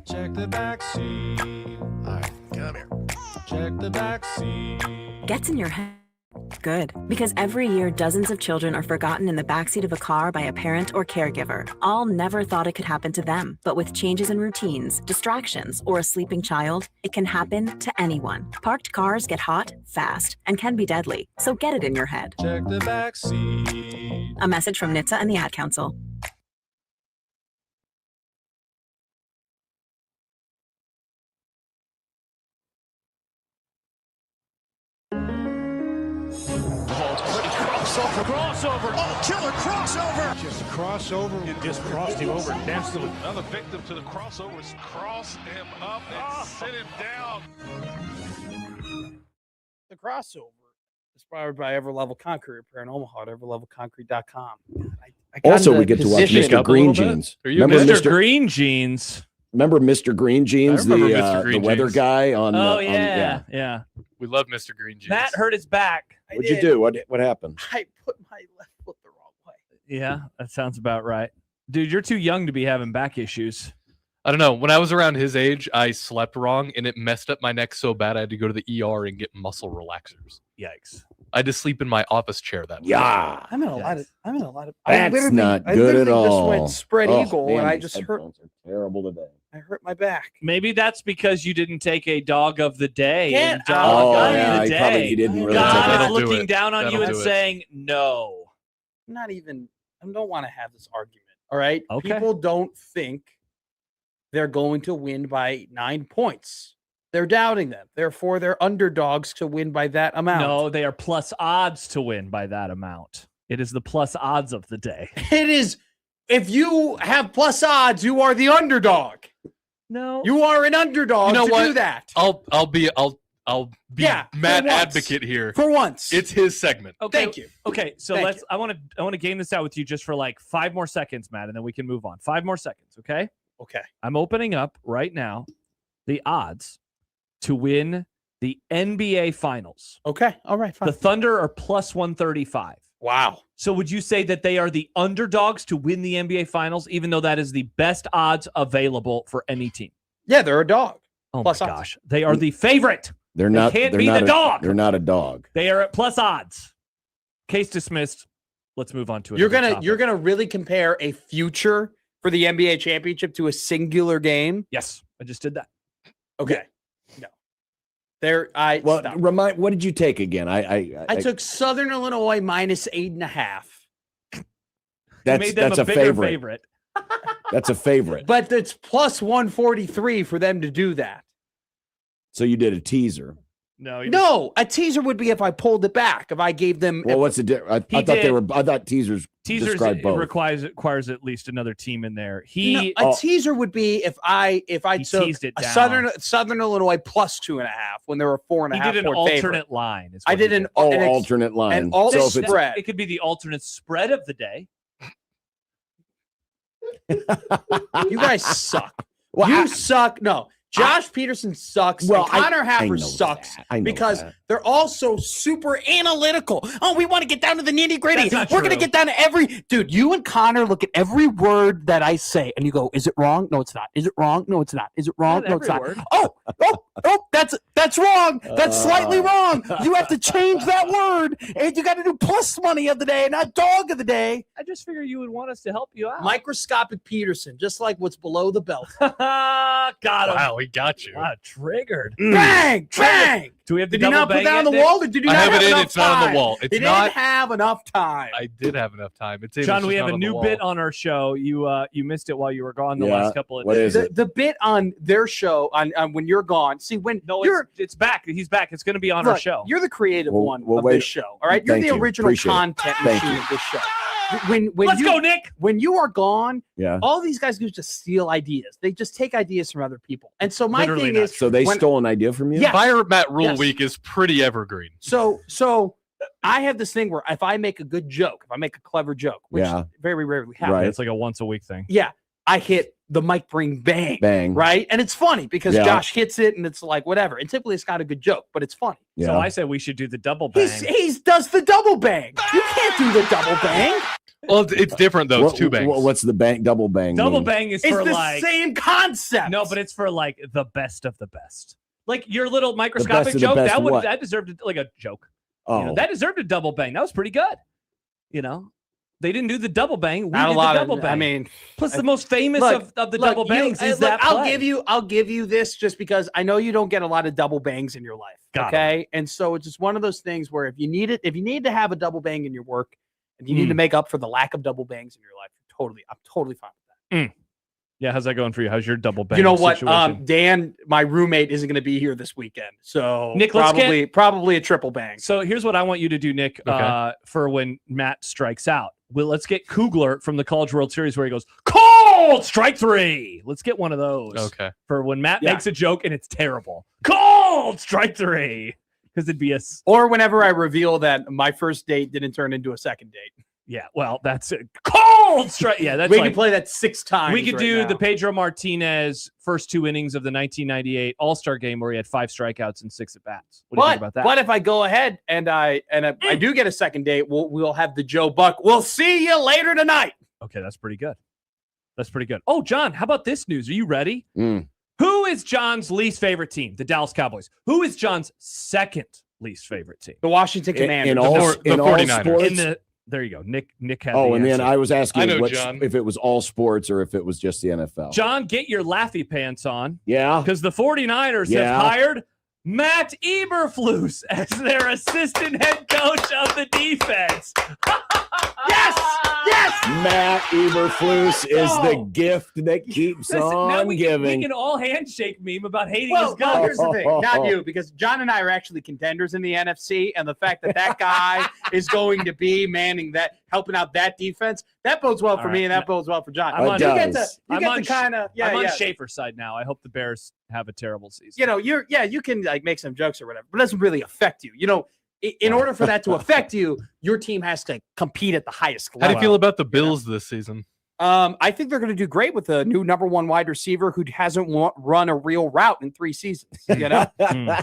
Check the back seat. All right, come here. Check the back seat. Gets in your head. Good, because every year dozens of children are forgotten in the backseat of a car by a parent or caregiver. All never thought it could happen to them, but with changes in routines, distractions, or a sleeping child, it can happen to anyone. Parked cars get hot, fast, and can be deadly, so get it in your head. Check the back seat. A message from NHTSA and the Ad Council. Crossover. Oh, killer crossover. Just crossover. It just crossed him over nastily. Another victim to the crossovers. Crossed him up and sit him down. The crossover is powered by Everlevel Concrete Repair in Omaha at everlevelconcrete.com. Also, we get to watch Mr. Green Jeans. Remember Mr. Green Jeans? Remember Mr. Green Jeans, Mr. the weather guy on? Yeah. We love Mr. Green Jeans. Matt hurt his back. What'd you do? What happened? I put my left foot the wrong way. Yeah, that sounds about right. Dude, you're too young to be having back issues. I don't know. When I was around his age, I slept wrong and it messed up my neck so bad I had to go to the ER and get muscle relaxers. Yikes. I had to sleep in my office chair that night. Yeah. I'm in a lot of. That's not good at all. I just went spread eagle man, and I these just hurt. headphones are terrible today. I hurt my back. Maybe that's because you didn't take a dog of the day. Get and dog out. of yeah, the he day. probably he didn't really God take is it. That'll do looking it. down on you That'll and do it. saying no. I'm not even. I don't want to have this argument. All right. Okay. People don't think they're going to win by 9 points. They're doubting them. Therefore, they're underdogs to win by that amount. No, they are plus odds to win by that amount. It is the plus odds of the day. It is. If you have plus odds, you are the underdog. No. You are an underdog You know to what? do that. I'll be Yeah, mad for once. advocate here. For once. It's his segment. Okay. Thank you. Okay, so Thank I want to game this out with you just for like 5 more seconds, Matt, and then we can move on. 5 more seconds, okay? Okay. I'm opening up right now the odds to win the NBA Finals. Okay. All right. Fine. The Thunder are plus 135. Wow. So would you say that they are the underdogs to win the NBA Finals, even though that is the best odds available for any team? Yeah, they're a dog. Oh Plus my odds. gosh. They are the favorite. They're not. can't they're be not the a, dog. They're not a dog. They are at plus odds. Case dismissed. Let's move on to it. You're gonna really compare a future for the NBA championship to a singular game. Yes, I just did that. Okay. No. Well, stop. what did you take again? I took Southern Illinois minus 8.5. You that's made them that's a a bigger favorite. That's a favorite. But it's plus 143 for them to do that. So you did a teaser. No, No, a teaser would be if I pulled it back. If I gave them. Well, what's the difference? I thought teasers teasers describe both. requires at least another team in there. A teaser would be if I he took teased it a down. Southern Illinois plus 2.5 when there were 4.5. He did an alternate line. is I what he did an alternate line. An alternate So if it's- spread. It could be the alternate spread of the day. You guys suck. Well, you suck. No, Josh Peterson sucks. Well, and Connor I Happer know sucks that. I know because that. they're also super analytical. Oh, we want to get down to the nitty gritty. That's not We're going to true. get down to every dude. You and Connor look at every word that I say and you go, "Is it wrong? No, it's not. Is it wrong? No, it's not. Is it wrong? Not No, it's every not. word. Oh, that's wrong. That's slightly wrong. You have to change that word, and you got to do plus money of the day, not dog of the day. I just figure you would want us to help you out. Microscopic Peterson, just like what's below the belt. Got him. Wow, he got you. Wow, triggered. Bang! Bang! Do we have the Did you double not put bang that on yet, the Nick? wall? Or did you I not have it in. enough It's not on time? the wall. It's They not. didn't have enough time. I did have enough time. It's John, we just have not a on the new wall. bit on our show. You missed it while you were gone the last couple of What days. is it? The bit on their show on when you're gone. See, when No, you're it's back. He's back. It's going to be on our look, show. you're the creative Well, one well, of wait. this show. All right, you're Thank the you. original Appreciate it. content Thank machine you. of this show. When Let's you, go, Nick. When you are gone, Yeah. all these guys do is just steal ideas. They just take ideas from other people. And so my Literally thing not is, So they when- stole an idea from you? Yeah. Fire Matt Rule Yes. week is pretty evergreen. So I have this thing where if I make a good joke, if I make a clever joke, which Yeah. very rarely happens, Right. It's like a once a week thing. yeah, I hit the mic bring bang, Bang. right? And it's funny because Yeah. Josh hits it and it's like whatever. And typically it's not a good joke, but it's funny. Yeah. So I said we should do the double bang. He does the double bang. You can't do the double bang. Well, it's different though. It's two bangs. What's the bang? Double bang. Double mean? bang is It's for the like same concept. no, but it's for like the best of the best. Like your little best microscopic of the joke best what? that deserved like a joke. Oh, You know, that deserved a double bang. That was pretty good. You know, they didn't do the double bang. We not did a lot the double of. bang. I mean, plus the most famous look, of the look, double bangs is look, that I'll play. give you this just because I know you don't get a lot of double bangs in your life. Got okay, and so it's just one of those things where if you need to have a double bang in your work, and you need to make up for the lack of double bangs in your life, I'm totally fine with that. Yeah, how's that going for you? How's your double bang? You know what? situation? Dan, my roommate, isn't going to be here this weekend, so Nick, let's probably a triple bang. So here's what I want you to do, Nick, Okay. for when Matt strikes out. Well, let's get Kugler from the College World Series where he goes, cold, strike three. Let's get one of those. Okay. For when Matt Yeah. makes a joke and it's terrible. Cold, strike three. Because it'd be Or whenever I reveal that my first date didn't turn into a second date. yeah, well, that's it. Cold strike. Yeah, that's We like, can play that 6 times. we could right do now. the Pedro Martinez first 2 innings of the 1998 All-Star game where he had 5 strikeouts and 6 at-bats. What do you think about that? But if I go ahead and I do get a second date, we'll have the Joe Buck. We'll see you later tonight. Okay, that's pretty good. That's pretty good. Oh, John, how about this news? Are you ready? Mm. Who is John's least favorite team? The Dallas Cowboys. Who is John's second least favorite team? The Washington Commanders. In all, The in all 49ers. sports. There you go. Nick had Oh, the and then answer. I was asking I know, what, John. if it was all sports or if it was just the NFL. John, get your laughy pants on Yeah. because the 49ers Yeah. have hired Matt Eberflus as their assistant head coach of the defense. Yes! Matt Eberflus is the gift that keeps Listen, now on we giving. can all handshake meme about hating Well, his guy. here's the thing. Not you, because John and I are actually contenders in the NFC, and the fact that guy is going to be manning that, helping out that defense, that bodes well for All me, right. and that bodes well for John. I'm on- you get It does. the, I'm you on get the kind of, I'm on Schaefer's side now. I hope the Bears have a terrible season. you know, you can like make some jokes or whatever, but it doesn't really affect you. You know, in order for that to affect you, your team has to compete at the highest How level. do you feel about the Bills this season? I think they're going to do great with the new number 1 wide receiver who hasn't run a real route in 3 seasons. You know,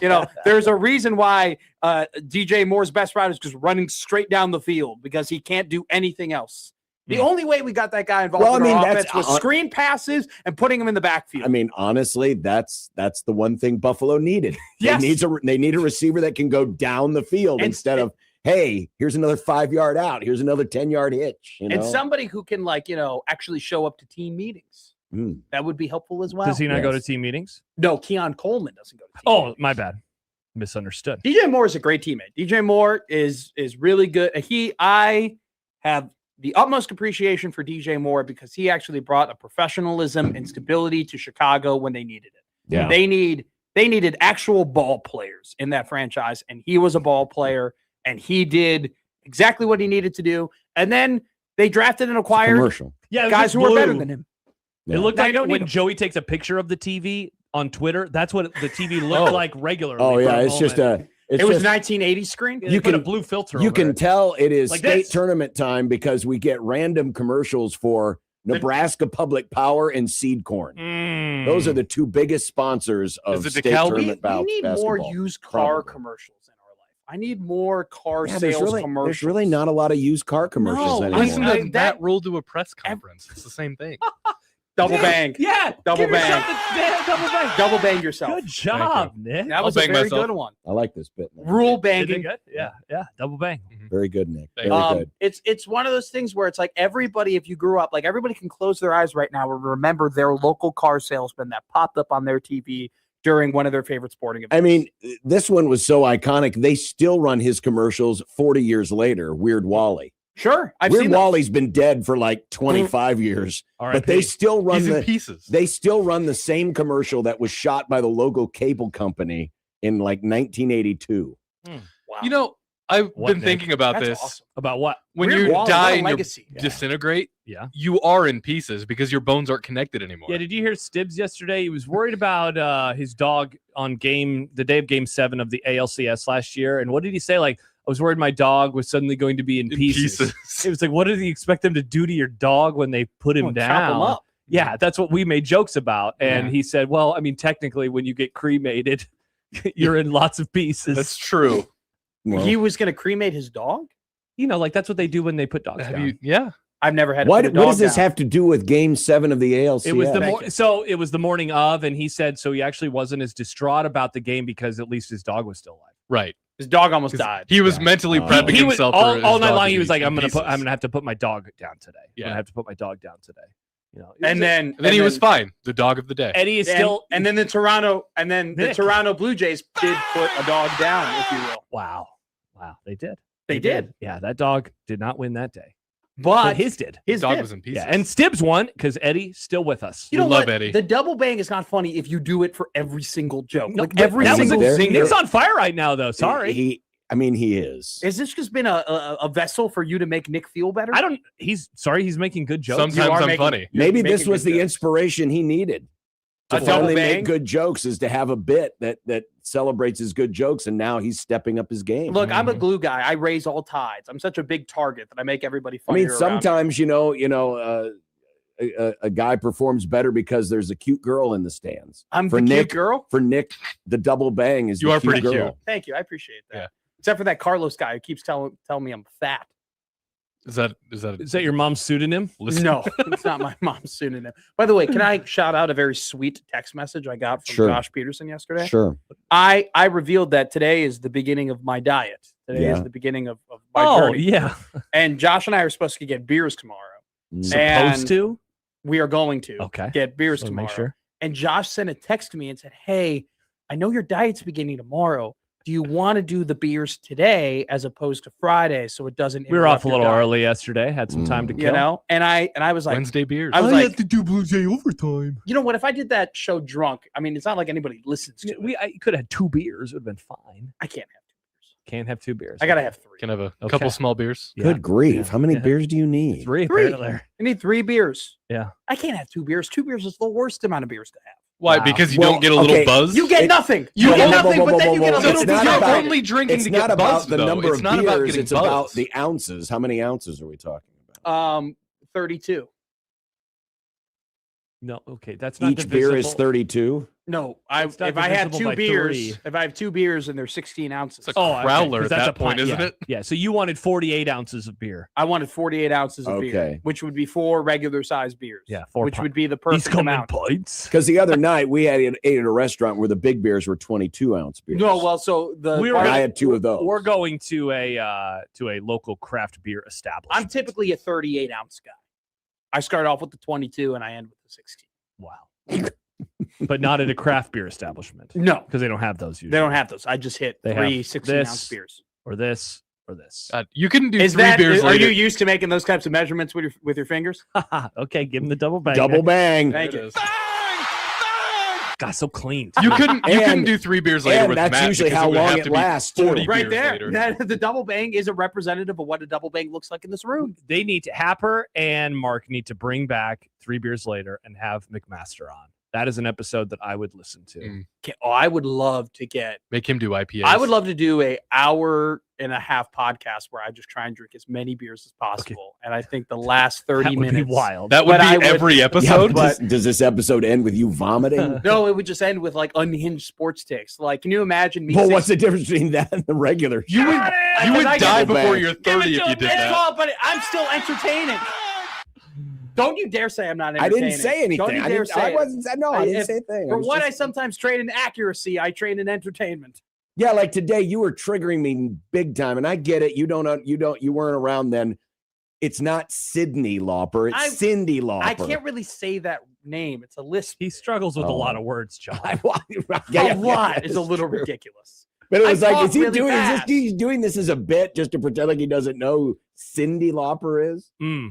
you know, there's a reason why DJ Moore's best route is just running straight down the field because he can't do anything else. The only way we got that guy involved Well, in I mean, our that's offense was screen passes and putting him in the backfield. I mean, honestly, that's the one thing Buffalo needed. Yes. They need a receiver that can go down the field And- instead of, hey, here's another 5-yard out, here's another 10-yard hitch. You know? and somebody who can, like, you know, actually show up to team meetings. Mm. That would be helpful as well. Does he not go to Yes. team meetings? No, Keon Coleman doesn't go to team Oh, meetings. my bad. Misunderstood. DJ Moore is a great teammate. DJ Moore is really good. I have the utmost appreciation for DJ Moore because he actually brought a professionalism and stability to Chicago when they needed it. Yeah. They needed actual ball players in that franchise, and he was a ball player, and he did exactly what he needed to do. And then they drafted and acquired Commercial. Yeah, it guys who looked are better blue. than him. It looked Now like you don't need when him. Joey takes a picture of the TV on Twitter, that's what the TV looked like regularly. Oh for yeah, a it's just moment. it's It was just, 1980 screen. They you put a can- blue filter you over can it. tell it is Like state this. tournament time because we get random commercials for Nebraska Public Power and Seed Corn. Those are the 2 biggest sponsors of Is it state DeKalb? tournament We need more basketball. used car Probably. commercials in our life. I need more car Yeah, sales there's commercials. really not a lot of used car commercials No, anymore. Listen I- to that- Matt Rhule do a press conference. It's the same thing. Double bang. Yeah, Double give yourself bang. the damn double bang. Double bang yourself. Good job, Nick. That was I'll a bang very myself. good one. I like this bit. man. Rule Did they banging. good? Yeah, double bang. Very good, Nick. Thank Very you. good. It's one of those things where it's like everybody, if you grew up, like everybody can close their eyes right now and remember their local car salesman that popped up on their TV during one of their favorite sporting events. I mean, this one was so iconic. They still run his commercials 40 years later. Weird Wally. sure, I've Weird seen those. Wally's been dead for like 25 years, but they still run He's in the pieces. they still run the same commercial that was shot by the local cable company in like 1982. Wow. You know, I've What, been Nick? thinking about That's this. awesome. About what? When Weird you Wall, die what a and you legacy. disintegrate, Yeah. you are in pieces because your bones aren't connected anymore. Yeah, did you hear Stibbs yesterday? He was worried about his dog on the day of Game 7 of the ALCS last year. And what did he say? Like, I was worried my dog was suddenly going to be in pieces. It was like, what did he expect them to do to your dog when they put him Oh, down? chop 'em up. Yeah, that's what we made jokes about. And Yeah. he said, well, I mean, technically, when you get cremated, you're in lots of pieces. That's true. Well, He was going to cremate his dog? You know, like that's what they do when they put dogs Have down. you? Yeah. I've never had. What to put a dog does this down. have to do with Game 7 of the ALCS? It was it was the morning of, and he said so he actually wasn't as distraught about the game because at least his dog was still alive. Right. His dog almost died. He was mentally prepping He was himself all for night his dog long. to He was be like, in I'm pieces. gonna have to put my dog down today. I'm Yeah. gonna have to put my dog down today. You know, And then He was fine. The dog of the day. Eddie is and, still. and then the Toronto Nick. Blue Jays did put a dog down, if you will. Wow, they did. They did. Yeah, that dog did not win that day, But but his did. his dog did. was in pieces. Yeah, and Stibbs won because Eddie's still with us. You know We love what? Eddie. The double bang is not funny if you do it for every single joke. No, Like but every that was single a- zinger. Nick's on fire right now, though. Sorry, He is. Has this just been a vessel for you to make Nick feel better? I don't. He's sorry. He's making good jokes. Sometimes are I'm making- funny. Maybe Making this was good the jokes. inspiration he needed to A double finally bang? make good jokes, is to have a bit that celebrates his good jokes, and now he's stepping up his game. Look, I'm a glue guy. I raise all tides. I'm such a big target that I make everybody I funny. mean, sometimes a guy performs better because there's a cute girl in the stands. I'm for the Nick, cute girl. For Nick, the double bang is You the are cute pretty girl. cute. Thank you. I appreciate that. Yeah. Except for that Carlos guy who keeps telling me I'm fat. Is that Is that your mom's pseudonym? Listen, No, it's not my mom's pseudonym. By the way, can I shout out a very sweet text message I got from Sure. Josh Peterson yesterday? Sure. I revealed that today is the beginning of my diet. Today Yeah. is the beginning of my Oh journey. yeah, And Josh and I are supposed to get beers tomorrow. Mm. supposed And to. we are going to Okay, get beers Wanna tomorrow. make sure. And Josh sent a text to me and said, "Hey, I know your diet's beginning tomorrow. Do you want to do the beers today as opposed to Friday so it doesn't?" We were off interrupt a your little diet?" early yesterday. Had some time to kill. You know, and I was like, Wednesday beers. I was like, to do Bluejay overtime. you know what? If I did that show drunk, I mean, it's not like anybody listens to it. I could have had 2 beers. It would have been fine. I can't have 2 beers. Can't have 2 beers. I gotta have 3. Can I have a Okay. couple small beers? Yeah. Good grief. Yeah. How many Yeah. beers do you need? 3. 3. Apparently. I need 3 beers. Yeah. I can't have 2 beers. 2 beers is the worst amount of beers to have. Why? Wow. Because you Well, don't get a little okay, buzz? You get It- nothing. you You get whoa, nothing, whoa, but then whoa, you whoa, get a whoa. little It's bit. not You're about- only drinking It's to not get about buzzed, the though. number It's of not about beers. getting It's about buzzed. the ounces. How many ounces are we talking about? 32. No. Okay. That's not Each beer is divisible. 32. No, It's not if I have divisible 2 by beers, 3. if I have 2 beers and they're 16 ounces, It's a Oh, okay, growler 'cause at that's that a point, pint, isn't yeah. it? Yeah. So you wanted 48 ounces of beer. I wanted 48 ounces of beer, Okay. which would be 4 regular sized beers. Yeah, 4 which pints. would be the These perfect come in amount. pints. Because the other night we ate at a restaurant where the big beers were 22-ounce beers. No, well, so the We were And gonna- I had 2 of those. We're going to a local craft beer establishment. I'm typically a 38 ounce guy. I start off with the 22 and I end with the 16. Wow. But not at a craft beer establishment No, because they don't have those usually. they don't have those. I just hit They 3 have 16 ounce this. beers. or this or this. You can do Is 3 that beers are later. you used to making those types of measurements with your fingers? Okay, give him the double bang. Double bang. Thank It you. is. God, so clean. You couldn't And- do 3 beers later And with that's Matt usually because how would long have it to be lasts, too. 40 Right beers there. later. That, the double bang is a representative of what a double bang looks like in this room. They need to Happer and Mark need to bring back 3 beers later and have McMaster on. That is an episode that I would listen to. Mm. Okay, oh, I would love to get. Make him do IPAs. I would love to do a hour and a half podcast where I just try and drink as many beers as possible. And I think the last 30 That would minutes be wild. That would But be I would- every Yeah, episode. but does this episode end with you vomiting? No, it would just end with like unhinged sports takes. Like, can you imagine me? Well, what's the difference between that and the regular? You would Because I die get- before you're Give it 30 to if you him, did it's that. called, but I'm still entertaining. Don't you dare say I'm not I entertaining. didn't say anything. Don't you I dare didn't, say I it. wasn't. No, I didn't If- say a thing. For was what I just- sometimes train in accuracy, I train in entertainment. Yeah, like today, you were triggering me big time, and I get it. You weren't around then. It's not Sydney Lauper. It's Cindy Lauper. I can't really say that name. It's a lisp. He struggles with a Oh. lot of words, John. A A lot is a little ridiculous. But it was I like, talk is he really doing? fast. He's doing this as a bit just to pretend like he doesn't know who Cindy Lauper is? Mm.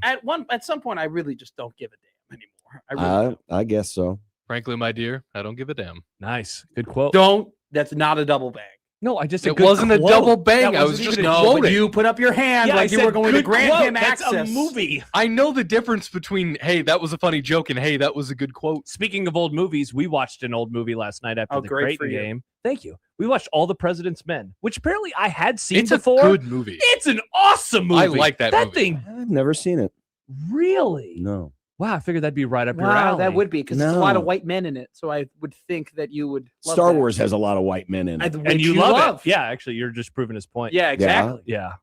At some point, I really just don't give a damn anymore. I really don't. I guess so. Frankly, my dear, I don't give a damn. Nice. Good quote. Don't. That's not a double bang. No, I just It wasn't a double bang. That I was wasn't just even a- No, but quoting. you put up your hand Yeah, like I you said were going to good grant quote. him That's access. a movie. I know the difference between, hey, that was a funny joke, and hey, that was a good quote. Speaking of old movies, we watched an old movie last night after Oh, the great for Creighton you. game. Thank you. We watched All the President's Men, which apparently I had seen It's before. a good movie. It's an awesome movie. I like that movie. thing. I've never seen it. Really? No. Wow, I figured that'd be right up your Wow, alley. that would be because there's a lot of No. white men in it. So I would think that you would. Love Star that. Wars has a lot of white men in it. And you love it. Yeah, actually, you're just proving his point. Yeah, exactly. Yeah.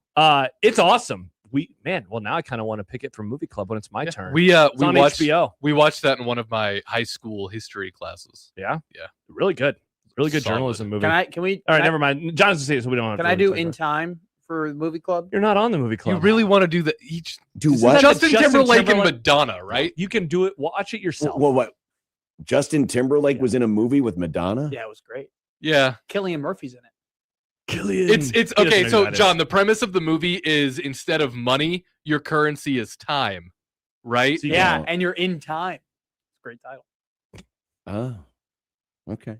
It's awesome. now I kind of want to pick it from Movie Club when it's my turn. We It's on watched HBO. we watched that in one of my high school history classes. Yeah? Yeah. Really good. Really good Solid. journalism movie. Can we? All right, can I- never mind. Jonathan's saying it, so we don't want to. Can I do In Time for the movie club? You're not on the Movie Club. You really want to do the each Do Isn't what? that Justin Justin Timberlake and Timberlake- Madonna, right? You can do it. Watch it yourself. Well, what? Justin Timberlake was in a movie with Madonna? Yeah, it was great. Yeah. Cillian Murphy's in it. Killian. It's He doesn't okay, know so who that is. John, the premise of the movie is instead of money, your currency is time, right? So you Yeah, know. and you're in time. It's a great title. Oh, okay.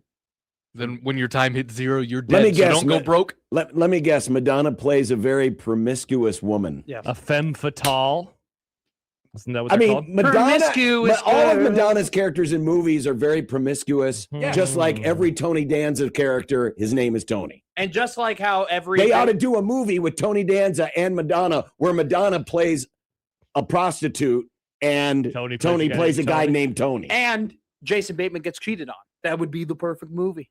Then when your time hits zero, you're dead. Let me so guess, don't go Ma- broke. Let me guess. Madonna plays a very promiscuous woman. Yes. A femme fatale. Isn't that what I they're mean, called? Madonna. Promiscuous All of girl. Madonna's characters in movies are very promiscuous. Yeah. Just like every Tony Danza character, his name is Tony. And just like how every They ought to do a movie with Tony Danza and Madonna, where Madonna plays a prostitute and Tony Tony plays a guy Tony. named Tony. and Jason Bateman gets cheated on. That would be the perfect movie.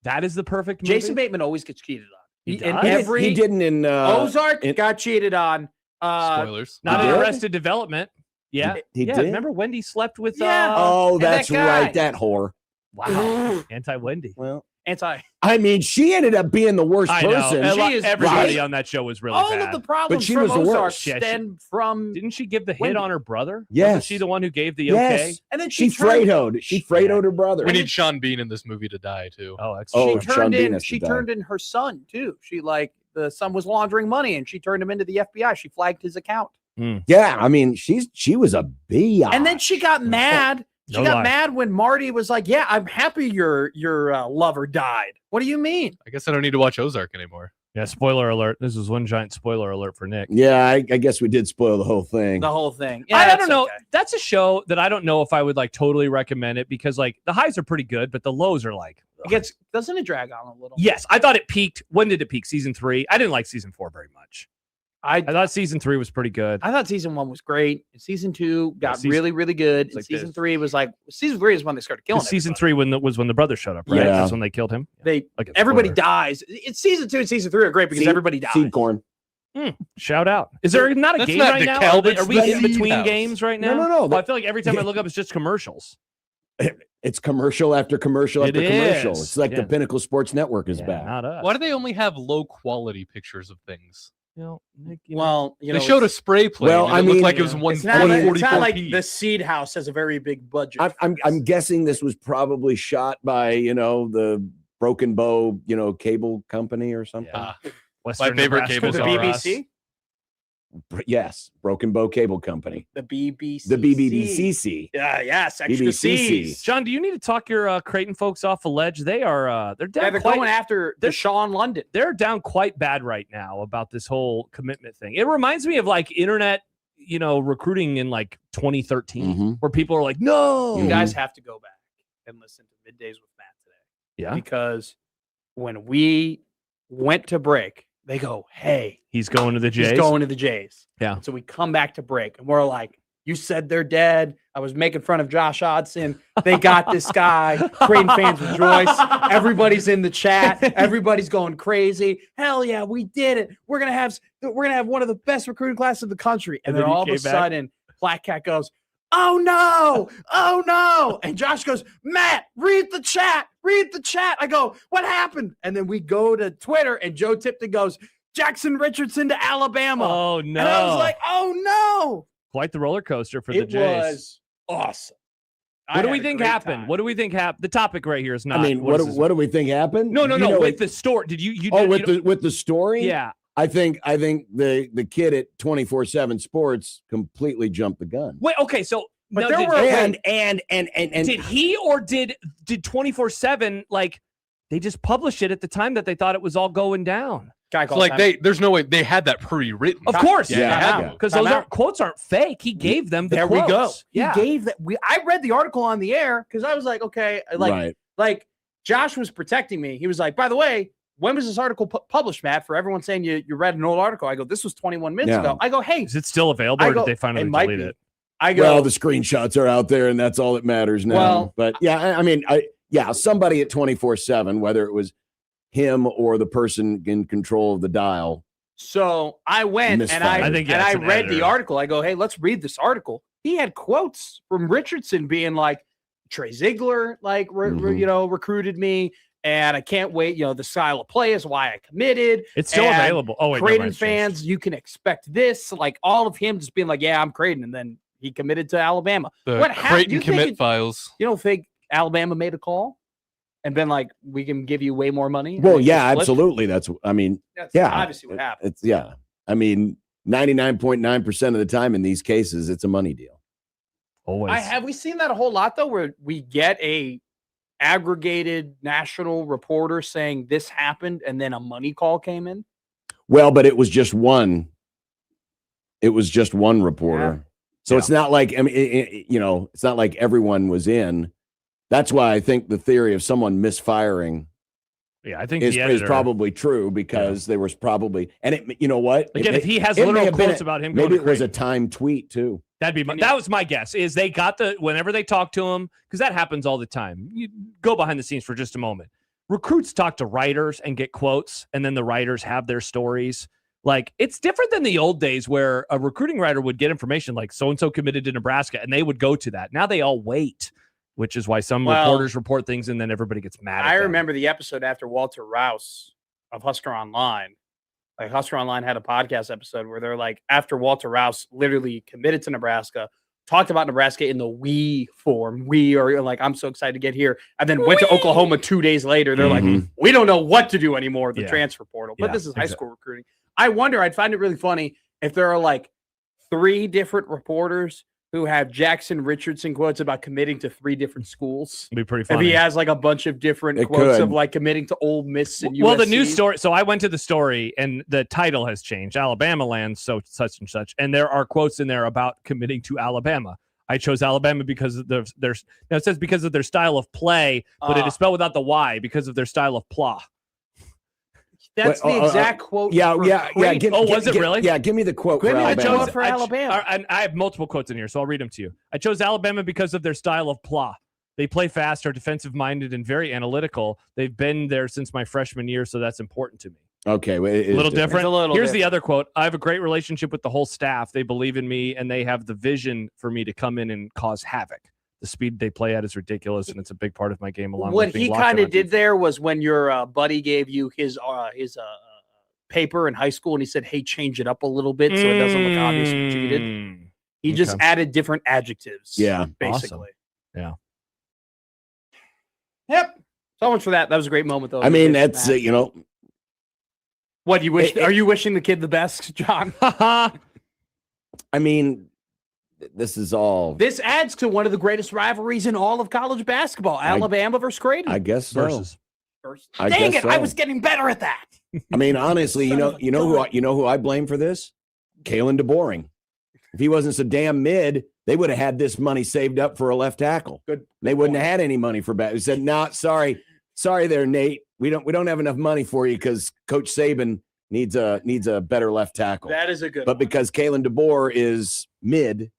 That is the perfect movie. Jason Bateman always gets cheated on. He In does? every he didn't in Ozark in- got cheated on. Spoilers. Not He in did? Arrested Development. Yeah. He yeah. did? Remember Wendy slept with Yeah. Oh, and that that's guy. right, that whore. wow. Anti-Wendy. Well, Anti. I mean, she ended up being the worst I know. person. She is Everybody right. on that show was really All bad. of the problems she from was the Ozark worst. Yeah, she- stem from, Didn't she give the hit Wendy. on her brother? Yes. Wasn't she the one who gave the Yes. okay? and then She turned, Fredoed. She Fredoed her brother. We need Sean Bean in this movie to die too. Oh, excellent. Oh, she Sean turned Bean in. has to She die. turned in her son too. She the son was laundering money, and she turned him into the FBI. She flagged his account, Yeah, I mean, she was a biatch. and then she got mad. She No got lie. mad when Marty was like, "Yeah, I'm happy your lover died." What do you mean? I guess I don't need to watch Ozark anymore. Yeah, spoiler alert. This is one giant spoiler alert for Nick. Yeah, I guess we did spoil the whole thing. The whole thing. I that's don't know. okay. That's a show that I don't know if I would like totally recommend it because like the highs are pretty good, but the lows are like, It doesn't it drag on a little? yes, I thought it peaked. When did it peak? Season 3. I didn't like season 4 very much. I I thought season 3 was pretty good. thought season 1 was great. And season 2 got season- really, really good. And like season this. 3 was like season 3 is when they started killing. Season everybody. 3 was when the brother showed up, right? Yeah. That's when they killed him. They Like a everybody spoiler. dies. It's season 2 and season 3 are great because Seed- everybody dies. Seed corn. Shout out. Is there not a That's game not right now? DeKalb, Are, they- it's are we the in between Fieldhouse. games right No, now? no, no, Well, I feel like every time I look up, it's just commercials. It's commercial after commercial It after commercial. is. It's like Yeah. the Pinnacle Sports Network is Yeah, back. Not us. Why do they only have low quality pictures of things? You know, Nick, you know, Well, you know, They showed a it's- spray plane. Well, and I it looked mean, like it was It's not, like, it's not like 144p. the Seed House has a very big budget. I'm guessing this was probably shot by the Broken Bow cable company or something. Ah, Western my favorite Nebraska cables the are are us. BBC, Yes, Broken Bow Cable Company, the BBC, the BBCC. Yeah, yes, extra BBCC. C's. John, do you need to talk your Creighton folks off a ledge? They are they're down Yeah, they're quite, going after they're- Deshaun London. they're down quite bad right now about this whole commitment thing. It reminds me of like internet, recruiting in like 2013, Mhm. where people are like, no. You guys have to go back and listen to Middays with Matt today. Yeah. Because when we went to break, they go, "Hey, He's going to the Jays. he's going to the Jays." Yeah. So we come back to break and we're like, "You said they're dead." I was making fun of Josh Hodson. They got this guy. Creighton fans rejoice. Everybody's in the chat. Everybody's going crazy. Hell yeah, we did it. We're gonna have one of the best recruiting classes in the country. And And then then he all of a came back. sudden, Black Cat goes, "Oh no, oh no." And Josh goes, "Matt, read the chat. Read the chat." I go, "What happened?" And then we go to Twitter and Joe Tipton goes, "Jackson Richardson to Alabama." Oh no. And I was like, "Oh no." quite the roller coaster for the It Jays. was awesome. What do we think happened? What do we think happened? The topic right here is not. I mean, what do we think happened? No. You know, With the story, did you? with the story? Yeah. I think the kid at 24/7 Sports completely jumped the gun. Wait. Okay. So, But no, there did, were- And did he or did 24/7 like they just published it at the time that they thought it was all going down? Guy So called like time. there's no way they had that pre-written. Of course, Yeah, Yeah, they had yeah. to. because Time those out. quotes aren't fake. He gave them the There quotes. we go. Yeah. He gave that. I read the article on the air because I was like, okay, right. like Josh was protecting me. He was like, "By the way, when was this article published, Matt? For everyone saying you read an old article." I go, "This was 21 minutes Yeah. ago." I go, "Hey," Is it still available, I or go, did they finally "It might delete be." it? I go, Well, the screenshots are out there, and that's all that matters now. Well, but yeah, I mean, somebody at 24/7, whether it was him or the person in control of the dial, So I went and I think, yeah, and I it's an read the editor. article. I go, hey, let's read this article. He had quotes from Richardson being like, Trey Ziegler, like, recruited me. And I can't wait. The style of play is why I committed. It's still And available. Oh, wait, no, Creighton it's fans, changed. you can expect this. Like, all of him just being like, yeah, I'm Creighton. And then he committed to Alabama. The What happened? Creighton You think commit files. You don't think Alabama made a call and been like, we can give you way more money? Well, And yeah, just flipped? absolutely. That's yeah. obviously what happened. It's 99.9% of the time in these cases, it's a money deal. Always. Have we seen that a whole lot though, where we get a aggregated national reporter saying this happened and then a money call came in? Well, but it was just one. It was just one reporter. Yeah. So it's not like, it's not like everyone was in. That's why I think the theory of someone misfiring Yeah, I think is the editor, probably true because there was probably, and it, you know what? Again, if he has it may literal have been quotes about him, maybe going it was to a timed tweet too. that was my guess. Is they got whenever they talk to him, because that happens all the time. You go behind the scenes for just a moment. Recruits talk to writers and get quotes, and then the writers have their stories. Like, it's different than the old days where a recruiting writer would get information like so-and-so committed to Nebraska, and they would go to that. Now they all wait, which is why some reporters report things, and then everybody gets mad at I them. remember the episode after Walter Rouse of Husker Online. Like, Husker Online had a podcast episode where they're like, after Walter Rouse literally committed to Nebraska, talked about Nebraska in the we form. We are like, I'm so excited to get here. And then went to Oklahoma 2 days later. They're like, we don't know what to do anymore, the transfer portal. But this is high school recruiting. I wonder, I'd find it really funny if there are like 3 different reporters who have Jackson Richardson quotes about committing to 3 different schools. It'd be pretty If funny. he has like a bunch of different quotes of like committing to Ole Miss and Well, the USC. news story. So I went to the story, and the title has changed. Alabama lands such and such, and there are quotes in there about committing to Alabama. I chose Alabama because of their. Now it says because of their style of play, but it is spelled without the Y because of their style of plah. That's the exact quote. Yeah. Was it really? Yeah, give me the quote for Alabama. Alabama. And I have multiple quotes in here, so I'll read them to you. I chose Alabama because of their style of plah. They play fast, are defensive-minded, and very analytical. They've been there since my freshman year, so that's important to me. Okay. Well, A little different. Here's different. the other quote. I have a great relationship with the whole staff. They believe in me, and they have the vision for me to come in and cause havoc. The speed they play at is ridiculous, and it's a big part of my game. What he kind of did there was when your buddy gave you his paper in high school, and he said, "Hey, change it up a little bit so it doesn't look obvious you cheated." He just added different adjectives. Yeah, basically. Awesome. Yeah. Yep. So much for that. That was a great moment, though. I mean, that's What you wish? Are you wishing the kid the best, John? I mean, this is all. This adds to one of the greatest rivalries in all of college basketball: Alabama versus Creighton. I guess so. Versus. Dang it! so. I was getting better at that. I mean, honestly, you know who I blame for this? Kalen DeBoring. If he wasn't so damn mid, they would have had this money saved up for a left tackle. Good. They wouldn't have had any money for back. They said, "No, sorry there, Nate. We don't have enough money for you because Coach Saban needs a better left tackle." That is a good. But because Kalen DeBoer is mid,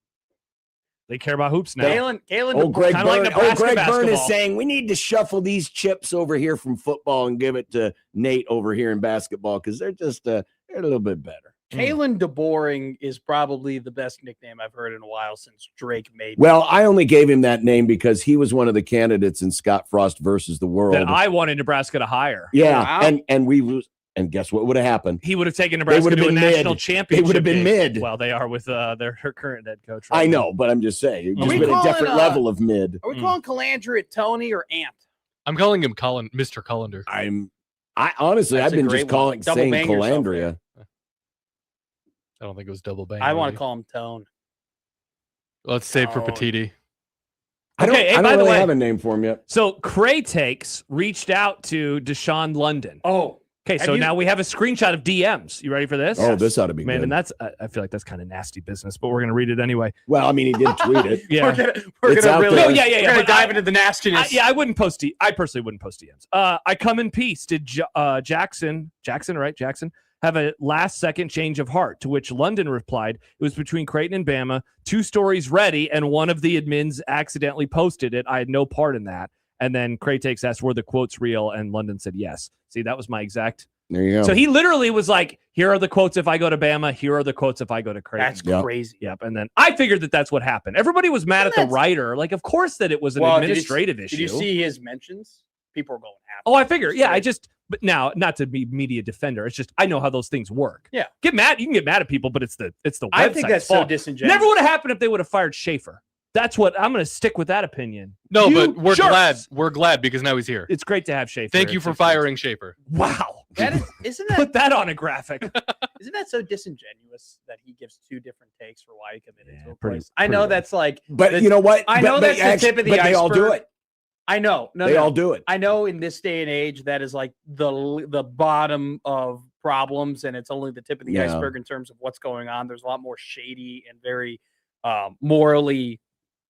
They care about hoops now. Kalen. Greg Kinda like Byrne. Nebraska Greg Byrne is basketball. saying we need to shuffle these chips over here from football and give it to Nate over here in basketball because they're just they're a little bit better. Kalen DeBoring is probably the best nickname I've heard in a while since Drake made. Well, I only gave him that name because he was one of the candidates in Scott Frost versus the World. That I wanted Nebraska to hire. Yeah, Wow. and guess what would have happened? He would have taken Nebraska would have to a been national mid. championship. They would have been game. mid. Well, they are with their current head coach. I know, but I'm just saying, it's Are we just been a calling, different level of mid. Are we calling Calandra Tony or Ant? I'm calling him Mr. Colander. I honestly, That's I've been a just great one. Double saying bang yourself Calandria. I don't think it was double bang. I want to maybe. call him Tone. Let's save for Oh. Petiti. I don't, Okay, hey, I by don't the really way- have a name for him yet. So Cray Takes reached out to Deshaun London. Oh, Okay, so now we have a screenshot of DMs. You ready for this? Oh, this ought to be Man, good. and that's I feel like that's kind of nasty business, but we're gonna read it anyway. Well, I mean, he did tweet it. Yeah. we're It's gonna out really there. No, yeah. we're gonna but dive into the nastiness. I wouldn't post. I personally wouldn't post DMs. I come in peace. Did Jackson, right? Jackson have a last second change of heart? To which London replied, "It was between Creighton and Bama. 2 stories ready, and one of the admins accidentally posted it. I had no part in that." And then Cray Takes asked, "Were the quotes real?" And London said, "Yes." See, that was my exact There you go. So he literally was like, here are the quotes if I go to Bama. Here are the quotes if I go to Creighton. That's Yep. crazy. Yep. And then I figured that that's what happened. Everybody was mad at the writer. Like, of course that it was an administrative issue. Did you see his mentions? People are going after. Oh, I figure. Yeah, but now, not to be media defender, it's just I know how those things work. Yeah. Get mad. You can get mad at people, but it's the website's I think that's so fault. disingenuous. Never would have happened if they would have fired Schaefer. That's what I'm going to stick with that opinion. No, You but we're jerks. glad. We're glad because now he's here. It's great to have Schaefer. Thank you at for 6 firing Schaefer. Wow. Isn't that Put that on a graphic. isn't that so disingenuous that he gives two different takes for why he committed to a pretty- place? I know pretty that's like, but you know what? I know but that's the tip of the but they all do iceberg. it. I know. No, They no. all do it. I know in this day and age that is like the bottom of problems, and it's only the tip of the Yeah. iceberg in terms of what's going on. There's a lot more shady and very morally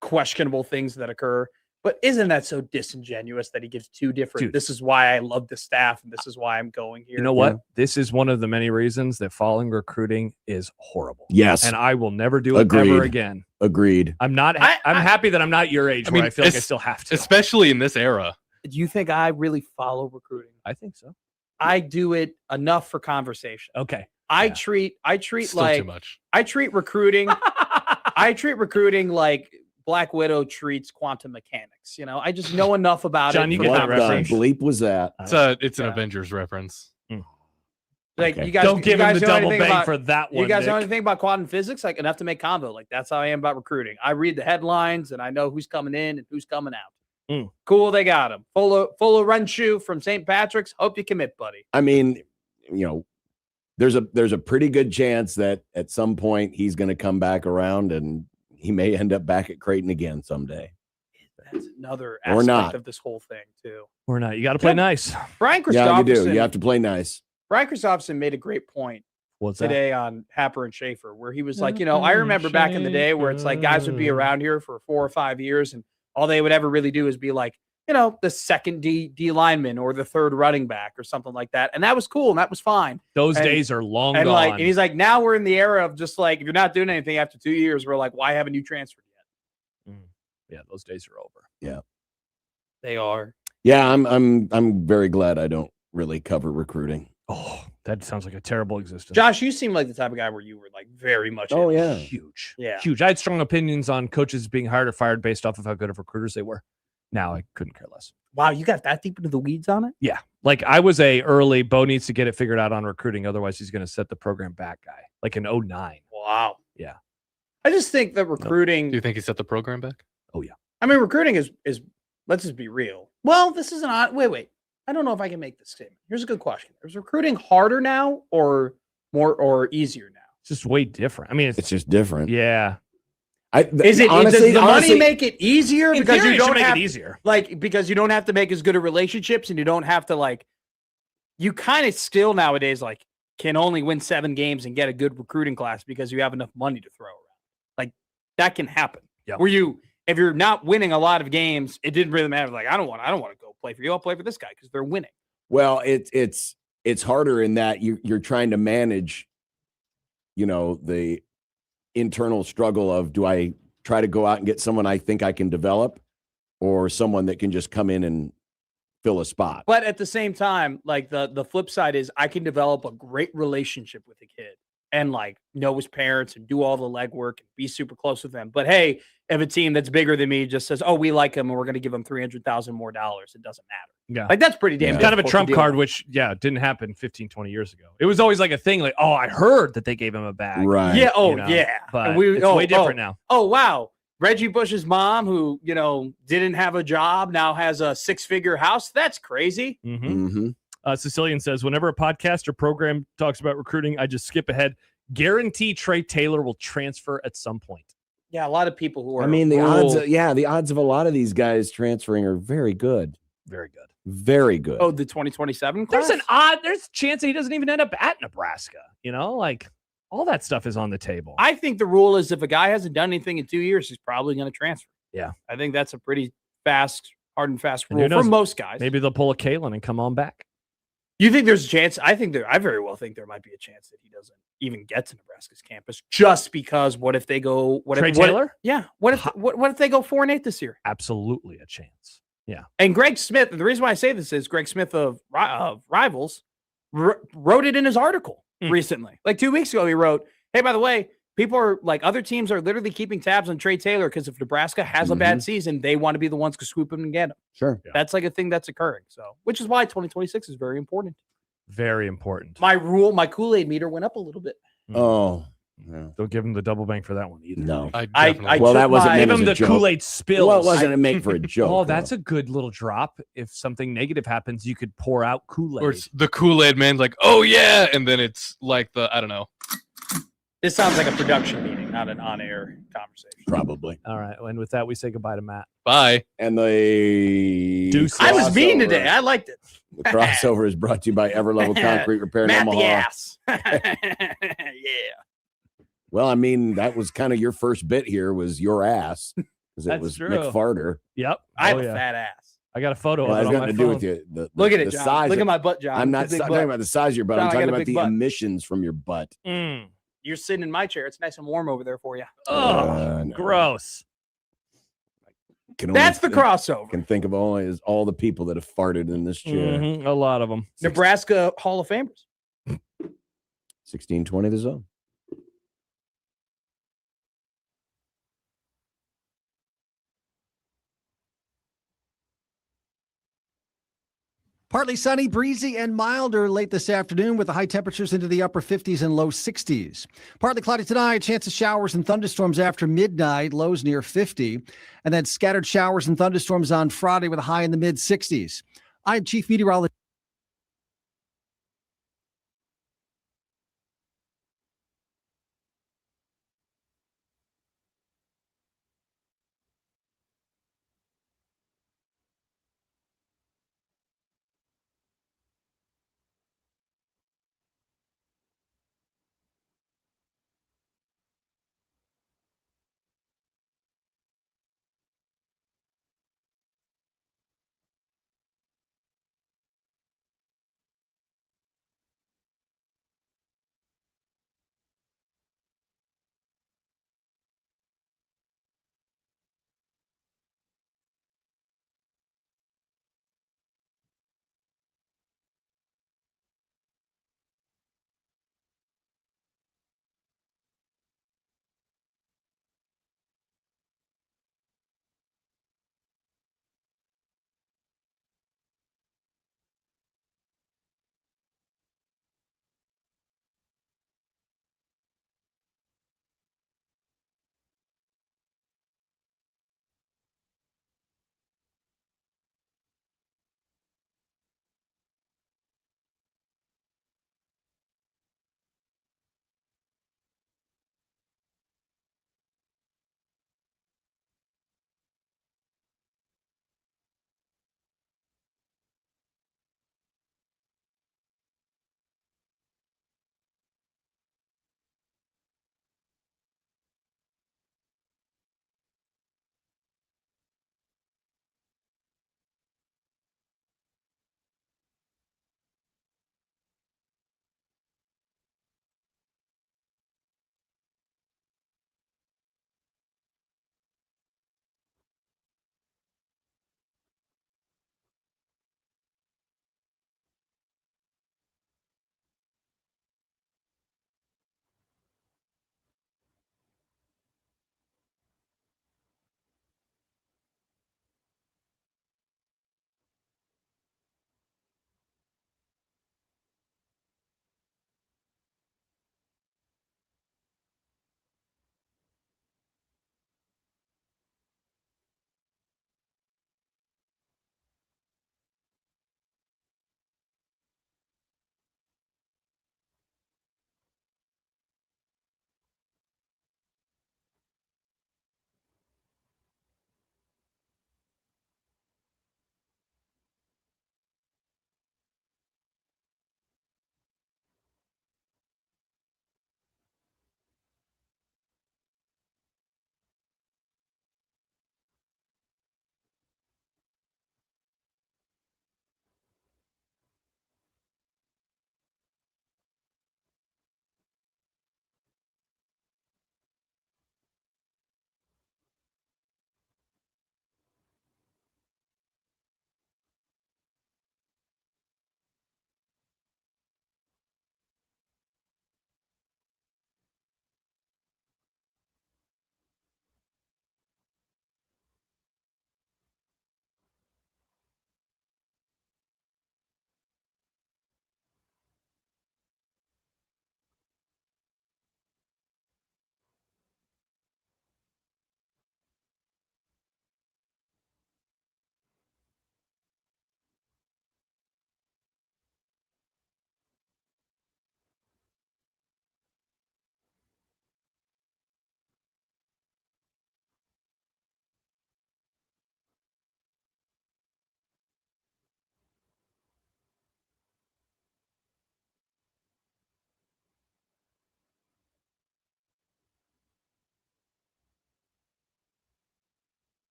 questionable things that occur. But isn't that so disingenuous that he gives two different? Dude. This is why I love the staff, and this is why I'm going here. You know what? This is one of the many reasons that following recruiting is horrible. Yes. And I will never do it Agreed. ever again. Agreed. I'm not. I'm happy that I'm not your age where I feel like I still have to. Especially in this era. Do you think I really follow recruiting? I think so. I do it enough for conversation. Okay. I Yeah. treat Still like too much. I treat recruiting. I treat recruiting like Black Widow treats quantum mechanics. You know, I just know enough about John, it. you for get that What the reference. bleep was that? It's an Yeah. Avengers reference. Like Okay. you guys Don't give you him guys the know double anything bang about- for that one. You guys know Nick. anything about quantum physics? Like enough to make convo. Like that's how I am about recruiting. I read the headlines and I know who's coming in and who's coming out. Cool, they got him. Full of Renshu from St. Patrick's. Hope you commit, buddy. I mean, you know, there's a pretty good chance that at some point he's going to come back around and he may end up back at Creighton again someday. That's another Or aspect not. of this whole thing too. Or not. You got to play nice. Brian Yeah, you Christopherson. do. You have to play nice. Brian Christopherson made a great point What's that? today on Happer and Schaefer, where he was like, you know, I remember back in the day where it's like guys would be around here for 4 or 5 years, and all they would ever really do is be like, you know, the second D lineman or the third running back or something like that, and that was cool and that was fine. Those And- days are long And gone. like, and he's like, now we're in the era of just like, if you're not doing anything after 2 years, we're like, why haven't you transferred yet? Yeah, those days are over. They are. Yeah, I'm very glad I don't really cover recruiting. Oh, that sounds like a terrible existence. Josh, you seem like the type of guy where you were like very much. Oh in. yeah. Huge. Yeah. Huge. I had strong opinions on coaches being hired or fired based off of how good of recruiters they were. Now I couldn't care less. Wow, you got that deep into the weeds on it? Yeah. Like I was a early Bo needs to get it figured out on recruiting. Otherwise he's going to set the program back guy like in 09. Wow. Yeah. I just think that recruiting. Do you think he set the program back? I mean, recruiting is. Let's just be real. Well, this is an wait. I don't know if I can make this statement. Here's a good question: is recruiting harder now, or more, or easier now? It's just way different. I mean, It's just different. yeah. Is it? honestly, Does the honestly, money make it easier In because theory, you it should don't make have it easier. like because you don't have to make as good of relationships and you don't have to like. You kind of still nowadays like can only win 7 games and get a good recruiting class because you have enough money to throw around. Like that can happen. Yeah. Where you. If you're not winning a lot of games, it didn't really matter. Like I don't want to go play for you. I'll play for this guy because they're winning. Well, it's harder in that you're trying to manage, you know, the internal struggle of do I try to go out and get someone I think I can develop or someone that can just come in and fill a spot. But at the same time, like the flip side is I can develop a great relationship with a kid and like know his parents and do all the legwork and be super close with them. But hey, if a team that's bigger than me just says, "Oh, we like him and we're going to give him $300,000 more," it doesn't matter. Yeah. Like that's pretty damn Yeah. Kind of a difficult to trump deal card, with. which, didn't happen 15, 20 years ago. It was always like a thing like, oh, I heard that they gave him a bag. Right. Yeah. Oh, You know, yeah. But And we, it's oh, way different now. Oh, wow. Reggie Bush's mom, who didn't have a job, now has a 6-figure house. That's crazy. Mm-hmm. Mm-hmm. Sicilian says, whenever a podcast or program talks about recruiting, I just skip ahead. Guarantee Trey Taylor will transfer at some point. Yeah, a lot of people who are. I mean, the Rhule- odds of a lot of these guys transferring are very good. Very good. Very good. Oh, the 2027 class. There's a chance that he doesn't even end up at Nebraska. Like all that stuff is on the table. I think the rule is if a guy hasn't done anything in 2 years, he's probably going to transfer. Yeah. I think that's a pretty hard and fast And rule who knows? for most guys. Maybe they'll pull a Kalen and come on back. You think there's a chance? I very well think there might be a chance that he doesn't even get to Nebraska's campus just because what if they go Trey Taylor? Yeah. What if they go 4-8 this year? Absolutely a chance. Yeah. And Greg Smith, the reason why I say this is Greg Smith of Rivals wrote it in his article Hmm. recently. Like 2 weeks ago, he wrote, "Hey, by the way, people are like other teams are literally keeping tabs on Trey Taylor because if Nebraska has a bad season, they want to be the ones to swoop him and get him." Sure. That's like a thing that's occurring. So, which is why 2026 is very important. Very important. My Kool-Aid meter went up a little bit. Oh, yeah. Don't give him the double bank for that one either. No. I Well, that took wasn't my- meant Give as him a the joke. Kool-Aid spills. Well, it wasn't meant for a joke. Oh, that's a good little drop. If something negative happens, you could pour out Kool-Aid. Or it's the Kool-Aid man's like, oh yeah, and then it's like I don't know. This sounds like a production meeting, not an on-air conversation. probably. All right. And with that, we say goodbye to Matt. Bye. And the Deuces. I was mean crossover- today. I liked it. The crossover is brought to you by Everlevel Concrete Repair in Matt Omaha. the ass. Yeah. Well, I mean, that was kind of your first bit here was your ass because it That's was true. McFarter. Yep. I have Oh, a yeah. fat ass. I got a photo Well, of that's it on got my to phone. do with you. Look at it, the John. size Look of- at my butt, John. I'm not It's a big talking butt. about the size of your butt. John, I'm I talking got a about big the butt. emissions from your butt. Mm. You're sitting in my chair. It's nice and warm over there for you. Oh, No. gross. Can only That's the think- crossover. Can think of all the people that have farted in this chair. Mhm, a lot of them. Nebraska Hall of Famers. 1620 the zone. Partly sunny, breezy, and milder late this afternoon with the high temperatures into the upper 50s and low 60s. Partly cloudy tonight, chance of showers and thunderstorms after midnight, lows near 50. And then scattered showers and thunderstorms on Friday with a high in the mid 60s. I'm Chief Meteorologist.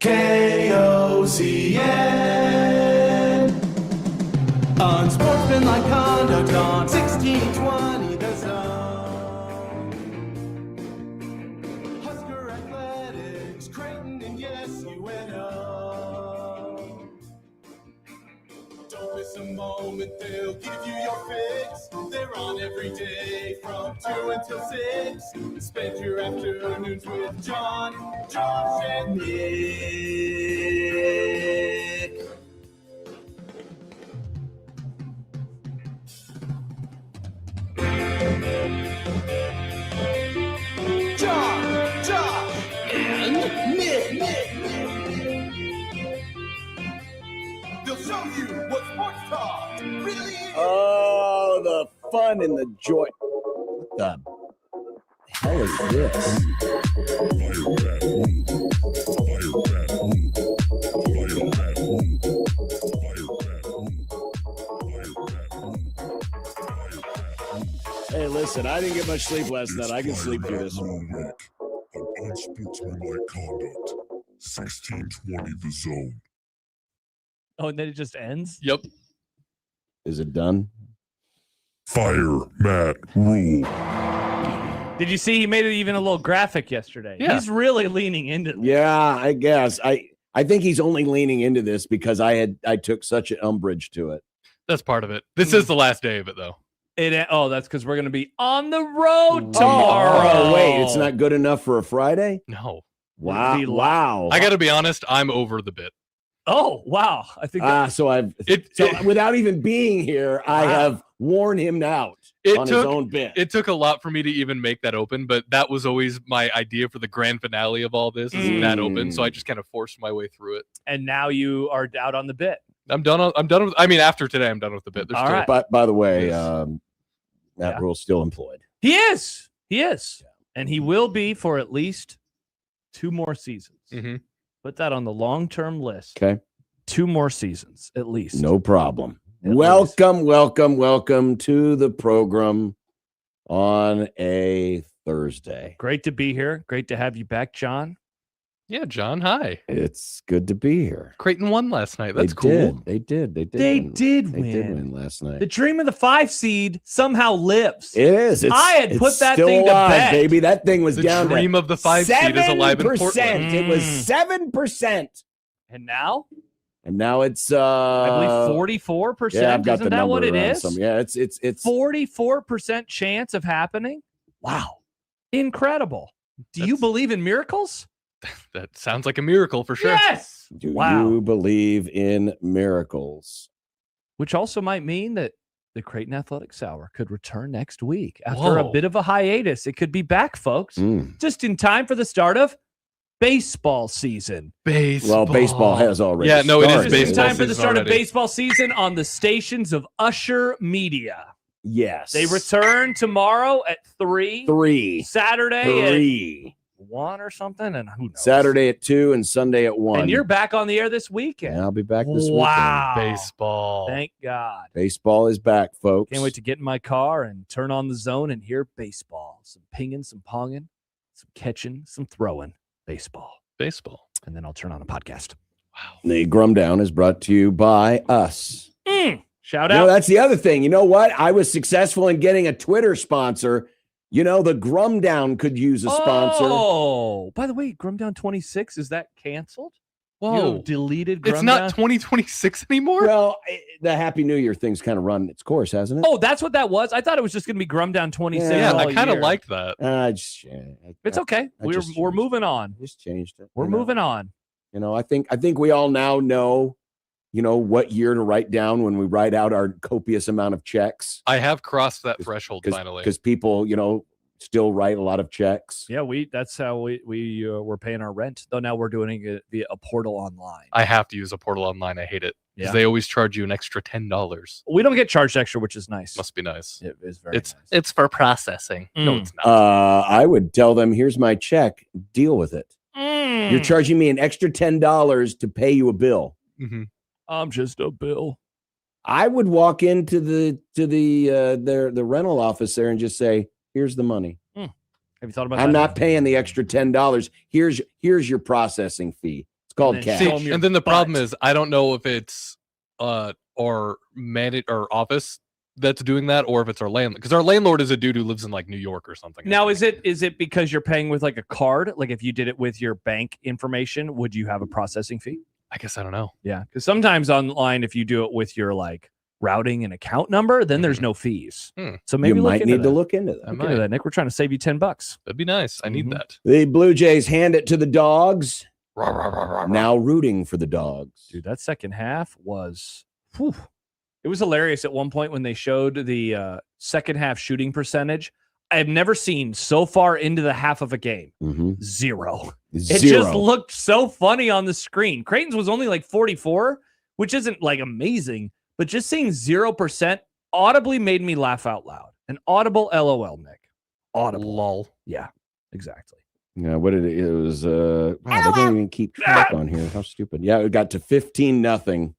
KOZN. Unsportsmanlike conduct on 1620 The Zone. Husker Athletics, Creighton, and yes, UNO. Don't miss a moment, they'll give you your fix. They're on every day from 2 until 6. Spend your afternoons with John, Josh, and Nick. John, Josh, and Nick. They'll show you what sports talk really is. Oh, the fun and the joy. What the hell is this? Hey, listen, I didn't get much sleep last night. I can sleep through this one. Unsportsmanlike conduct. 1620 The Zone. Oh, and then it just ends? Yep. Is it done? Fire Matt Rhule. Did you see he made it even a little graphic yesterday? Yeah. He's really leaning into this. Yeah, I guess. I think he's only leaning into this because I took such an umbrage to it. That's part of it. This is the last day of it, though. That's because we're going to be on the road tomorrow. Oh, wait, it's not good enough for a Friday? No. Wow. Wow. I got to be honest. I'm over the bit. Oh, wow. I think so without even being here, I have worn him out on his own bit. It took a lot for me to even make that open, but that was always my idea for the grand finale of all this, is that open. So I just kind of forced my way through it. And now you are out on the bit. I'm done with, after today, I'm done with the bit. There's All still, right. But by the way, Matt Rhule's still employed. He is. And he will be for at least 2 more seasons. Mm-hmm. Put that on the long-term list. Okay. 2 more seasons, at least. No problem. Welcome to the program on a Thursday. Great to be here. Great to have you back, John. Yeah, John, hi. It's good to be here. Creighton won last night. That's cool. cool. They did They win. did They did win last night. The dream of the 5 seed somehow lives. It is. I had put that still thing to alive, bed. baby. That thing was The down dream to of the 5 seed is alive in Portland. It was 7%. And now? And now it's I believe 44%. Yeah, I've got Isn't the that number what it around is? some. Yeah, it's 44% chance of happening. Wow. Incredible. Do you believe in miracles? That sounds like a miracle for sure. Yes. Do you believe in miracles? Which also might mean that the Creighton Athletics Hour could return next week after a bit of a hiatus. It could be back, folks, just in time for the start of baseball season. Baseball. Well, baseball has already it is started. baseball. Just in time for the season start of already. baseball season on the stations of Usher Media. Yes. They return tomorrow at 3. Saturday at 1 or something, and who knows? Saturday at 2 and Sunday at 1. And you're back on the air this weekend. Yeah, I'll be back this Wow. Baseball. Thank God. weekend. Baseball is back, folks. Can't wait to get in my car and turn on the zone and hear baseball. Some pinging, some ponging, some catching, some throwing. Baseball. And then I'll turn on a podcast. Wow. The Grum Down is brought to you by us. Shout You out. know, that's the other thing. You know what? I was successful in getting a Twitter sponsor. You know, the Grum Down could use a sponsor. Oh, by the way, Grum Down 26, is that canceled? Whoa. You deleted Grum It's not Down? 2026 anymore? Well, the Happy New Year thing's kind of run its course, hasn't it? Oh, that's what that was? I thought it was just going to be Grum Down 26 Yeah, all I kind of year. liked that. It's okay. We're moving on. Just changed it. We're moving on. You know, I think we all now know, you know, what year to write down when we write out our copious amount of checks. I have crossed that threshold finally. Because people, you know, still write a lot of checks. Yeah, that's how we were paying our rent. Though now we're doing it via a portal online. I have to use a portal online. I hate it because Yeah. they always charge you an extra $10. We don't get charged extra, which is nice. Must be nice. It is very nice. It's for processing. No, it's not. I would tell them, here's my check. Deal with it. You're charging me an extra $10 to pay you a bill. Mm-hmm. I'm just a bill. I would walk into the rental office there and just say, here's the money. Have you thought about that? I'm not paying the extra $10. Here's your processing fee. It's called And cash. then show 'em your And then the butt. problem is, I don't know if it's our manage or office that's doing that, or if it's our landlord. Because our landlord is a dude who lives in like New York or something. Now, is it because you're paying with like a card? Like if you did it with your bank information, would you have a processing fee? I guess I don't know. Yeah, because sometimes online, if you do it with your like routing and account number, then there's no fees. So maybe you might need to look look into that. into that, Nick. We're trying to save you $10. That'd be nice. I need that. The Blue Jays hand it to the Dogs. Rah, rah, rah, rah, rah. Now rooting for the Dogs. Dude, that second half was, whew. It was hilarious at one point when they showed the second half shooting percentage. I have never seen so far into the half of a game. Zero. It just looked so funny on the screen. Creighton's was only like 44, which isn't like amazing, but just seeing 0% audibly made me laugh out loud. An audible LOL, Nick. Audible. Lol. Yeah, exactly. Yeah, what did it was wow, they don't even keep track on here. How stupid. Yeah, it got to 15-0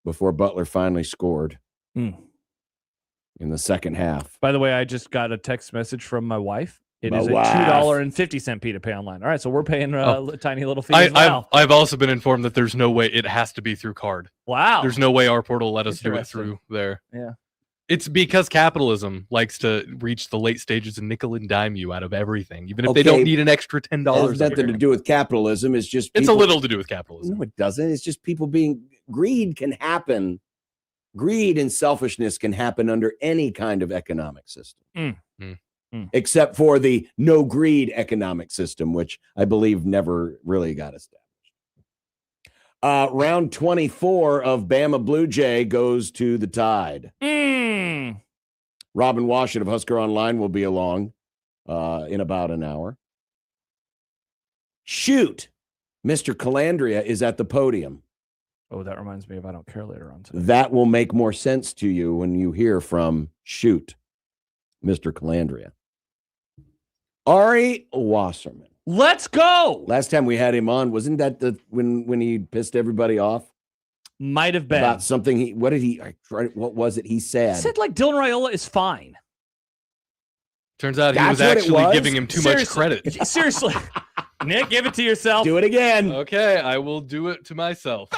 before Butler finally scored in the second half. By the way, I just got a text message from my wife. It My is a wife. $2.50 fee to pay online. All right, so we're paying a tiny little fee as well. I've also been informed that there's no way it has to be through card. Wow. There's no way our portal let us do it Interesting. through there. Yeah. It's because capitalism likes to reach the late stages and nickel and dime you out of everything, even if they don't need an extra $10. It has nothing to do with capitalism. It's just It's a little to do with capitalism. No, it doesn't. It's just people being greed can happen. Greed and selfishness can happen under any kind of economic system. Except for the no greed economic system, which I believe never really got established. Round 24 of Bama Blue Jay goes to the Tide. Robin Washut of Husker Online will be along in about an hour. Shoot, Mr. Calandria is at the podium. Oh, that reminds me of I Don't Care later on today. That will make more sense to you when you hear from Shoot, Mr. Calandria. Ari Wasserman. Let's go. Last time we had him on, wasn't that the when he pissed everybody off? Might have been. About something what was it he said? He said like Dylan Raiola is fine. Turns out he That's was what it actually was? giving him too much credit. Seriously. Nick, give it to yourself. Do it again. Okay, I will do it to myself.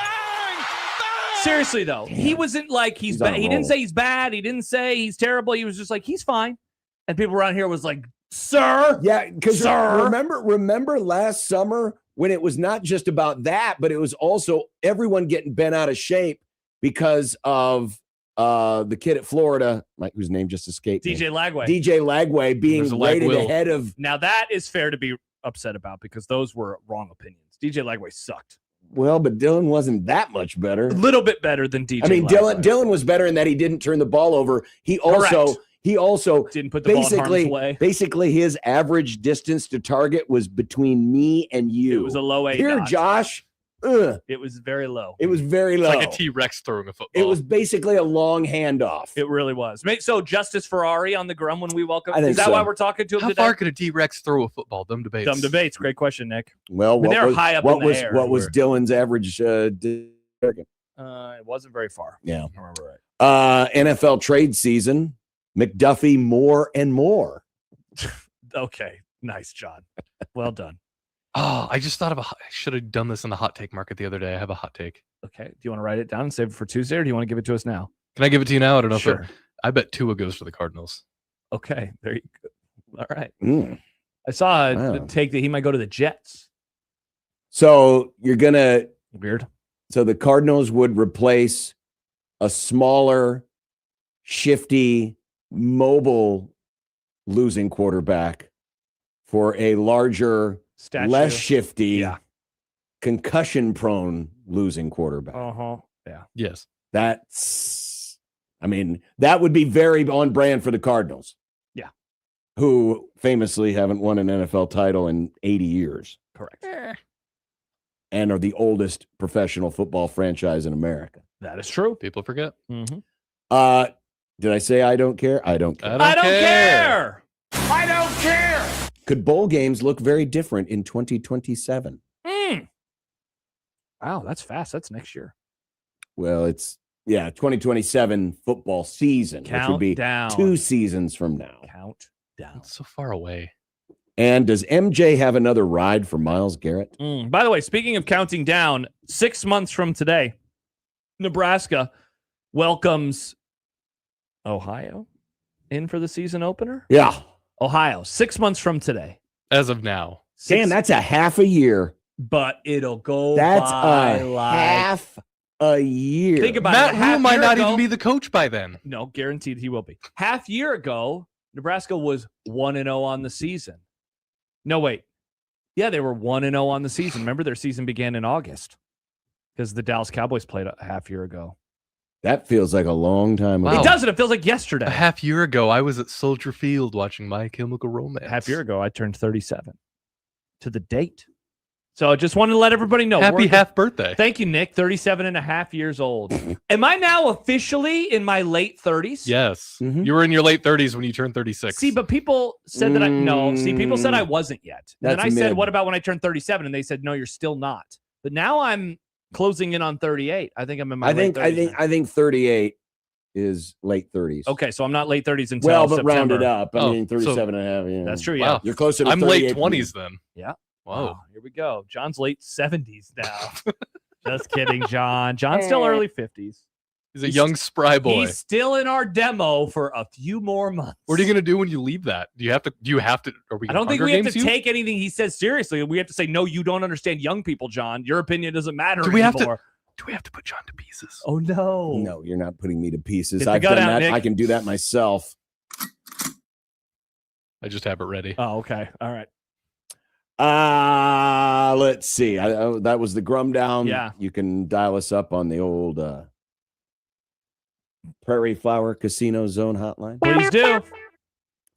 Seriously, though, he wasn't like he's on bad. a He didn't roll. say he's bad. He didn't say he's terrible. He was just like, he's fine. And people around here was like, sir. Yeah, because Sir. remember last summer when it was not just about that, but it was also everyone getting bent out of shape because of the kid at Florida, whose name just escaped me. DJ Lagway. DJ Lagway being There's a Lag rated Will. ahead of. Now, that is fair to be upset about because those were wrong opinions. DJ Lagway sucked. Well, but Dylan wasn't that much better. A little bit better than DJ I mean, Lagway. Dylan was better in that he didn't turn the ball over. He also Didn't put the ball in harm's way. basically his average distance to target was between me and you. It was a low A. Here, dot. Josh. It was very low. It was very low. It's like a T-Rex throwing a football. It was basically a long handoff. It really was. So Justice Ferrari on the Grum when we welcome. I think Is that so. why we're talking to him How today? far could a T-Rex throw a football? Dumb debates. Dumb debates. Great question, Nick. Well, mean, they're high up in the air. What was Dylan's average? It wasn't very far. Yeah. I remember right. NFL trade season. McDuffie more and more. Okay. Nice, John. Well done. Oh, I just thought of I should have done this in the hot take market the other day. I have a hot take. Okay. Do you want to write it down and save it for Tuesday, or do you want to give it to us now? Can I give it to you now? I don't know Sure. if I bet Tua goes to the Cardinals. Okay. There you go. All right. Mm. I saw a Wow. take that he might go to the Jets. So you're gonna. Weird. So the Cardinals would replace a smaller, shifty, mobile losing quarterback for a larger, Statue. less shifty, Yeah. concussion-prone losing quarterback. Uh-huh. Yeah. Yes. That would be very on brand for the Cardinals. Yeah. Who famously haven't won an NFL title in 80 years Correct. and are the oldest professional football franchise in America. That is true. People forget. Mm-hmm. Did I say I don't care? I don't care. I don't care. I don't care. Could bowl games look very different in 2027? Wow, that's fast. That's next year. Well, it's 2027 football season, which would be Countdown. 2 seasons from now. Count down. It's so far away. And does MJ have another ride for Myles Garrett? By the way, speaking of counting down, 6 months from today, Nebraska welcomes Ohio in for the season opener. Yeah. Ohio, 6 months from today. As of now. Damn, that's a half a year. But it'll go That's by a like half a year. Think about Matt it. Rhule might not even be the coach by then. No, guaranteed he will be. Half year ago, Nebraska was 1-0 on the season. No, wait. Yeah, they were 1-0 on the season. Remember, their season began in August because the Dallas Cowboys played a half year ago. That feels like a long time ago. Wow. It doesn't. It feels like yesterday. A half year ago, I was at Soldier Field watching My Chemical Romance. Half year ago, I turned 37 to the date. So I just wanted to let everybody know. Happy half birthday. Thank you, Nick. 37 and a half years old. Am I now officially in my late 30s? Yes. You were in your late 30s when you turned 36. See, but people said that people said I wasn't yet. And then I said, what about when I turned 37? And they said, no, you're still not. But now I'm closing in on 38. I think I'm in my late 30s. I think 38 is late 30s. Okay, so I'm not late 30s until Well, but September. round it up. I mean, 37 and a half. Yeah. That's true, yeah. Wow. You're closer to I'm late 38 20s then. Yeah. Whoa. Wow, here we go. John's late 70s now. Just kidding, John. John's still early 50s. He's a young spry boy. He's still in our demo for a few more months. What are you going to do when you leave that? Do you have to, are we I don't think Hunger we have to Games you? take anything he says seriously. We have to say, no, you don't understand young people, John. Your opinion doesn't matter Do we have anymore. Do we have to put John to pieces? Oh, no. No, you're not putting me to pieces. Get the I've gun done out, that. Nick. I can do that myself. I just have it ready. Oh, okay. All right. Let's see. That was the Grum Down. Yeah. You can dial us up on the old Prairie Flower Casino Zone hotline. Please do.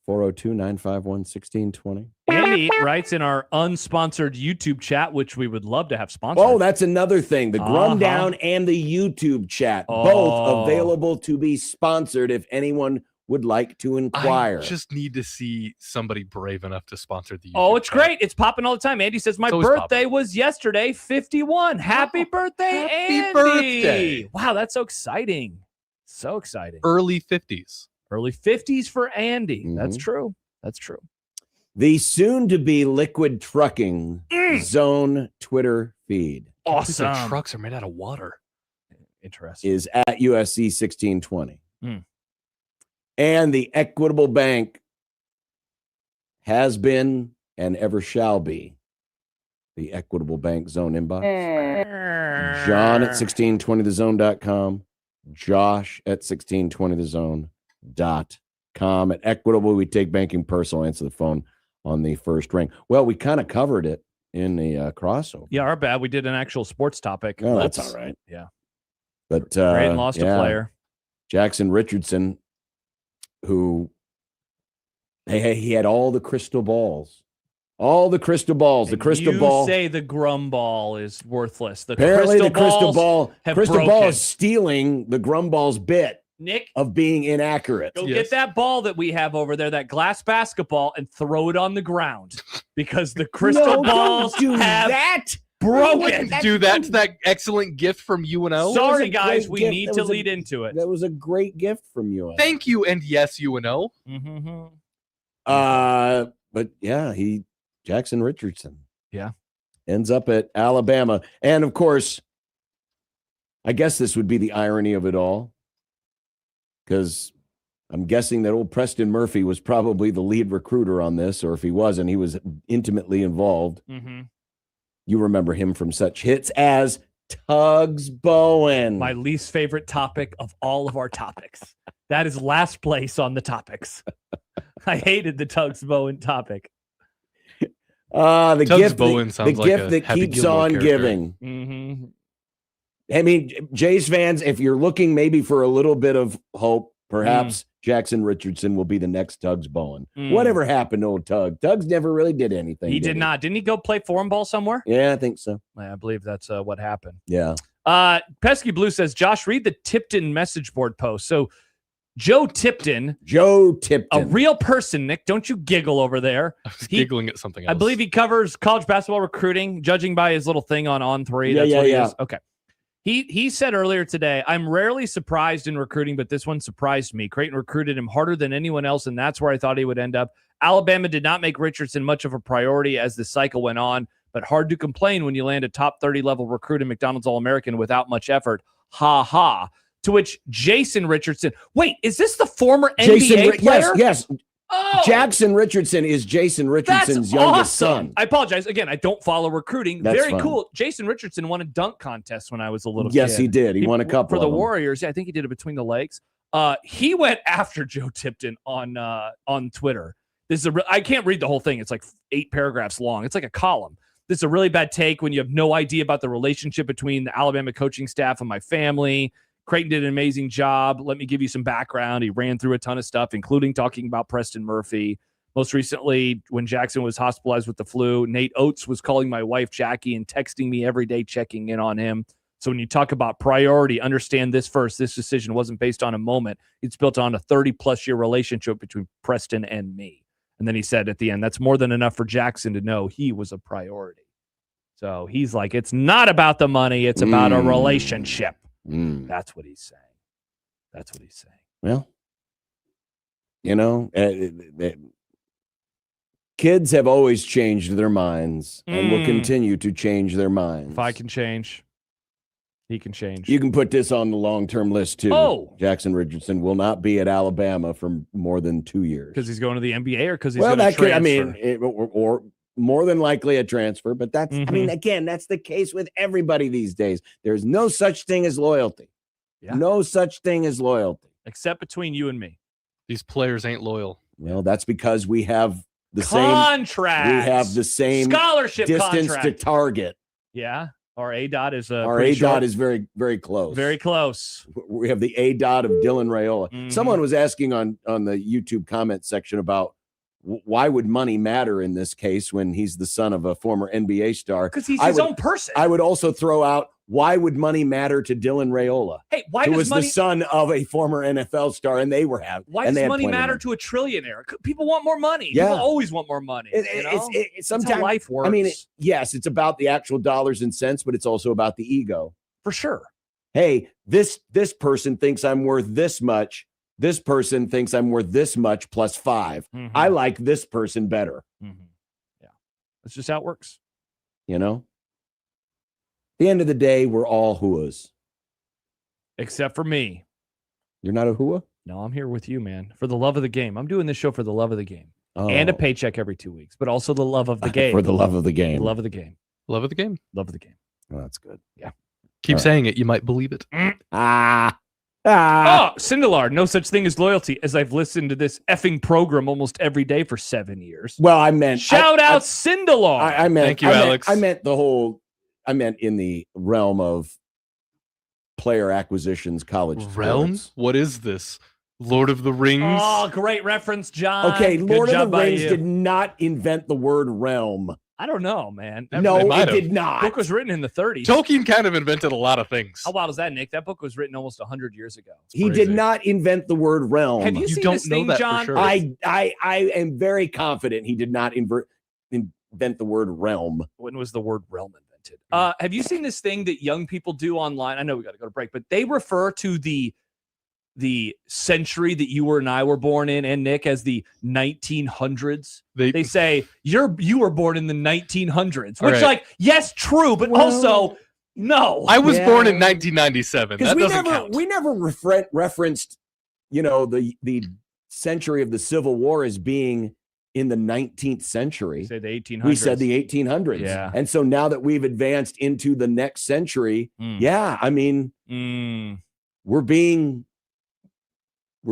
402-951-1620. Andy writes in our unsponsored YouTube chat, which we would love to have sponsored. Oh, that's another thing. The Grum Down and the YouTube chat, both available to be sponsored if anyone would like to inquire. I just need to see somebody brave enough to sponsor the YouTube Oh, it's chat. great. It's popping all the time. Andy says, my It's always birthday was yesterday, 51. Happy birthday, happy Andy. birthday. Wow, that's so exciting. So exciting. Early 50s. Early 50s for Andy. That's true. That's true. The soon-to-be Liquid Trucking Zone Twitter feed. Awesome. The trucks are made out of water. Interesting. Is at USC 1620. And the Equitable Bank has been and ever shall be the Equitable Bank Zone inbox. John at 1620thezone.com. Josh at 1620thezone.com. At Equitable, we take banking personal. Answer the phone on the first ring. Well, we kind of covered it in the crossover. Yeah, our bad. We did an actual sports topic. Oh, that's all right. Yeah. But Creighton lost a player. Jackson Richardson, who he had all the crystal balls. All the crystal balls. The crystal ball. You say the Grum ball is worthless. Apparently, the crystal ball broken. is stealing the Grum ball's bit Nick, of being inaccurate. go get that ball that we have over there, that glass basketball, and throw it on the ground because the crystal balls have broken. Do that to that excellent gift from UNO. Sorry, a guys, great we gift. need That to was a- lead into it. That was a great gift from you. Thank you, and yes, UNO. But yeah, Jackson Richardson. Yeah. Ends up at Alabama. And of course, I guess this would be the irony of it all. Because I'm guessing that old Preston Murphy was probably the lead recruiter on this, or if he wasn't, he was intimately involved. You remember him from such hits as Tugs Bowen. My least favorite topic of all of our topics. That is last place on the topics. I hated the Tugs Bowen topic. The Tugs gift, Bowen sounds the like gift a that Happy keeps Gilmore on character. giving. I mean, Jays fans, if you're looking maybe for a little bit of hope, perhaps Jackson Richardson will be the next Tugs Bowen. Whatever happened to old Tug? Tugs never really did anything. He did not. Didn't he go play foreign ball somewhere? Yeah, I think so. I believe that's what happened. Yeah. Pesky Blue says, Josh, read the Tipton message board post. So Joe Tipton, a real person, Nick. Don't you giggle over there. I was giggling at something else. I believe he covers college basketball recruiting, judging by his little thing on On3. Yeah, That's what he yeah. is. Okay. He said earlier today, I'm rarely surprised in recruiting, but this one surprised me. Creighton recruited him harder than anyone else, and that's where I thought he would end up. Alabama did not make Richardson much of a priority as the cycle went on, but hard to complain when you land a top 30 level recruit in McDonald's All-American without much effort. Ha ha. To which Jason Richardson, wait, is this the former NBA player? Yes. Oh, Jackson Richardson is Jason Richardson's youngest son. I apologize. Again, I don't follow recruiting. That's Very fine. cool. Jason Richardson won a dunk contest when I was a little kid. Yes, he did. He won a couple for the of them. Warriors. Yeah, I think he did it between the legs. He went after Joe Tipton on Twitter. This is I can't read the whole thing. It's like 8 paragraphs long. It's like a column. This is a really bad take when you have no idea about the relationship between the Alabama coaching staff and my family. Creighton did an amazing job. Let me give you some background. He ran through a ton of stuff, including talking about Preston Murphy. Most recently, when Jackson was hospitalized with the flu, Nate Oates was calling my wife, Jackie, and texting me every day, checking in on him. So when you talk about priority, understand this first. This decision wasn't based on a moment. It's built on a 30-plus year relationship between Preston and me. And then he said at the end, that's more than enough for Jackson to know he was a priority. So he's like, it's not about the money. It's about a relationship. That's what he's saying. That's what he's saying. Well, kids have always changed their minds and will continue to change their minds. If I can change, he can change. You can put this on the long-term list, too. Oh. Jackson Richardson will not be at Alabama for more than 2 years. Because he's going to the NBA or because he's going to transfer? Or more than likely a transfer. But that's, again, that's the case with everybody these days. There's no such thing as loyalty. Yeah. No such thing as loyalty. Except between you and me. These players ain't loyal. Well, that's because we have the contracts. We have the same scholarship distance contract to target. Yeah. Our A-dot is our A-dot is very, very close. Very close. We have the A-dot of Dylan Raiola. Someone was asking on the YouTube comment section about why would money matter in this case when he's the son of a former NBA star? Because he's his own person. I would also throw out, why would money matter to Dylan Raiola? Hey, why who does was money, the son of a former NFL star, and they were having. Why does money matter to a trillionaire? People want more money. Yeah. People always want more money. Sometimes That's how life works. I mean, yes, it's about the actual dollars and cents, but it's also about the ego. For sure. Hey, this person thinks I'm worth this much. This person thinks I'm worth this much plus 5. I like this person better. Yeah. That's just how it works. You know? At the end of the day, we're all hooahs. Except for me. You're not a hooah? No, I'm here with you, man. For the love of the game. I'm doing this show for the love of the game. And a paycheck every 2 weeks, but also the love of the game. For the love of the game. The love of the game. Love of the game. Love of the game. Oh, that's good. Yeah. Keep saying it. You might believe it. Oh, Sindelar, no such thing as loyalty, as I've listened to this effing program almost every day for 7 years. Well, I meant shout out Sindelar. I meant thank you, Alex. I meant in the realm of player acquisitions, college realm. sports. What is this? Lord of the Rings. Oh, great reference, John. Okay, Good Lord of job the by Rings you. did not invent the word realm. I don't know, man. No, it did not. Book was written in the 30s. Tolkien kind of invented a lot of things. How wild is that, Nick? That book was written almost 100 years ago. He did not invent the word realm. Have you seen don't this know thing, that for John? sure. I am very confident he did not invent the word realm. When was the word realm invented? Have you seen this thing that young people do online? I know we got to go to break, but they refer to the century that you and I were born in, and Nick, as the 1900s. They say you were born in the 1900s, which, right. like, yes, true, but also no. I was born in 1997. That doesn't count. We never referenced, the century of the Civil War as being in the 19th century. Say the 1800s. We said the 1800s. Yeah. And so now that we've advanced into the next century, we're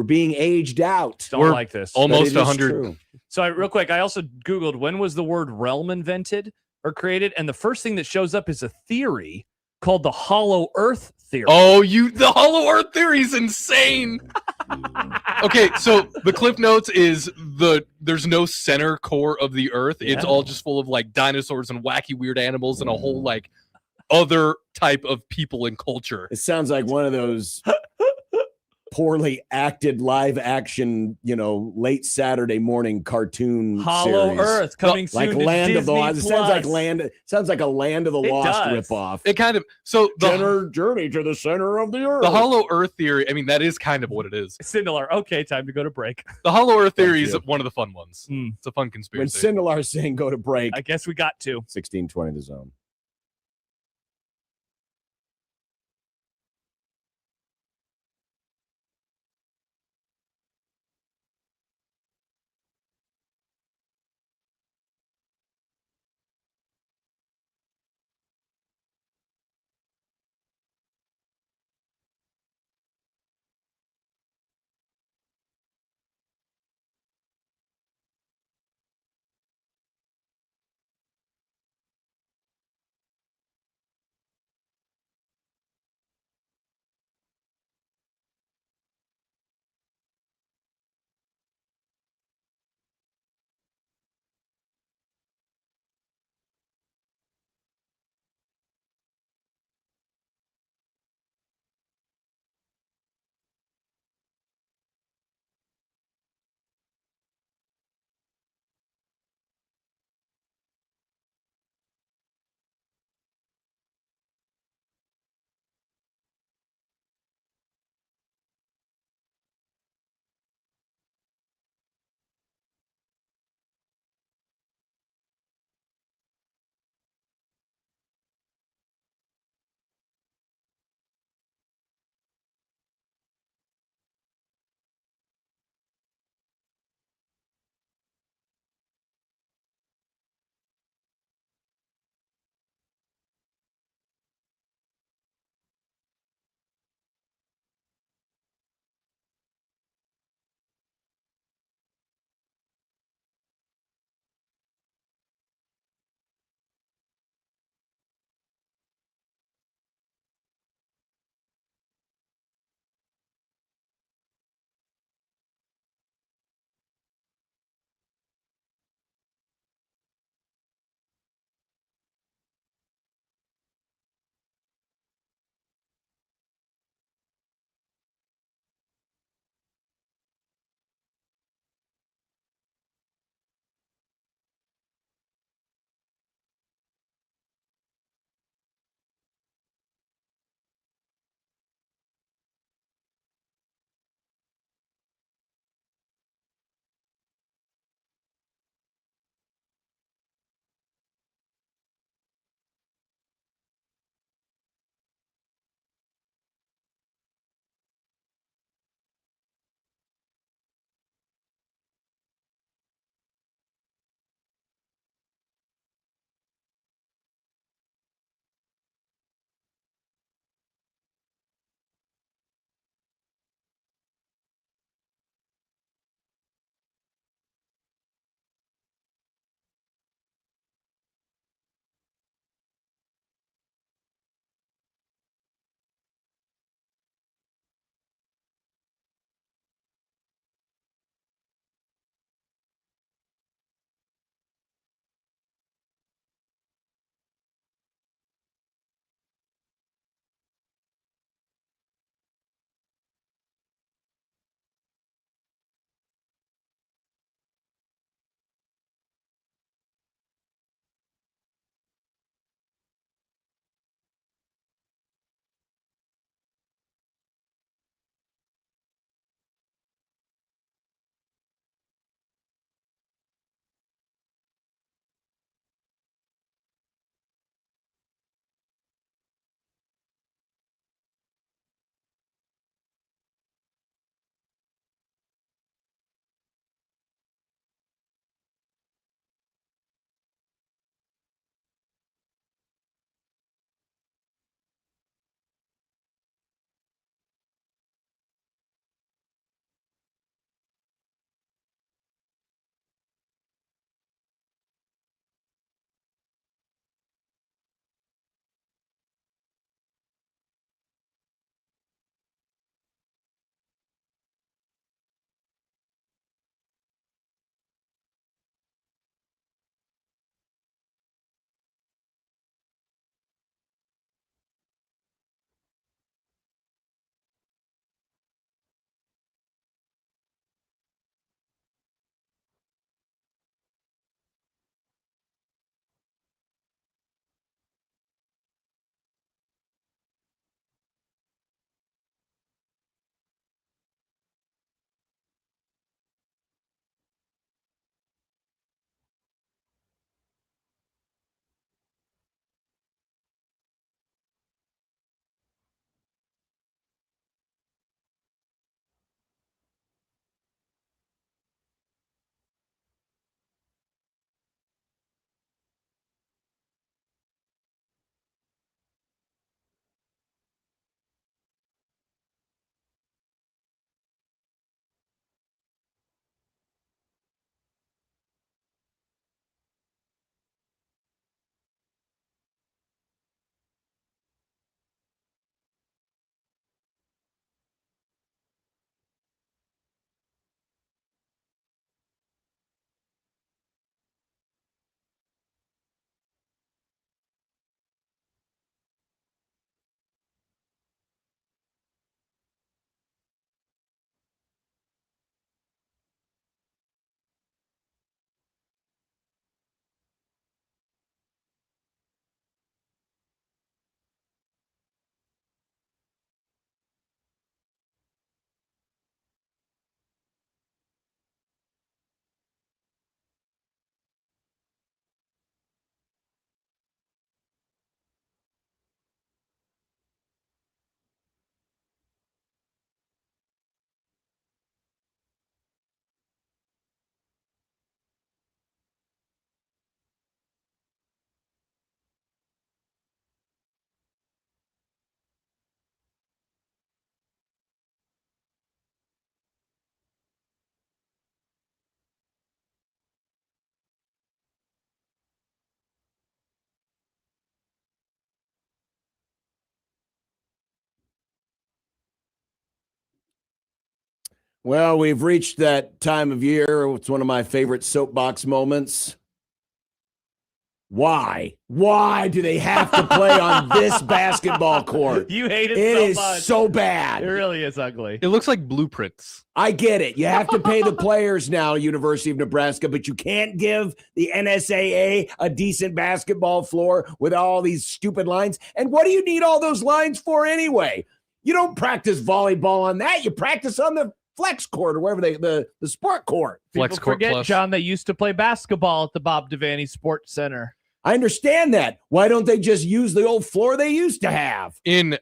being aged out. Don't like this. Almost 100. So real quick, I also Googled when was the word realm invented or created, and the first thing that shows up is a theory called the Hollow Earth theory. Oh, the Hollow Earth theory is insane. Okay, so the Cliff Notes is there's no center core of the Earth. Yeah. It's all just full of like dinosaurs and wacky weird animals and a whole like other type of people and culture. It sounds like one of those poorly acted live action, late Saturday morning cartoon Hollow series. Earth coming soon Like to Land of the Disney Lost. It sounds like Plus. sounds like a Land of the It Lost does. ripoff. It kind of Journey to the center of the earth. the Hollow Earth theory. I mean, that is kind of what it is. Sindelar. Okay, time to go to break. The Hollow Earth theory Thank is you. one of the fun ones. It's a fun When conspiracy. Sindelar's saying go to break, I guess we got to. 1620 the zone. Well, we've reached that time of year. It's one of my favorite soapbox moments. Why? Why do they have to play on this basketball court? You hate it, It so is much. so bad. It really is ugly. It looks like blueprints. I get it. You have to pay the players now, University of Nebraska, but you can't give the NSAA a decent basketball floor with all these stupid lines. And what do you need all those lines for anyway? You don't practice volleyball on that. You practice on the flex court or wherever the sport court. Flex People court forget, plus. John, they used to play basketball at the Bob Devaney Sports Center. I understand that. Why don't they just use the old floor they used to have? In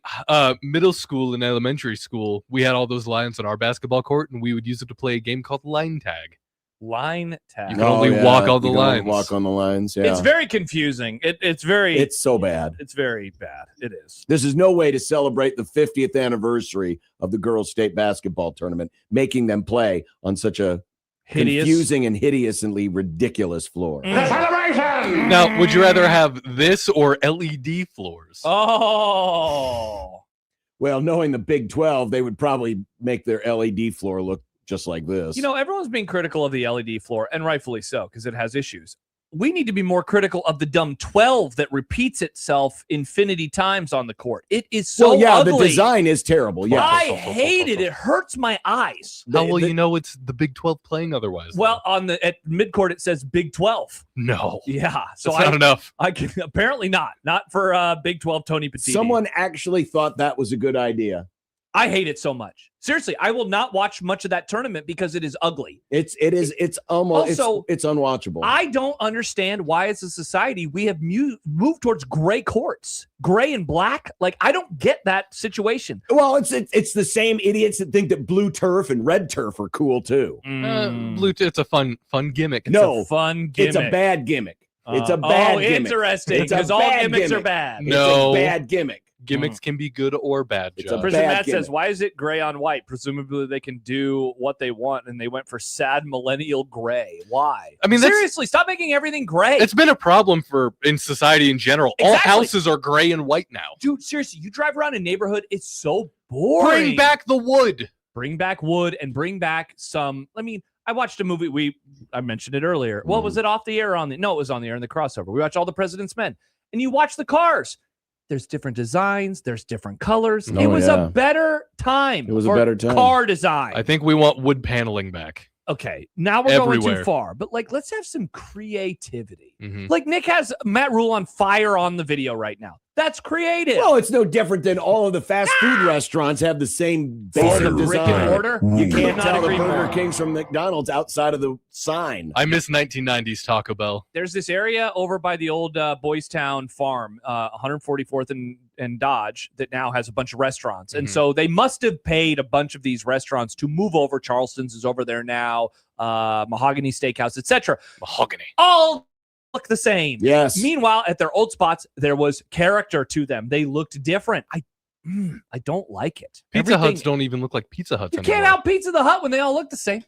middle school and elementary school, we had all those lines on our basketball court, and we would use it to play a game called line tag. Line tag. You can only walk on the You can only lines. Walk on the lines. Yeah. It's very confusing. It's so bad. It's very bad. It is. This is no way to celebrate the 50th anniversary of the girls' state basketball tournament, making them play on such a Hideous. confusing and hideously ridiculous floor. Now, would you rather have this or LED floors? Oh. Well, knowing the Big 12, they would probably make their LED floor look just like this. You know, everyone's being critical of the LED floor, and rightfully so, because it has issues. We need to be more critical of the dumb 12 that repeats itself infinity times on the court. It is so ugly. the design is terrible. Yeah. I hate it. It hurts my eyes. How will you know it's the Big 12 playing otherwise? Well, at midcourt it says Big 12. no. Yeah, so That's not enough. I can apparently not for Big 12 Tony Petit. Someone actually thought that was a good idea. I hate it so much. Seriously, I will not watch much of that tournament because it is ugly. It's almost Also, it's unwatchable. I don't understand why, as a society, we have moved towards gray courts, gray and black. Like, I don't get that situation. Well, it's the same idiots that think that blue turf and red turf are cool too. It's a fun gimmick. No, It's a fun gimmick. It's a bad gimmick. It's a bad gimmick. Interesting, It's a because all bad gimmicks are gimmick. bad. No. It's a bad gimmick. Gimmicks can be good or bad. It's Josh. a Prison bad Matt gimmick. says, why is it gray on white? Presumably they can do what they want, and they went for sad millennial gray. Why? I mean, that's- seriously, stop making everything gray. It's been a problem in society in general. Exactly. All houses are gray and white now. Dude, seriously, you drive around a neighborhood, it's so boring. Bring back the wood. Bring back wood and bring back some. I mean, I watched a movie. I mentioned it earlier. Well, was it off the air or on the? No, it was on the air in the crossover. We watched All the President's Men, and you watch the cars. There's different designs. There's different colors. Oh, it was yeah. a better time. It was a for better time. Car design. I think we want wood paneling back. Okay, now we're going Everywhere. too far. But like, let's have some creativity. Mhm. Like Nick has Matt Rhule on fire on the video right now. That's creative. Well, it's no different than all of the fast food restaurants have the same basic the brick and design. mortar. You Could can't not tell the agree Burger more. Kings from McDonald's outside of the sign. I miss 1990s Taco Bell. There's this area over by the old Boys Town farm, 144th and Dodge, that now has a bunch of restaurants. And Mhm. so they must have paid a bunch of these restaurants to move over. Charleston's is over there now, Mahogany Steakhouse, etc. Mahogany. All look the same. Yes. Meanwhile, at their old spots, there was character to them. They looked different. I don't like it. Pizza Everything- Huts don't even look like Pizza Huts You anymore. can't out Pizza the Hut when they all look the same.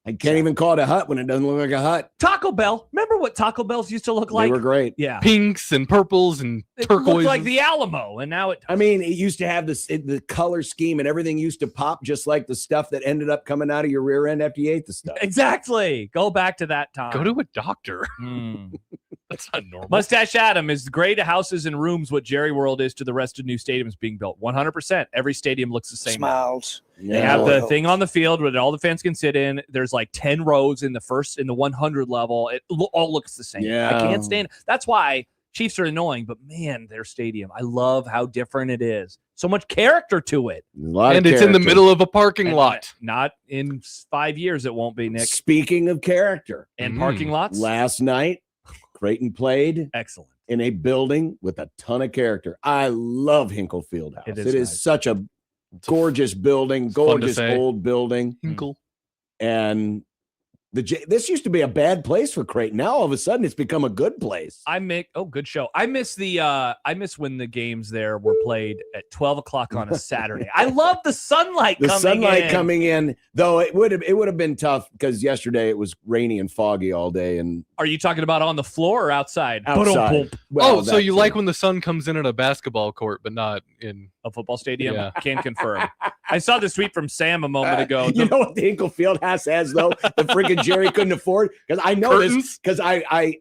I can't even call it a hut when it doesn't look like a hut. Taco Bell. Remember what Taco Bells used to look like? They were great. Yeah. Pinks and purples and It turquoise. looked like the Alamo, and now it. I mean, it used to have the color scheme and everything used to pop just like the stuff that ended up coming out of your rear end after you ate the stuff. Exactly. Go back to that time. Go to a doctor. Mm. That's not normal. Mustache Adam is great to houses and rooms what Jerry World is to the rest of new stadiums being built. 100%. Every stadium looks the same. Smiles. They have the thing on the field where all the fans can sit in. There's like 10 rows in the 100 level. It all looks the same. Yeah. I can't stand it. That's why Chiefs are annoying, but man, their stadium. I love how different it is. So much character to it. And it's in the middle of a parking And lot. Not in 5 years, it won't be, Nick. Speaking of character, And parking lots. last night, Creighton played Excellent. in a building with a ton of character. I love Hinkle Fieldhouse. It It is is nice. such a gorgeous building, fun to gorgeous say. old building. Hinkle. And this used to be a bad place for Creighton. Now all of a sudden it's become a good place. Good show. I miss when the games there were played at 12 o'clock on a Saturday. I love the sunlight coming in, though it would have been tough because yesterday it was rainy and foggy all day and Are you talking about on the floor or outside? outside. Oh, so you that's like it. when the sun comes in at a basketball court, but not in a football stadium. Yeah. Can confirm. I saw this tweet from Sam a moment ago. You know what the Hinkle Fieldhouse has though? The freaking Jerry couldn't afford, because I know Curtains? this because I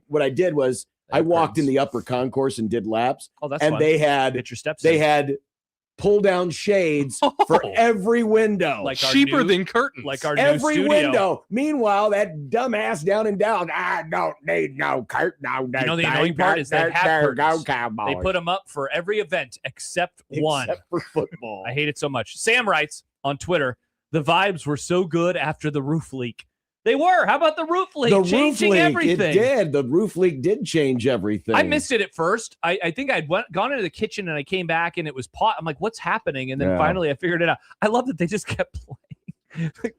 what I did was I walked in the upper concourse and did laps, Oh, that's and fun. they had Get your steps they in. had pull down shades for every window, Like our Cheaper new- than curtains. like our new every studio. window. Meanwhile, that dumbass down and down, I don't need no curtain. No, You know, the annoying part is they have curtains. They put them up for every event except one. Except for football. I hate it so much. Sam writes on Twitter, the vibes were so good after the roof leak. They were. How about the roof leak? The roof Changing leak, everything. it did. The roof leak did change everything. I missed it at first. I think I'd gone into the kitchen and I came back and it was pot. I'm like, what's happening? And then Yeah. finally I figured it out. I love that they just kept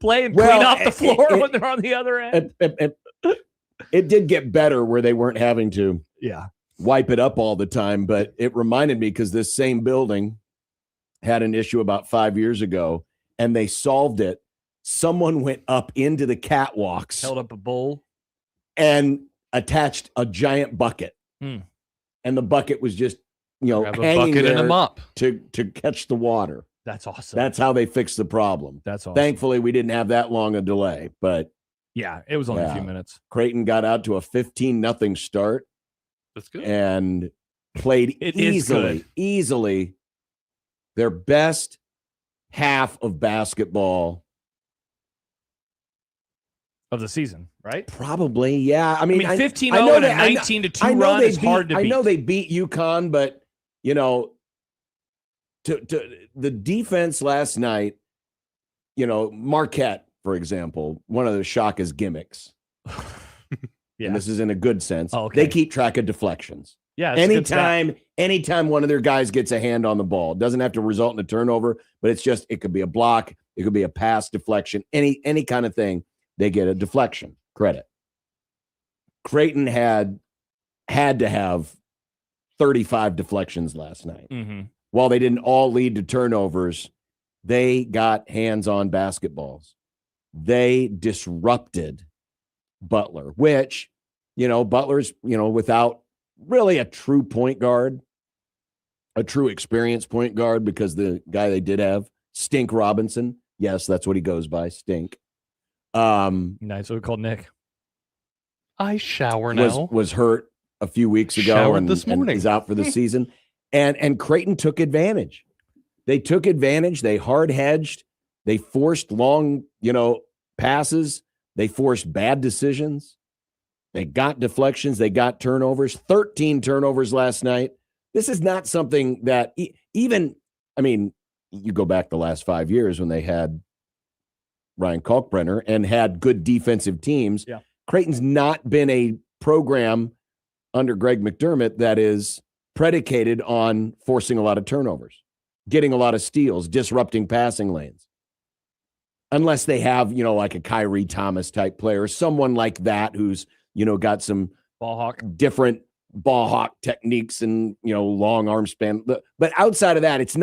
playing. Clean Well, off the floor when they're on the other end. It did get better where they weren't having to Yeah. wipe it up all the time, but it reminded me because this same building had an issue about 5 years ago and they solved it. Someone went up into the catwalks Held up a bowl. and attached a giant bucket. Hmm. And the bucket was just, Grab a hanging bucket and a there mop. to catch the water. That's awesome. That's how they fixed the problem. That's awesome. Thankfully, we didn't have that long a delay, but Yeah, it was only a Yeah. few minutes. Creighton got out to a 15-0 start That's good. and played It is good. easily their best half of basketball. Of the season, right? Probably, yeah. I mean, 15-0 I know and a that- I know- 19-2 I know run they is hard to I know beat. they beat UConn, but to the defense last night, Marquette, for example, one of the Shaka's gimmicks. Yeah. And this is in a good sense. Oh, okay. They keep track of deflections. Yeah. it's a good stat. Anytime one of their guys gets a hand on the ball, it doesn't have to result in a turnover, but it could be a block, it could be a pass deflection, any kind of thing. They get a deflection credit. Creighton had to have 35 deflections last night. Mm-hmm. While they didn't all lead to turnovers, they got hands-on basketballs. They disrupted Butler, which, Butler's, without really a true point guard, a true experienced point guard, because the guy they did have, Stink Robinson. Yes, that's what he goes by, Stink. Nice. What we called Nick. I shower now. Was hurt a few weeks ago Showered and, this morning. and is out for the season. And Creighton took advantage. They took advantage. They hard hedged. They forced long, passes. They forced bad decisions. They got deflections. They got turnovers. 13 turnovers last night. This is not something that you go back the last 5 years when they had Ryan Kalkbrenner and had good defensive teams. Yeah. Creighton's not been a program under Greg McDermott that is predicated on forcing a lot of turnovers, getting a lot of steals, disrupting passing lanes. Unless they have, like a Kyrie Thomas type player, someone like that who's, got some Ball hawk. different ball hawk techniques and, long arm span. But outside of that, it's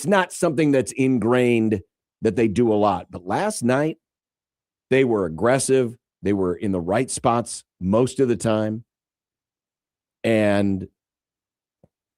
not something that's ingrained that they do a lot. But last night, they were aggressive. They were in the right spots most of the time. And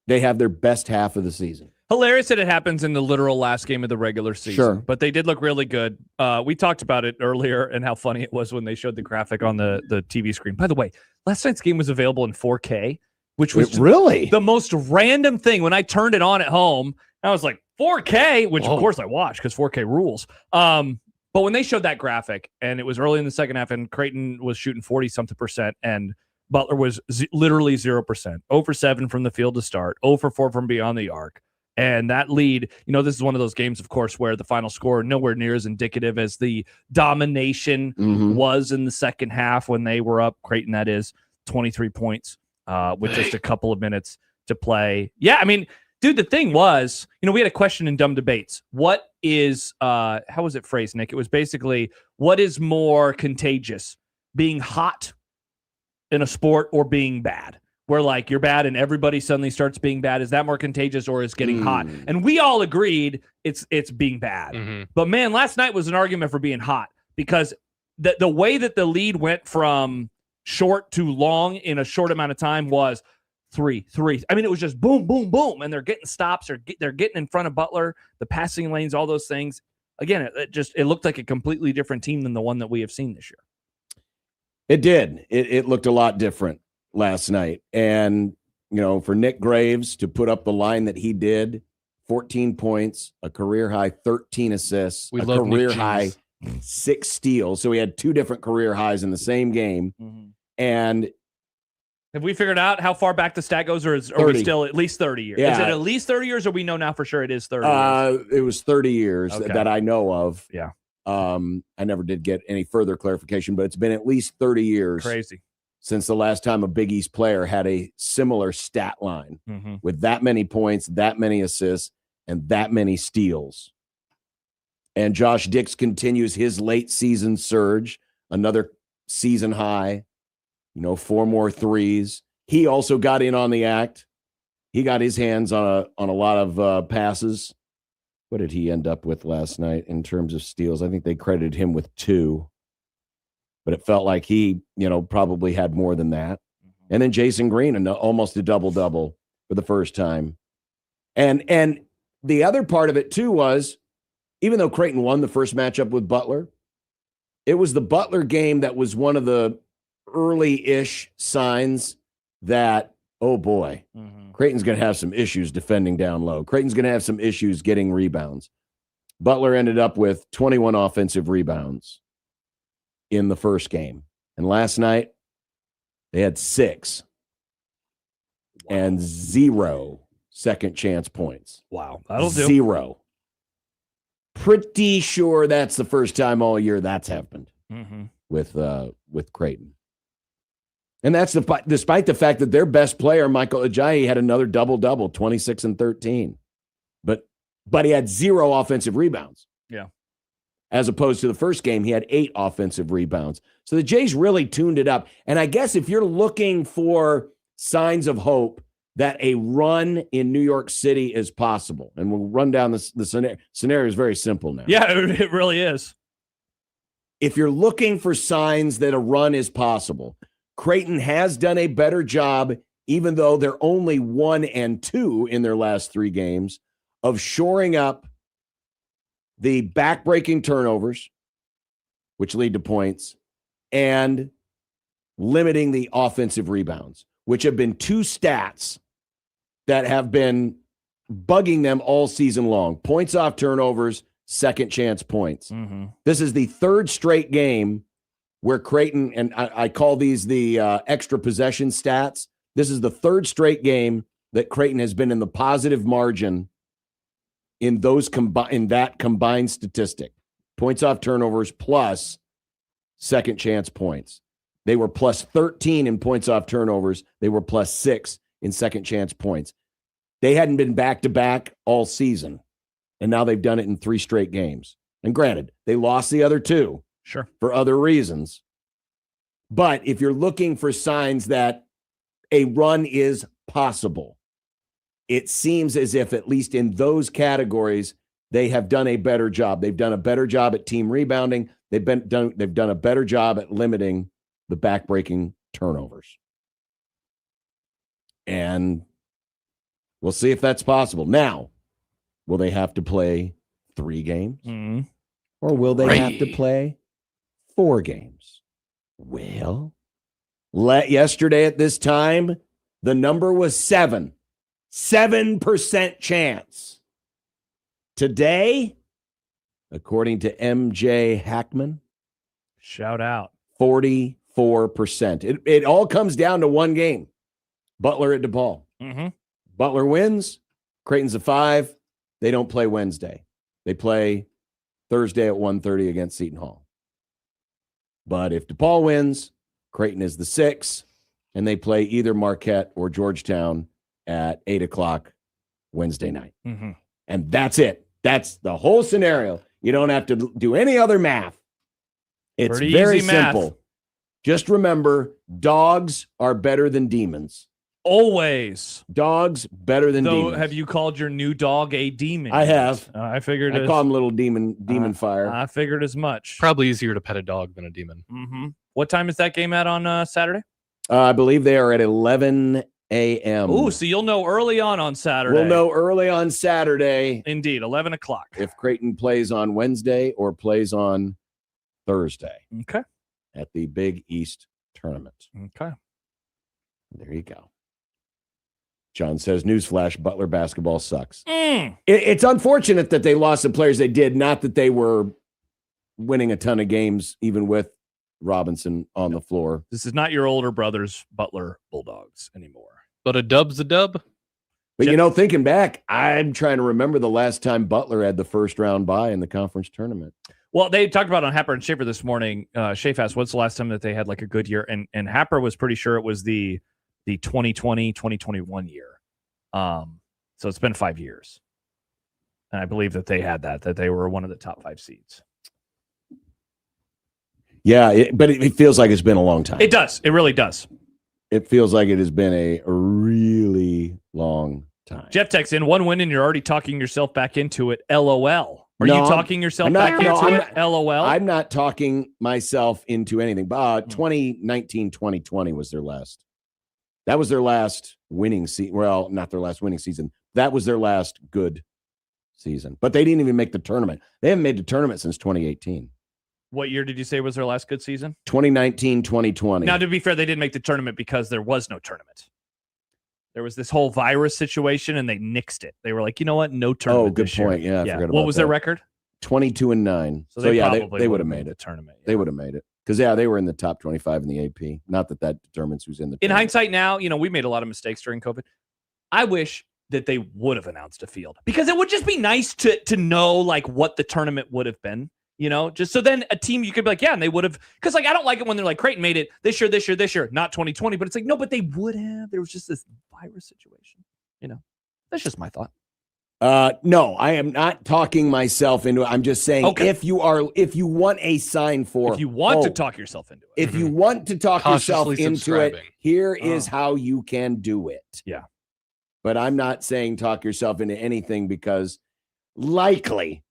they have their best half of the season. Hilarious that it happens in the literal last game of the regular season. Sure. But they did look really good. We talked about it earlier and how funny it was when they showed the graphic on the TV screen. By the way, last night's game was available in 4K, which was really the most random thing. When I turned it on at home, I was like, 4K, which of course I watched because 4K rules. But when they showed that graphic and it was early in the second half and Creighton was shooting 40-something% and Butler was literally 0%, 0 for 7 from the field to start, 0 for 4 from beyond the arc. And that lead, this is one of those games, of course, where the final score nowhere near as indicative as the domination was in the second half when they were up. Creighton, that is, 23 points with just a couple of minutes to play. Yeah, dude, the thing was, we had a question in Dumb Debates. What is, how was it phrased, Nick? It was basically, what is more contagious, being hot in a sport or being bad? Where like you're bad and everybody suddenly starts being bad. Is that more contagious or is getting hot? And we all agreed it's being bad. Mm-hmm. But man, last night was an argument for being hot because the way that the lead went from short to long in a short amount of time was three. I mean, it was just boom, boom, boom, and they're getting stops. They're getting in front of Butler, the passing lanes, all those things. Again, it looked like a completely different team than the one that we have seen this year. It did. It looked a lot different last night. And, for Nick Graves to put up the line that he did, 14 points, a career high 13 assists, We a love Nick career Cheese. high 6 steals. So he had 2 different career highs in the same game. Mm-hmm. And have we figured out how far back the stat goes, or are we still at least 30 years? Yeah. Is it at least 30 years, or we know now for sure it is 30 years? It was 30 years Okay. that I know of. Yeah. I never did get any further clarification, but it's been at least 30 years Crazy. since the last time a Big East player had a similar stat line Mm-hmm. with that many points, that many assists, and that many steals. And Josh Dix continues his late season surge, another season high, 4 more threes. He also got in on the act. He got his hands on a lot of passes. What did he end up with last night in terms of steals? I think they credited him with 2, but it felt like he, probably had more than that. And then Jason Green, almost a double-double for the first time. And the other part of it, too, was even though Creighton won the first matchup with Butler, it was the Butler game that was one of the early-ish signs that, oh, boy, Creighton's going to have some issues defending down low. Creighton's going to have some issues getting rebounds. Butler ended up with 21 offensive rebounds in the first game. And last night, they had 6 and 0 second chance points. Wow. That'll do. 0. Pretty sure that's the first time all year that's happened with Creighton. And that's despite the fact that their best player, Michael Ajayi, had another double-double, 26 and 13. But he had 0 offensive rebounds. Yeah. As opposed to the first game, he had 8 offensive rebounds. So the Jays really tuned it up. And I guess if you're looking for signs of hope that a run in New York City is possible, and we'll run down the scenario is very simple now. Yeah, it really is. If you're looking for signs that a run is possible, Creighton has done a better job, even though they're only 1-2 in their last 3 games, of shoring up the back-breaking turnovers, which lead to points, and limiting the offensive rebounds, which have been 2 stats that have been bugging them all season long. Points off turnovers, second chance points. This is the 3rd straight game where Creighton, and I call these the extra possession stats. This is the 3rd straight game that Creighton has been in the positive margin in that combined statistic. Points off turnovers plus second chance points. They were plus 13 in points off turnovers. They were plus 6 in second chance points. They hadn't been back-to-back all season, and now they've done it in 3 straight games. And granted, they lost the other 2. Sure. For other reasons. But if you're looking for signs that a run is possible, it seems as if, at least in those categories, they have done a better job. They've done a better job at team rebounding. They've done a better job at limiting the back-breaking turnovers. And we'll see if that's possible. Now, will they have to play 3 games? Or will they have to play 4 games? Well, yesterday at this time, the number was 7. 7% chance. Today, according to MJ Hackman, shout out, 44%. It all comes down to 1 game. Butler at DePaul. Butler wins. Creighton's a 5. They don't play Wednesday. They play Thursday at 1:30 against Seton Hall. But if DePaul wins, Creighton is the 6, and they play either Marquette or Georgetown at 8 o'clock Wednesday night. And that's it. That's the whole scenario. You don't have to do any other math. It's Pretty very easy math. simple. Just remember, dogs are better than demons. Always. Dogs better than demons. Have you called your new dog a demon? I have. I figured. I call him little demon fire. I figured as much. Probably easier to pet a dog than a demon. What time is that game at on Saturday? I believe they are at 11 a.m. Ooh, so you'll know early on Saturday. We'll know early on Saturday. Indeed, 11 o'clock. If Creighton plays on Wednesday or plays on Thursday. Okay. At the Big East tournament. Okay. There you go. John says, newsflash, Butler basketball sucks. Mm. It's unfortunate that they lost the players they did, not that they were winning a ton of games, even with Robinson on the floor. This is not your older brother's Butler Bulldogs anymore. But a dub's a dub. But, thinking back, I'm trying to remember the last time Butler had the first round bye in the conference tournament. Well, they talked about on Happer and Schaefer this morning. Schaefer asked, what's the last time that they had like a good year? And Happer was pretty sure it was the 2020, 2021 year. So it's been 5 years. And I believe that they had that they were one of the top 5 seeds. Yeah, but it feels like it's been a long time. It does. It really does. It feels like it has been a really long time. Jeff texts in 1 win and you're already talking yourself back into it. LOL. Are you talking yourself back into it? LOL. I'm not talking myself into anything. 2019, 2020 was their last. That was their last winning season. Well, not their last winning season. That was their last good season. But they didn't even make the tournament. They haven't made the tournament since 2018. What year did you say was their last good season? 2019, 2020. Now, to be fair, they didn't make the tournament because there was no tournament. There was this whole virus situation, and they nixed it. They were like, you know what? No tournament. Oh, good this year. point. Yeah, I forgot about What was that. their record? 22-9. So they would have made it. The tournament. Yeah. They would have made it. Because, they were in the top 25 in the AP. Not that determines who's in the In tournament. hindsight now, we made a lot of mistakes during COVID. I wish that they would have announced a field because it would just be nice to know like what the tournament would have been, just so then a team you could be like, yeah, and they would have, because like I don't like it when they're like Creighton made it this year, not 2020, but it's like, no, but they would have. There was just this virus situation, That's just my thought. No, I am not talking myself into it. I'm just saying if you want a sign for if you want to talk yourself into it. If you want to talk yourself Consciously into it, subscribing. here is how you can do it. Yeah. But I'm not saying talk yourself into anything because likely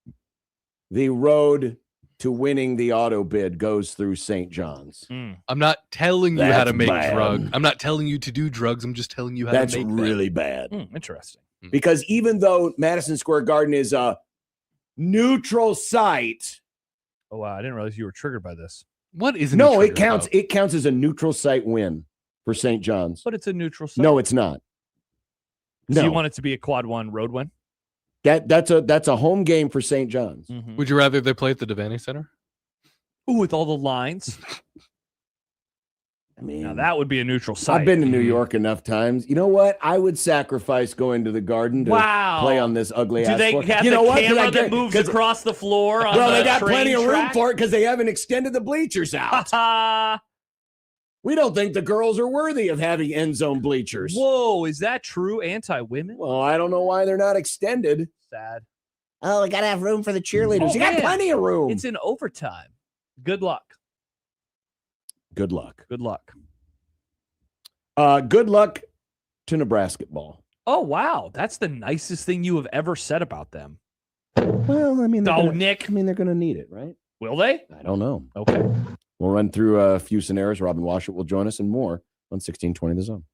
the road to winning the auto bid goes through St. John's. I'm not telling you how to That's make bad. drugs. I'm not telling you to do drugs. I'm just telling you how to make them. That's really bad. Interesting. Because even though Madison Square Garden is a neutral site. Oh, wow. I didn't realize you were triggered by this. What is No, it counts. It counts as a neutral site win for St. John's. But it's a neutral site. No, it's not. So No. you want it to be a quad 1 road win? That's a home game for St. John's. Would you rather they play at the Devaney Center? Ooh, with all the lines. I mean, Now that would be a neutral site. I've been to New York enough times. You know what? I would sacrifice going to the Garden to play on this ugly Do ass they floor. have You know the what? camera that moves across the floor? On Well, the they got train plenty of room track? for it because they haven't extended the bleachers out. We don't think the girls are worthy of having end zone bleachers. Whoa, is that true? Anti-women? Well, I don't know why they're not extended. Sad. Oh, we got to have room for the cheerleaders. Oh, You got man. plenty of room. It's in overtime. Good luck. Good luck. Good luck. Good luck to Nebraska ball. Oh, wow. That's the nicest thing you have ever said about them. Well, I mean, Nick. I mean, they're going to need it, right? Will they? I don't know. Okay. We'll run through a few scenarios. Robin Washut will join us and more on 1620 The Zone.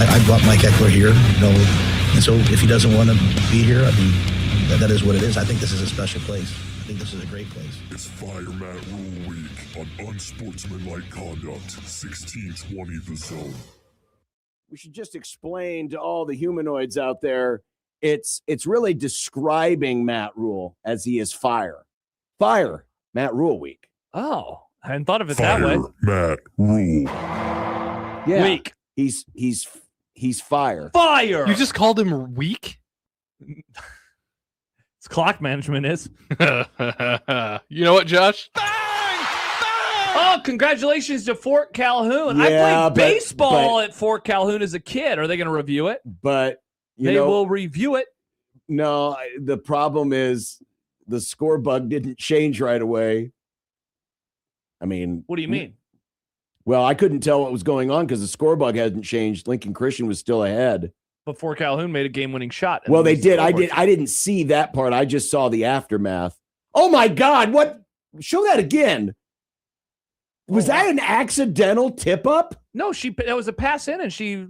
I brought Mike Eckler here, and so if he doesn't want to be here, I mean, that is what it is. I think this is a special place. I think this is a great place. It's Fire Matt Rhule Week on Unsportsmanlike Conduct, 1620 The Zone. We should just explain to all the humanoids out there, it's really describing Matt Rhule as he is fire. Fire Matt Rhule Week. Oh, I hadn't thought of it Fire that way. Matt Rhule. Yeah. Week. He's fire. Fire. You just called him weak? It's clock management is. You know what, Josh? Oh, congratulations to Fort Calhoun. Yeah, I played baseball at Fort Calhoun as a kid. Are they going to review it? But They will review it. No, the problem is the score bug didn't change right away. I mean, What do you mean? Well, I couldn't tell what was going on because the score bug hadn't changed. Lincoln Christian was still ahead. But Fort Calhoun made a game-winning shot. Well, they did. I didn't see that part. I just saw the aftermath. Oh my God! What? Show that again. Was that an accidental tip up? No, that was a pass in, and she.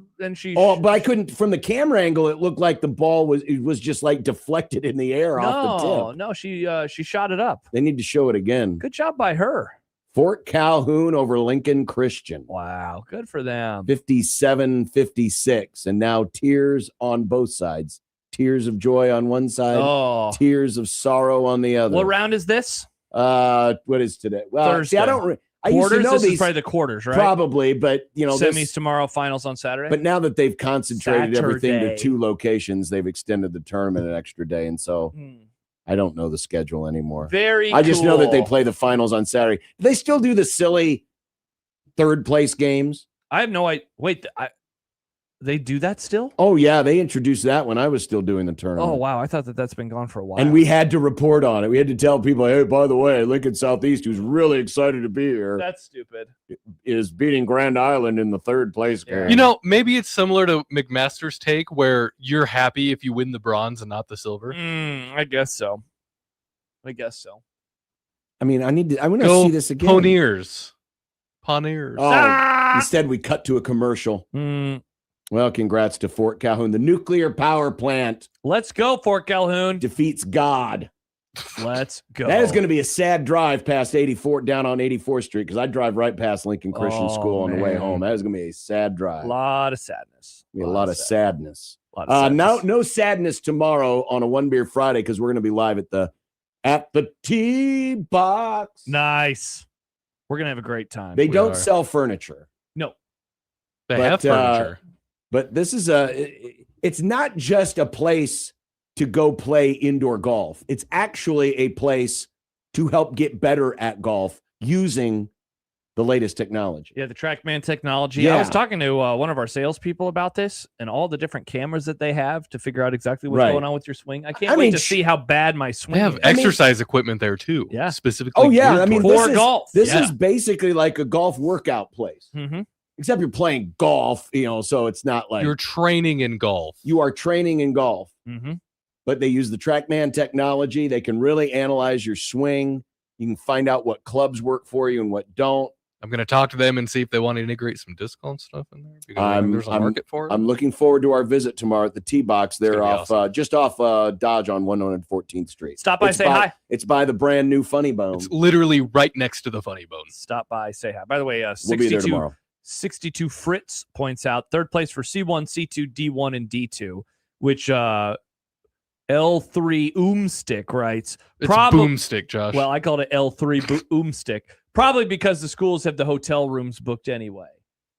Oh, but I couldn't. From the camera angle, it looked like the ball was just like deflected in the air off the tip. No, she shot it up. They need to show it again. Good job by her. Fort Calhoun over Lincoln Christian. Wow, good for them. 57-56, and now tears on both sides. Tears of joy on one side, tears of sorrow on the other. What round is this? What is today? Well, Thursday. see, I don't. I quarters. used to know This these. is probably the quarters, right? Probably, but semis tomorrow, finals on Saturday. But now that they've concentrated everything to Saturday. 2 locations, they've extended the tournament an extra day, and so I don't know the schedule anymore. I just know that they play the finals on Saturday. Do they still do the silly third place games? I have no idea. Wait, they do that still? Oh yeah, they introduced that when I was still doing the tournament. Oh wow, I thought that's been gone for a while. And we had to report on it. We had to tell people, hey, by the way, Lincoln Southeast, who's really excited to be here, That's stupid. is beating Grand Island in the third place game. You know, maybe it's similar to McMaster's take where you're happy if you win the bronze and not the silver. I guess so. I mean, I want to see this again. Poniers. Oh, instead we cut to a commercial. Well, congrats to Fort Calhoun. The nuclear power plant. Let's go, Fort Calhoun. Defeats God. Let's go. That is going to be a sad drive past 84 down on 84th Street because I drive right past Lincoln Christian School on the way home. That is going to be a sad drive. A lot of sadness. A lot of sadness. No sadness tomorrow on a One Beer Friday because we're going to be live at the Tea Box. Nice. We're going to have a great time. They don't sell furniture. No. They have furniture. But this is it's not just a place to go play indoor golf. It's actually a place to help get better at golf using the latest technology. Yeah, the TrackMan technology. Yeah. I was talking to one of our salespeople about this and all the different cameras that they have to figure out exactly what's going on with your swing. I can't wait to see how bad my swing They have is. exercise equipment there too. Yeah. Specifically. Oh yeah, I mean golf. This is basically like a golf workout place. Mm-hmm. Except you're playing golf, so it's not like you're training in golf. You are training in golf. Mm-hmm. But they use the TrackMan technology. They can really analyze your swing. You can find out what clubs work for you and what don't. I'm going to talk to them and see if they want to integrate some discount stuff in there because there's a market for it. I'm looking forward to our visit tomorrow at the Tee Box. They're just off Dodge on 114th Street. Stop by, say hi. It's by the brand new Funny Bone. It's literally right next to the Funny Bone. Stop by, say hi. By the way, we'll be there tomorrow. 62 Fritz points out third place for C1, C2, D1, and D2, which L3 Oomstick writes. It's Boomstick, Josh. Well, I called it L3 Oomstick. Probably because the schools have the hotel rooms booked anyway,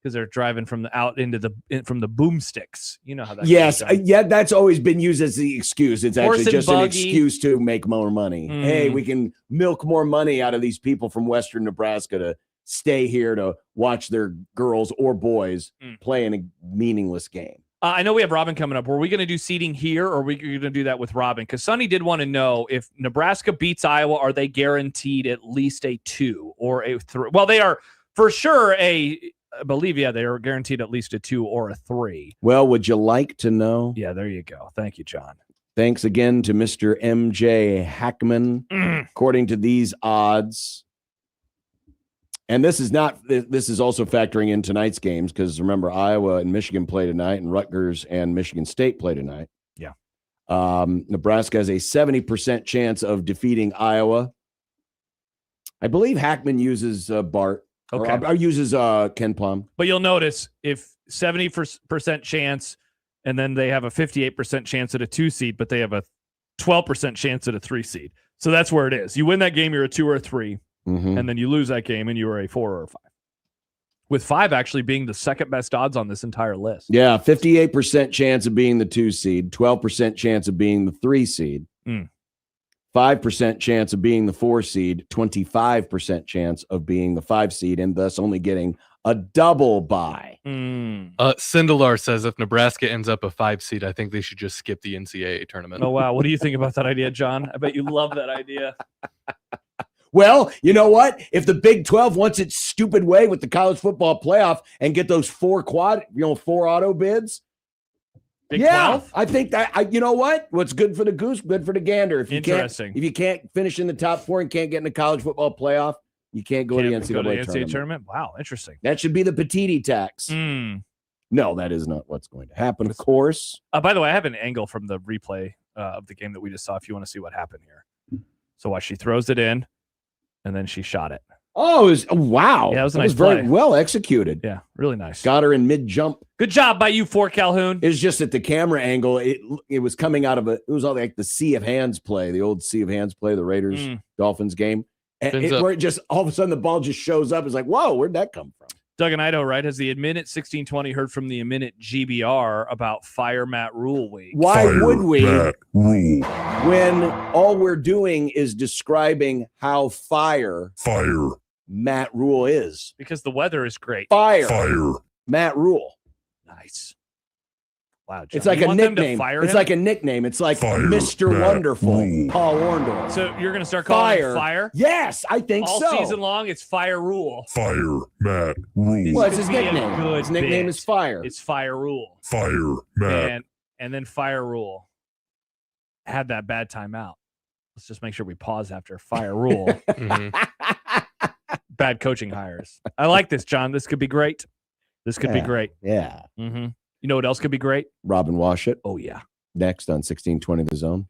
because they're driving from the boomsticks. You know how that. Yes, that's always been used as the excuse. It's actually just an excuse to make more money. Hey, we can milk more money out of these people from Western Nebraska to stay here to watch their girls or boys play in a meaningless game. I know we have Robin coming up. Were we going to do seating here, or are we going to do that with Robin? Because Sonny did want to know if Nebraska beats Iowa, are they guaranteed at least a 2 or a 3? Well, they are for sure I believe, they are guaranteed at least a 2 or a 3. Well, would you like to know? Yeah, there you go. Thank you, John. Thanks again to Mr. M.J. Hackman. According to these odds, And this is not. This is also factoring in tonight's games because remember Iowa and Michigan play tonight, and Rutgers and Michigan State play tonight. Yeah. Nebraska has a 70% chance of defeating Iowa. I believe Hackman uses Bart. Okay. Or uses Ken Plum. But you'll notice if 70% chance, and then they have a 58% chance at a 2 seed, but they have a 12% chance at a 3 seed. So that's where it is. You win that game, you're a 2 or a 3. And then you lose that game and you are a 4 or a 5. With 5 actually being the second best odds on this entire list. Yeah, 58% chance of being the 2 seed, 12% chance of being the 3 seed, 5% chance of being the 4 seed, 25% chance of being the 5 seed, and thus only getting a double bye. Sindelar says if Nebraska ends up a 5 seed, I think they should just skip the NCAA tournament. Oh, wow. What do you think about that idea, John? I bet you love that idea. Well, you know what? If the Big 12 wants its stupid way with the college football playoff and get those 4 auto bids, Big 12? I think that you know what? What's good for the goose, good for the gander. If you Interesting. if you can't finish in the top 4 and can't get in the college football playoff, you can't go to the NCAA tournament. Wow, interesting. That should be the Petiti tax. No, that is not what's going to happen. Of course. By the way, I have an angle from the replay of the game that we just saw. If you want to see what happened here, so watch, she throws it in. And then she shot it. Oh, wow. Yeah, it was a nice very play. well executed. Yeah, really nice. Got her in mid-jump. Good job by you, Fort Calhoun. It's just at the camera angle, it was coming out of it was all like the Sea of Hands play, the old Sea of Hands play, the Raiders Dolphins game. And where it just all of a sudden the ball just shows up. It's like, whoa, where'd that come from? Doug and Ido, right? Has the Admin at 1620 heard from the Admin at GBR about Fire Matt Rhule week? Why would we Matt Rhule. when all we're doing is describing how fire Matt Rhule is? Because the weather is great. Fire. Matt Rhule. Nice. Wow, John, it's like a nickname. It's like a nickname. It's like Mr. Matt Wonderful, Rhule. Paul Orndorff. So you're going to start calling it Fire? Yes, I think all so. season long, it's Fire Rhule. Fire Matt Rhule. Well, it's his nickname. His nickname is Fire. It's Fire Rhule. Fire Matt. And then Fire Rhule had that bad timeout. Let's just make sure we pause after Fire Rhule. Bad coaching hires. I like this, John. This could be great. This could be great. Yeah. You know what else could be great? Robin Washut. Oh, yeah. Next on 1620 The Zone.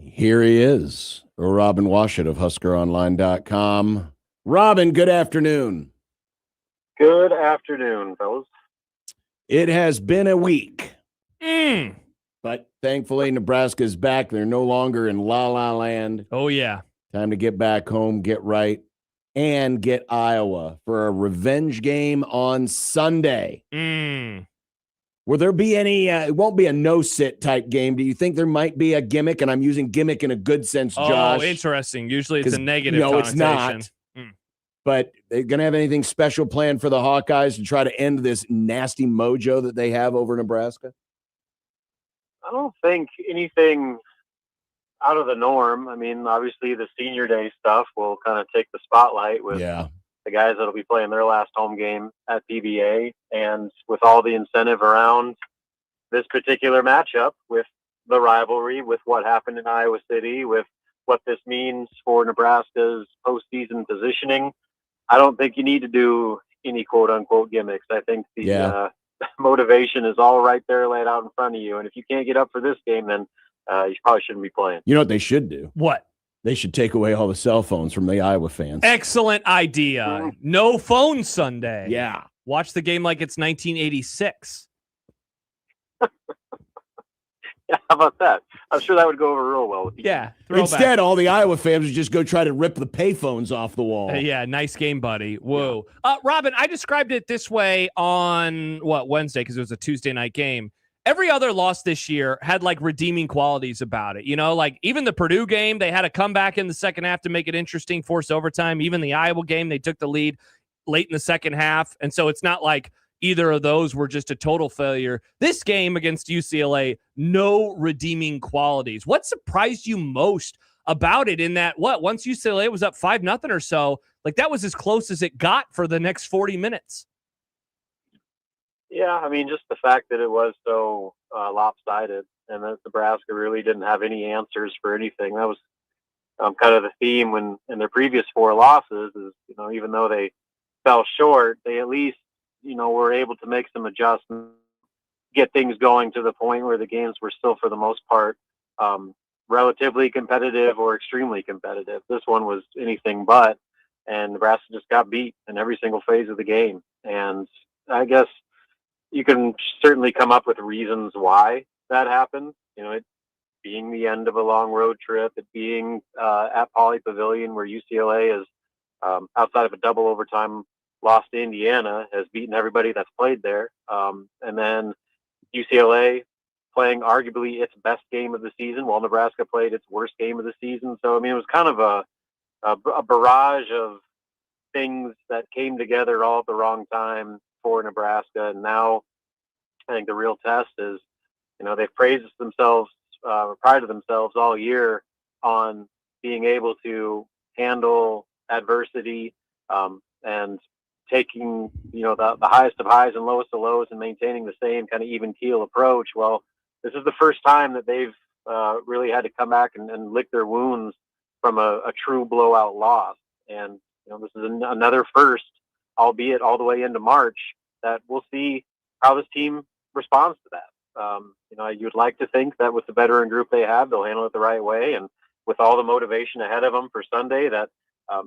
Here he is, Robin Washut of HuskerOnline.com. Robin, good afternoon. Good afternoon, fellas. It has been a week. But thankfully, Nebraska's back. They're no longer in la-la land. Oh, yeah. Time to get back home, get right, and get Iowa for a revenge game on Sunday. Will there be any, it won't be a no-sit type game. Do you think there might be a gimmick? And I'm using gimmick in a good sense, Josh. Oh, interesting. Usually it's a negative no, connotation. it's not. But they're going to have anything special planned for the Hawkeyes to try to end this nasty mojo that they have over Nebraska? I don't think anything out of the norm. I mean, obviously the senior day stuff will kind of take the spotlight with the guys that'll be playing their last home game at PBA, and with all the incentive around this particular matchup, with the rivalry, with what happened in Iowa City, with what this means for Nebraska's postseason positioning. I don't think you need to do any quote unquote gimmicks. I think the motivation is all right there laid out in front of you. And if you can't get up for this game, then you probably shouldn't be playing. You know what they should do? What? They should take away all the cell phones from the Iowa fans. Excellent idea. No phone Sunday. Yeah. Watch the game like it's 1986. Yeah, how about that? I'm sure that would go over real well with you. Yeah. Instead, all the Iowa fans would just go try to rip the payphones off the wall. Yeah, nice game, buddy. Whoa. Robin, I described it this way on, Wednesday, because it was a Tuesday night game. Every other loss this year had, like, redeeming qualities about it. You know, like, even the Purdue game, they had a comeback in the second half to make it interesting, force overtime. Even the Iowa game, they took the lead late in the second half. And so it's not like either of those were just a total failure. This game against UCLA, no redeeming qualities. What surprised you most about it in that, once UCLA was up 5-0 or so, like that was as close as it got for the next 40 minutes? Yeah, I mean, just the fact that it was so lopsided and that Nebraska really didn't have any answers for anything. That was kind of the theme when in their previous 4 losses is, you know, even though they fell short, they at least, you know, were able to make some adjustments, get things going to the point where the games were still, for the most part, relatively competitive or extremely competitive. This one was anything but, and Nebraska just got beat in every single phase of the game. And I guess you can certainly come up with reasons why that happened. You know, it being the end of a long road trip, it being at Pauley Pavilion where UCLA is, outside of a double overtime loss to Indiana, has beaten everybody that's played there. And then UCLA playing arguably its best game of the season while Nebraska played its worst game of the season. So, I mean, it was kind of a barrage of things that came together all at the wrong time for Nebraska. And now I think the real test is, you know, they've prided themselves all year on being able to handle adversity, and taking, you know, the highest of highs and lowest of lows and maintaining the same kind of even keel approach. Well, this is the first time that they've really had to come back and lick their wounds from a true blowout loss. And, you know, this is another first, albeit all the way into March, that we'll see how this team responds to that. You know, you'd like to think that with the veteran group they have, they'll handle it the right way. And with all the motivation ahead of them for Sunday, that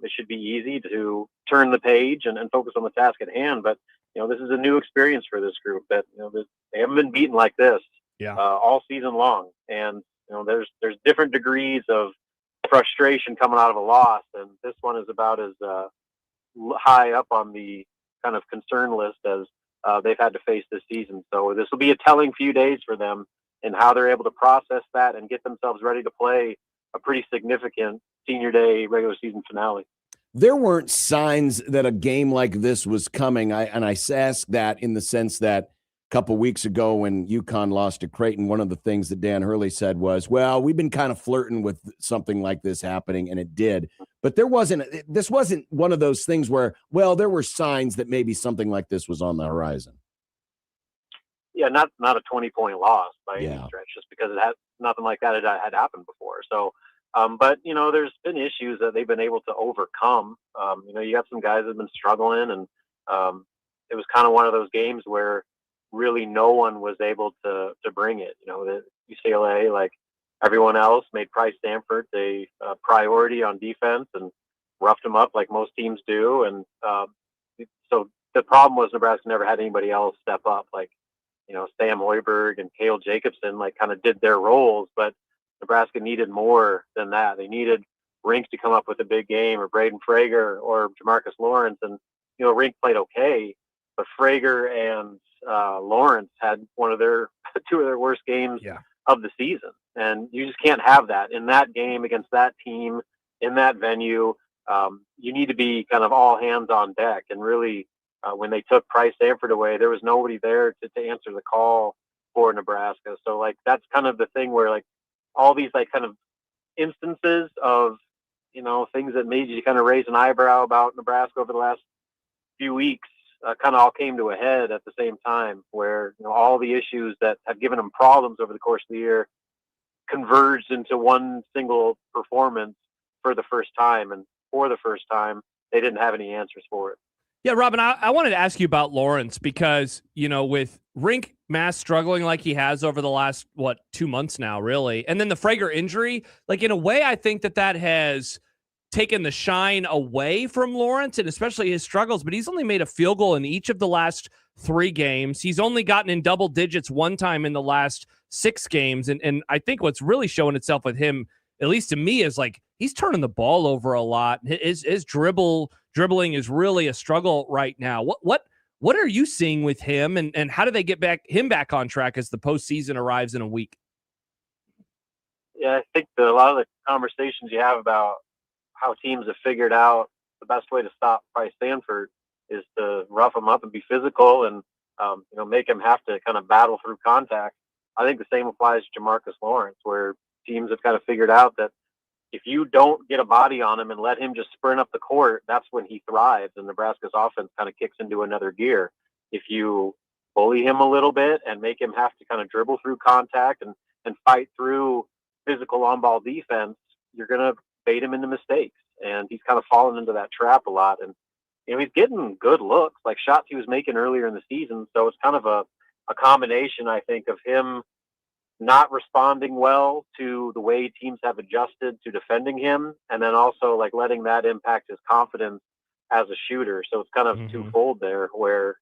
it should be easy to turn the page and focus on the task at hand. But, you know, this is a new experience for this group that, you know, they haven't been beaten like this all season long. And, you know, there's different degrees of frustration coming out of a loss. And this one is about as high up on the kind of concern list as they've had to face this season. So this will be a telling few days for them and how they're able to process that and get themselves ready to play a pretty significant senior day regular season finale. There weren't signs that a game like this was coming. I ask that in the sense that a couple weeks ago when UConn lost to Creighton, one of the things that Dan Hurley said was, well, we've been kind of flirting with something like this happening, and it did. But this wasn't one of those things where, well, there were signs that maybe something like this was on the horizon. Yeah, not a 20-point loss by any Yeah. stretch, just because nothing like that had happened before. So, but there's been issues that they've been able to overcome. You got some guys that have been struggling, and it was kind of one of those games where really no one was able to bring it. The UCLA, like everyone else, made Price Stanford a priority on defense and roughed them up like most teams do. And so the problem was Nebraska never had anybody else step up, like Sam Hoiberg and Cale Jacobson, like kind of did their roles, but Nebraska needed more than that. They needed Rink to come up with a big game, or Braden Frager, or Jamarcus Lawrence. And Rink played okay, but Frager and Lawrence had two of their worst games of the season, and you just can't have that in that game against that team in that venue. You need to be kind of all hands on deck, and really. When they took Price Stanford away, there was nobody there to answer the call for Nebraska. So like, that's kind of the thing where like all these like kind of instances of, things that made you kind of raise an eyebrow about Nebraska over the last few weeks kind of all came to a head at the same time, where, all the issues that have given them problems over the course of the year converged into one single performance for the first time. And for the first time, they didn't have any answers for it. Yeah, Robin, I wanted to ask you about Lawrence because, with Rink Mass struggling like he has over the last, 2 months now, really, and then the Frager injury, like in a way, I think that has taken the shine away from Lawrence and especially his struggles, but he's only made a field goal in each of the last 3 games. He's only gotten in double digits one time in the last 6 games. And I think what's really showing itself with him, at least to me, is like he's turning the ball over a lot. His dribbling is really a struggle right now. What are you seeing with him, and how do they get him back on track as the postseason arrives in a week? Yeah, I think a lot of the conversations you have about how teams have figured out the best way to stop Price Stanford is to rough him up and be physical and make him have to kind of battle through contact. I think the same applies to Jamarcus Lawrence, where teams have kind of figured out that if you don't get a body on him and let him just sprint up the court, that's when he thrives, and Nebraska's offense kind of kicks into another gear. If you bully him a little bit and make him have to kind of dribble through contact and fight through physical on-ball defense, you're going to bait him into mistakes. And he's kind of fallen into that trap a lot. And, he's getting good looks, like shots he was making earlier in the season. So it's kind of a combination, I think, of him not responding well to the way teams have adjusted to defending him, and then also like letting that impact his confidence as a shooter. So it's kind of twofold there, where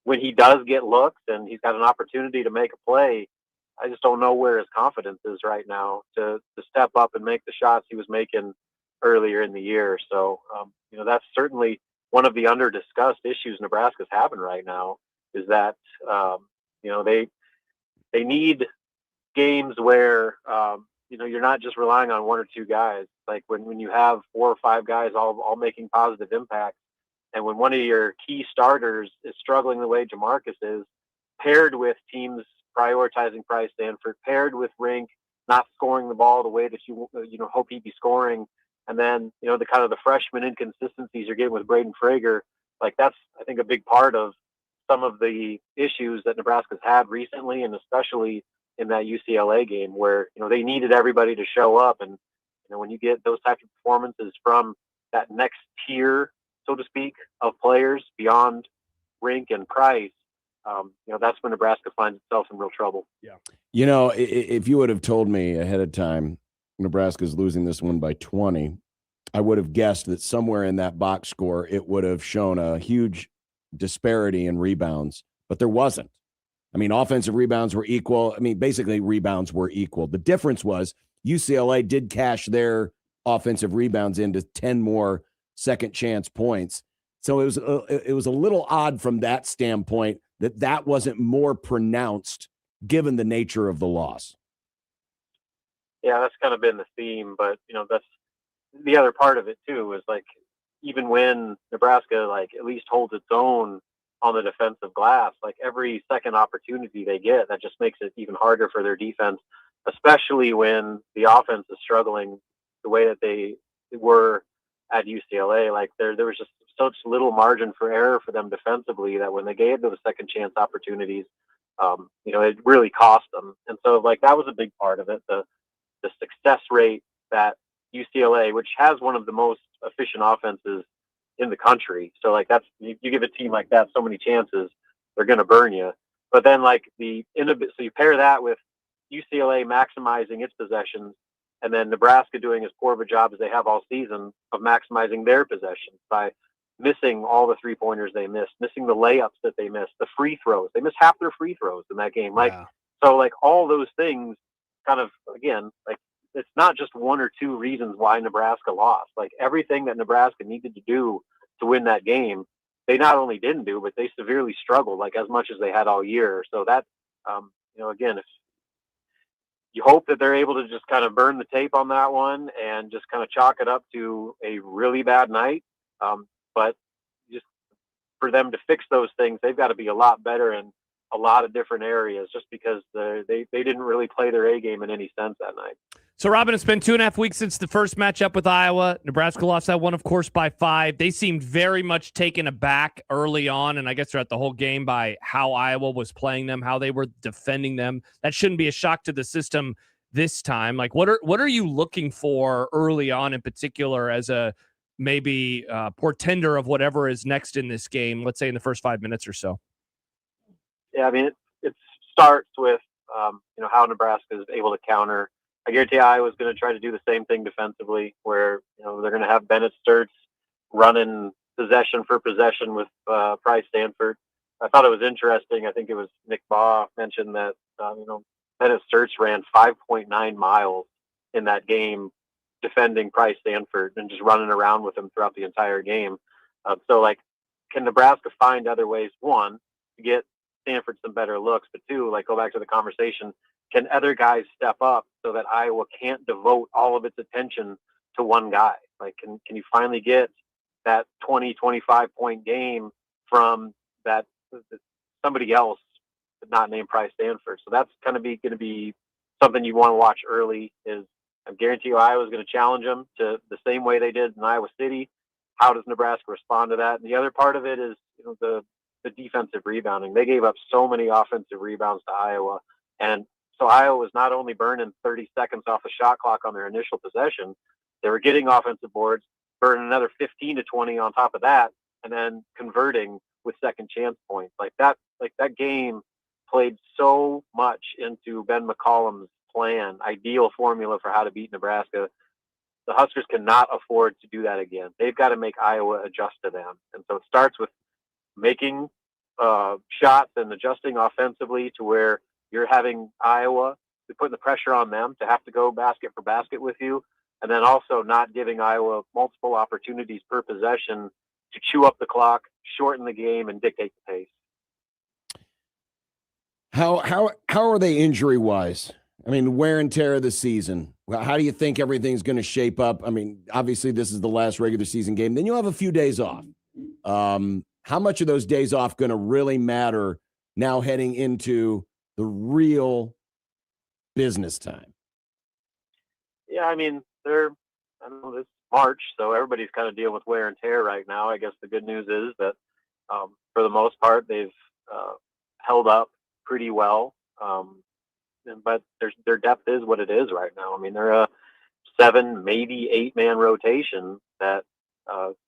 when he does get looks and he's got an opportunity to make a play, I just don't know where his confidence is right now to step up and make the shots he was making earlier in the year. So that's certainly one of the under discussed issues Nebraska's having right now, is that they need games where, you're not just relying on 1 or 2 guys. Like when you have 4 or 5 guys all making positive impacts, and when one of your key starters is struggling the way Jamarcus is, paired with teams prioritizing Price Stanford, paired with Rink not scoring the ball the way that you hope he'd be scoring, and then, the kind of the freshman inconsistencies you're getting with Braden Frager, like that's, I think, a big part of some of the issues that Nebraska's had recently, and especially in that UCLA game where, they needed everybody to show up. And, when you get those types of performances from that next tier, so to speak, of players beyond Rink and Price, that's when Nebraska finds itself in real trouble. Yeah. If you would have told me ahead of time Nebraska's losing this one by 20, I would have guessed that somewhere in that box score it would have shown a huge disparity in rebounds, but there wasn't. I mean, offensive rebounds were equal. I mean, basically rebounds were equal. The difference was UCLA did cash their offensive rebounds into 10 more second chance points. So it was a little odd from that standpoint that wasn't more pronounced given the nature of the loss. Yeah, that's kind of been the theme, but that's the other part of it too, is like, even when Nebraska like at least holds its own on the defensive glass, like every second opportunity they get, that just makes it even harder for their defense, especially when the offense is struggling the way that they were at UCLA. Like there was just such little margin for error for them defensively that when they gave those second chance opportunities, it really cost them. And so like that was a big part of it. The success rate that UCLA, which has one of the most efficient offenses in the country. So like that's, you give a team like that so many chances, they're going to burn you. But then like so you pair that with UCLA maximizing its possessions, and then Nebraska doing as poor of a job as they have all season of maximizing their possessions by missing all the 3-pointers they missed, missing the layups that they missed, the free throws. They missed half their free throws in that game. So like all those things kind of, again, like it's not just one or two reasons why Nebraska lost. Like everything that Nebraska needed to do to win that game, they not only didn't do, but they severely struggled, like as much as they had all year. So that, again, if you hope that they're able to just kind of burn the tape on that one and just kind of chalk it up to a really bad night. But just for them to fix those things, they've got to be a lot better in a lot of different areas, just because they didn't really play their A game in any sense that night. So, Robin, it's been 2.5 weeks since the first matchup with Iowa. Nebraska lost that one, of course, by 5. They seemed very much taken aback early on, and I guess throughout the whole game, by how Iowa was playing them, how they were defending them. That shouldn't be a shock to the system this time. Like, what are you looking for early on in particular as a maybe portender of whatever is next in this game, let's say in the first 5 minutes or so? Yeah, I mean, it starts with, how Nebraska is able to counter. I guarantee Iowa's going to try to do the same thing defensively, where, they're going to have Bennett Sturts running possession for possession with Price Stanford. I thought it was interesting. I think it was Nick Baugh mentioned that, Bennett Sturts ran 5.9 miles in that game defending Price Stanford and just running around with him throughout the entire game. So, like, can Nebraska find other ways, one, to get Stanford some better looks, but two, like, go back to the conversation, can other guys step up so that Iowa can't devote all of its attention to one guy? Like, can you finally get that 20, 25 point game from that somebody else, but not named Price Stanford? So that's going to be something you want to watch early. Is I guarantee you Iowa's going to challenge them to the same way they did in Iowa City. How does Nebraska respond to that? And the other part of it is, the defensive rebounding. They gave up so many offensive rebounds to Iowa. And so Iowa was not only burning 30 seconds off the shot clock on their initial possession, they were getting offensive boards, burning another 15 to 20 on top of that, and then converting with second chance points. Like that game played so much into Ben McCollum's plan, ideal formula for how to beat Nebraska. The Huskers cannot afford to do that again. They've got to make Iowa adjust to them. And so it starts with making shots and adjusting offensively to where you're having Iowa, you're putting the pressure on them to have to go basket for basket with you, and then also not giving Iowa multiple opportunities per possession to chew up the clock, shorten the game, and dictate the pace. How are they injury wise? I mean, wear and tear of the season. How do you think everything's going to shape up? I mean, obviously this is the last regular season game. Then you'll have a few days off. How much of those days off going to really matter now heading into the real business time? Yeah, I mean, it's March, so everybody's kind of dealing with wear and tear right now. I guess the good news is that for the most part, they've held up pretty well. But their depth is what it is right now. I mean, they're a 7, maybe 8-man rotation that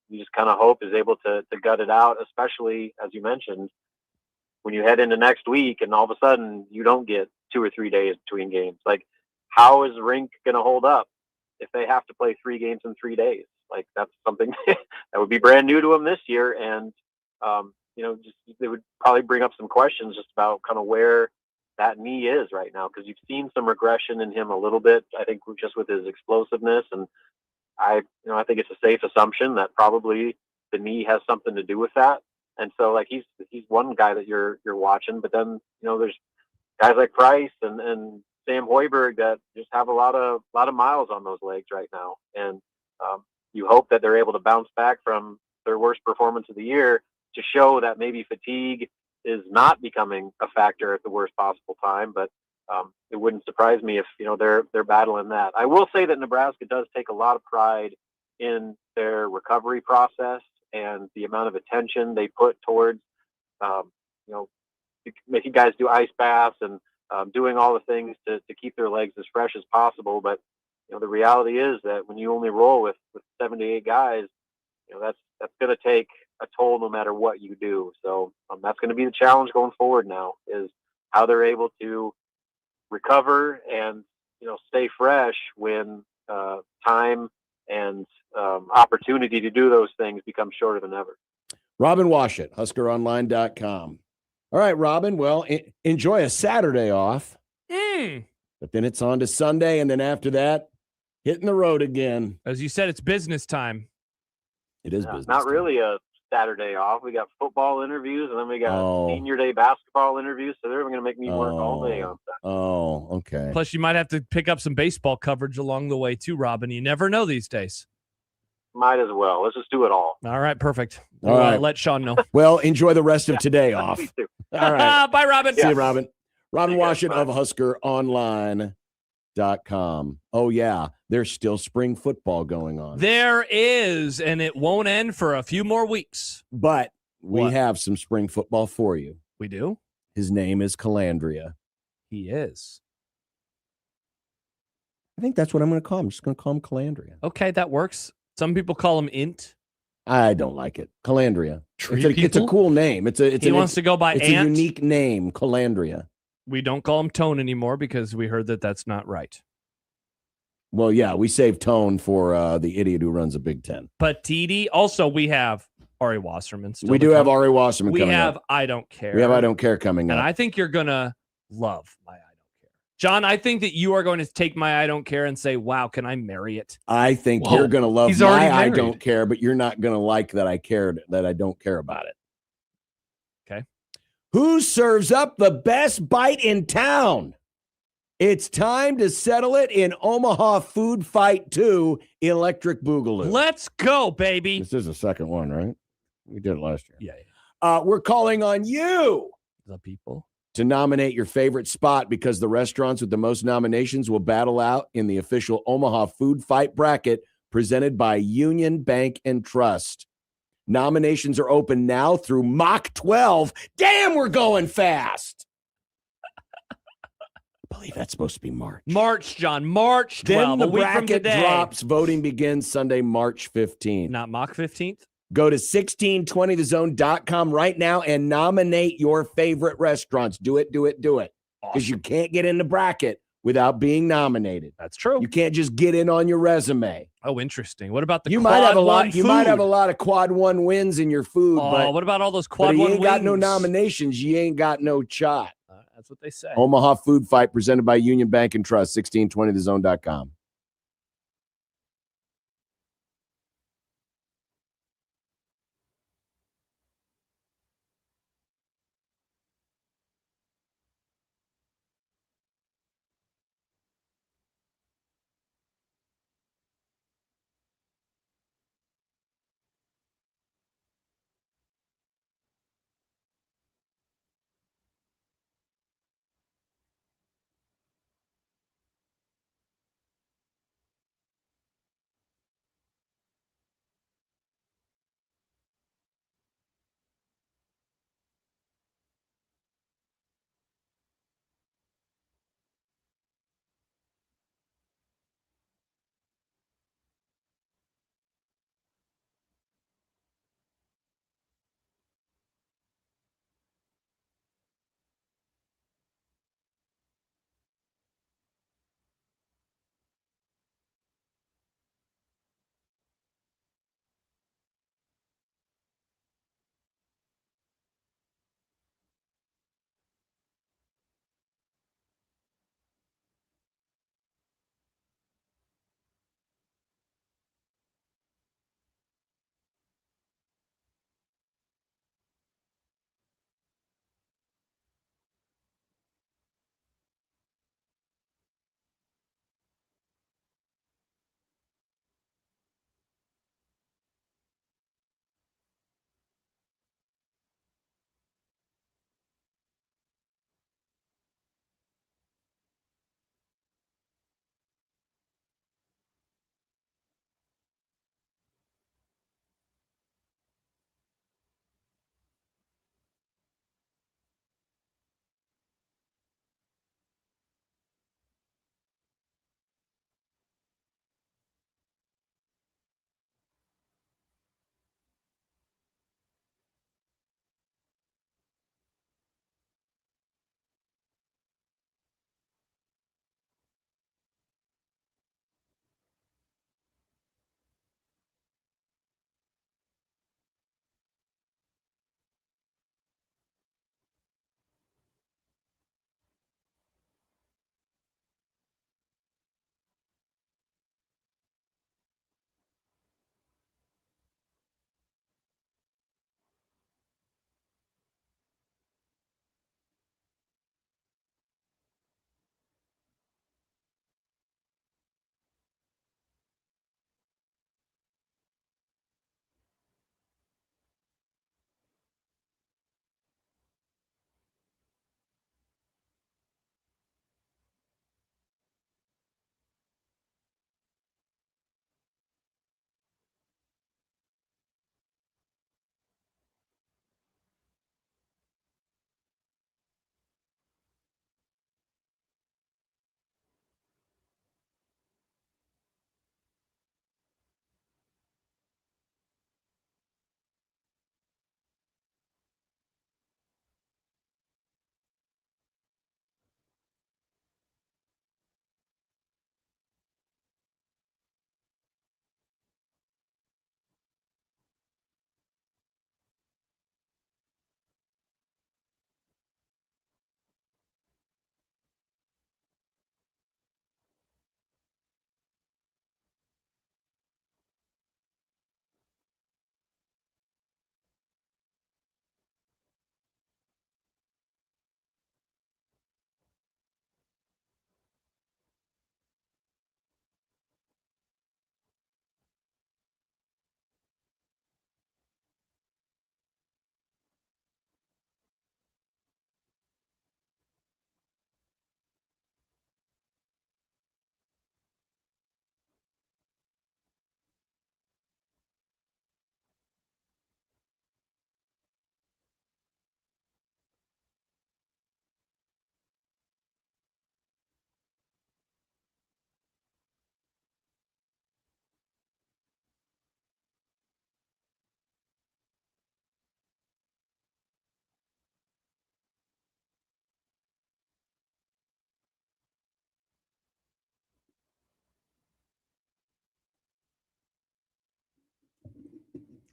you just kind of hope is able to gut it out, especially, as you mentioned, when you head into next week and all of a sudden you don't get 2 or 3 days between games. Like, how is Rink going to hold up if they have to play 3 games in 3 days? Like, that's something that would be brand new to them this year. And, they would probably bring up some questions just about kind of where that knee is right now, because you've seen some regression in him a little bit, I think, just with his explosiveness. And I think it's a safe assumption that probably the knee has something to do with that. And so, like, he's one guy that you're watching, but then, there's guys like Price and Sam Hoiberg that just have a lot of miles on those legs right now. And you hope that they're able to bounce back from their worst performance of the year to show that maybe fatigue is not becoming a factor at the worst possible time. But it wouldn't surprise me if, they're battling that. I will say that Nebraska does take a lot of pride in their recovery process and the amount of attention they put towards, making guys do ice baths and doing all the things to keep their legs as fresh as possible. But the reality is that when you only roll with 7 to 8 guys, that's going to take a toll no matter what you do. So that's going to be the challenge going forward now, is how they're able to recover and stay fresh when time and opportunity to do those things become shorter than ever. Robin Washut, HuskerOnline.com. All right, Robin. Well, enjoy a Saturday off. But then it's on to Sunday, and then after that, hitting the road again. As you said, it's business time. It is business Not time. really a Saturday off. We got football interviews, and then we got senior day basketball interviews, so they're going to make me work all day on Saturday. Oh, okay. Plus, you might have to pick up some baseball coverage along the way, too, Robin. You never know these days. Might as well. Let's just do it all. All right, perfect. All right. Let Sean know. Well, enjoy the rest of today off. Me too. All right. Bye, Robin. See you, Robin. Robin See you guys. Washut of HuskerOnline.com. Oh, yeah. There's still spring football going on. There is, and it won't end for a few more weeks. But we What? have some spring football for you. We do? His name is Calandria. He is. I think that's what I'm going to call him. I'm just going to call him Calandria. Okay, that works. Some people call him Int. I don't like it. Calandria. Tree It's a people? cool name. He wants to go by It's Ant. a unique name, Calandria. We don't call him Tone anymore because we heard that that's not right. Well, yeah, we saved Tone for the idiot who runs a Big Ten. Patiti. Also, we have Ari Wasserman. Still We to do have come. Ari Wasserman We coming have up. I Don't Care. We have I Don't Care coming And up. I think you're going to love my I Don't Care. John, I think that you are going to take my I Don't Care and say, wow, can I marry it? I think Whoa. you're going to love He's my already I married. Don't Care, but you're not going to like that I don't care about it. Okay. Who serves up the best bite in town? It's time to settle it in Omaha Food Fight 2 Electric Boogaloo. Let's go, baby. This is the second one, right? We did it last year. Yeah. We're calling on you The people. to nominate your favorite spot, because the restaurants with the most nominations will battle out in the official Omaha Food Fight bracket presented by Union Bank and Trust. Nominations are open now through Mach 12. Damn, we're going fast. I believe that's supposed to be March. March, John. March 12. Then the a week from bracket today. drops. Voting begins Sunday, March 15th. Not Mach 15th? Go to 1620thezone.com right now and nominate your favorite restaurants. Do it, do it, do it. Because you can't get in the bracket without being nominated. That's true. You can't just get in on your resume. Oh, interesting. What about the You quad might have a one lot. You might have a food? lot of quad one wins in your food, Oh, but what about all those but quad you one ain't got no wings? nominations. You ain't got no shot. That's what they say. Omaha Food Fight presented by Union Bank and Trust. 1620thezone.com.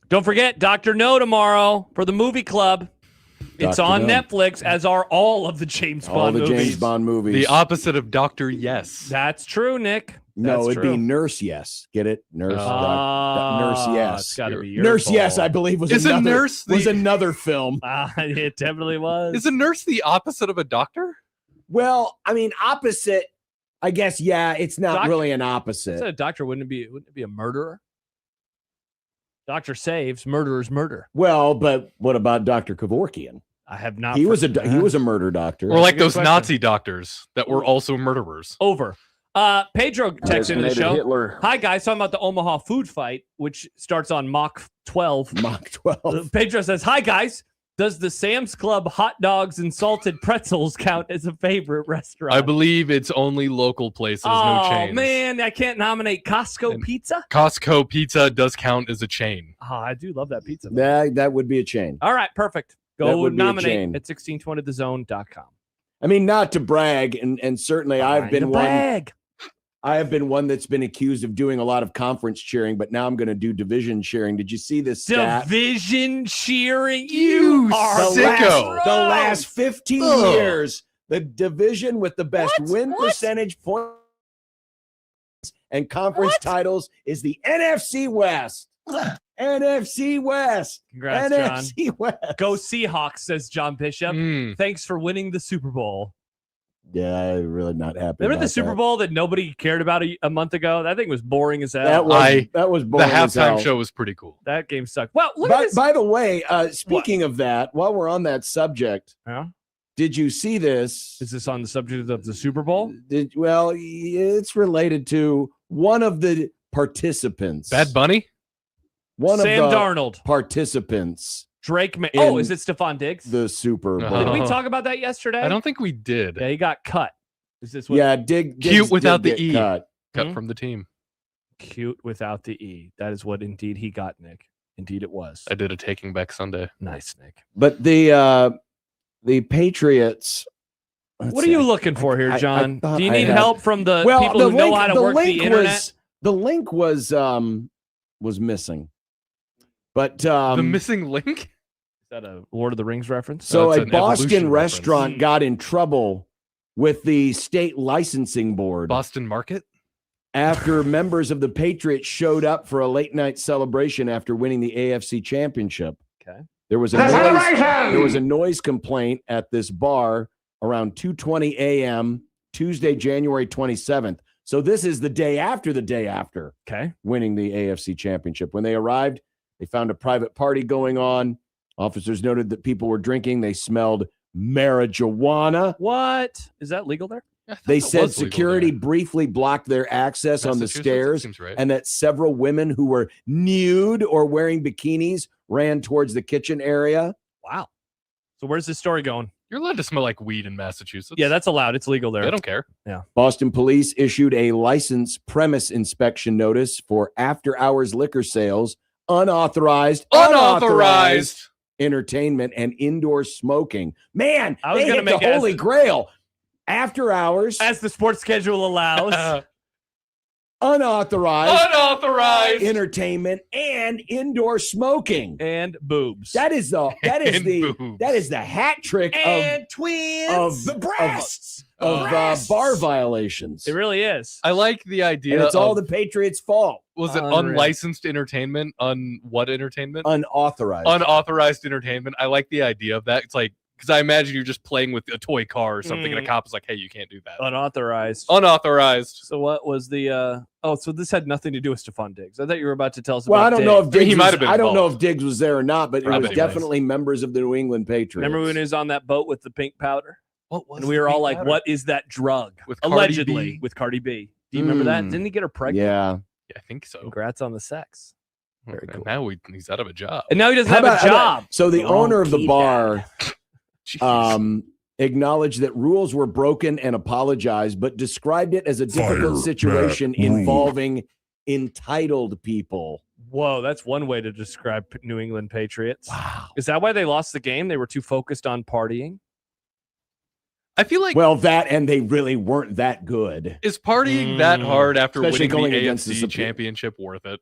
Don't forget Dr. No tomorrow for the movie club. It's Dr. on No. Netflix, as are all of the James Bond movies. James Bond movies. The opposite of Dr. Yes. That's true, Nick. No, That's it'd true. be Nurse Yes. Get it? Nurse. Nurse It's Yes. got to be your Nurse fault. Yes, I believe was Is a another nurse the- was another film. It definitely was. Is a nurse the opposite of a doctor? Well, I mean, opposite. I guess it's not Doctor- really an Instead opposite. of doctor, wouldn't it be a murderer? Doctor saves, murderers murder. Well, but what about Dr. Kevorkian? I have not. He was a murder doctor. Or like a good those question. Nazi doctors that were also murderers. Over. Pedro texted into the show. Hitler. Hi guys, talking about the Omaha food fight, which starts on Mach 12. Mach 12. Pedro says, "Hi guys, does the Sam's Club hot dogs and salted pretzels count as a favorite restaurant?" I believe it's only local places, no Oh chains. man, I can't nominate Costco Pizza. Costco Pizza does count as a chain. Oh, I do love that pizza. That would be a chain. All right, perfect. That Go would be a nominate chain. at 1620thezone.com. I mean, not to brag, and certainly I've been one. Brag. I have been one that's been accused of doing a lot of conference cheering, but now I'm going to do division cheering. Did you see this stat? Division cheering. You are sicko. The last 15 Ugh. years, the division with the best win percentage points and conference titles is the NFC West. NFC West. Congrats, NFC John. West. Go Seahawks, says John Bishop. Thanks for winning the Super Bowl. Yeah, I'm really not happy. Remember about the Super that. Bowl that nobody cared about a month ago? That thing was boring as hell. That was The boring as hell. halftime show was pretty cool. That game sucked. Well, look at this. By the way, speaking of that, while we're on that subject, Yeah? did you see this? Is this on the subject of the Super Bowl? Well, it's related to one of the participants. Bad Bunny? One Sam of the Darnold. participants. Drake. in Is it Stephon Diggs? The Super Bowl. Did we talk about that yesterday? I don't think we did. Yeah, he got cut. Is this what? Yeah, Diggs Cute without did the get E. cut. Cut from the team. Cute without the E. That is what indeed he got, Nick. Indeed it was. I did a Taking Back Sunday. Nice, Nick. But the Patriots. What are you looking for here, John? thought Do you I need had- help from the people who know how to work the internet? The link was missing. But The missing link? Is that a Lord of the Rings reference? so That's a an Boston evolution restaurant got in trouble with the state licensing board Boston Market? after members of the Patriots showed up for a late night celebration after winning the AFC Championship. Okay. There was a noise complaint at this bar around 2:20 a.m. Tuesday, January 27th. So this is the day after Okay. winning the AFC Championship. When they arrived, they found a private party going on. Officers noted that people were drinking. They smelled marijuana. What? Is that legal there? They said security briefly blocked their access on the Massachusetts, stairs, seems right. and that several women who were nude or wearing bikinis ran towards the kitchen area. Wow. So where's this story going? You're allowed to smell like weed in Massachusetts. Yeah, that's allowed. It's legal there. They don't care. Yeah. Boston police issued a license premise inspection notice for after-hours liquor sales, unauthorized entertainment, and indoor smoking. Man, I was they gonna hit the make holy grail. After hours, As the sports schedule allows. unauthorized entertainment, and indoor smoking. And boobs. That is the boobs. hat trick and twins. of bar violations. It really is. I like the idea. And it's all of- the Patriots' fault. Was it Unreal. unlicensed entertainment? What entertainment? Unauthorized. Unauthorized entertainment. I like the idea of that. It's like, because I imagine you're just playing with a toy car or something, and a cop is like, hey, you can't do that. Unauthorized. Unauthorized. So what was the so this had nothing to do with Stephon Diggs. I thought you were about to tell us Well, about I don't know if Diggs. Diggs he might have been I don't know involved. if Diggs was there or not, but it Probably was was. definitely members of the New England Patriots. Remember when he was on that boat with the pink powder? What was And we were all like, what is that drug? With Cardi Allegedly B? with Cardi B. Do you remember that? Mm. Didn't he get her pregnant? Yeah. Yeah, I think so. Congrats on the sex. Very And cool. now he's out of a job. And now he doesn't How have about- a how about- job. So the Oh, owner of the keep bar Jeez. acknowledged that rules were broken and apologized, but described it as a difficult Fire situation that Rhule. involving entitled people. Whoa, that's one way to describe New England Patriots. Wow. Is that why they lost the game? They were too focused on partying? I feel like Well, that and they really weren't that good. is partying that hard after Especially winning going the against the AFC Sup- championship worth it?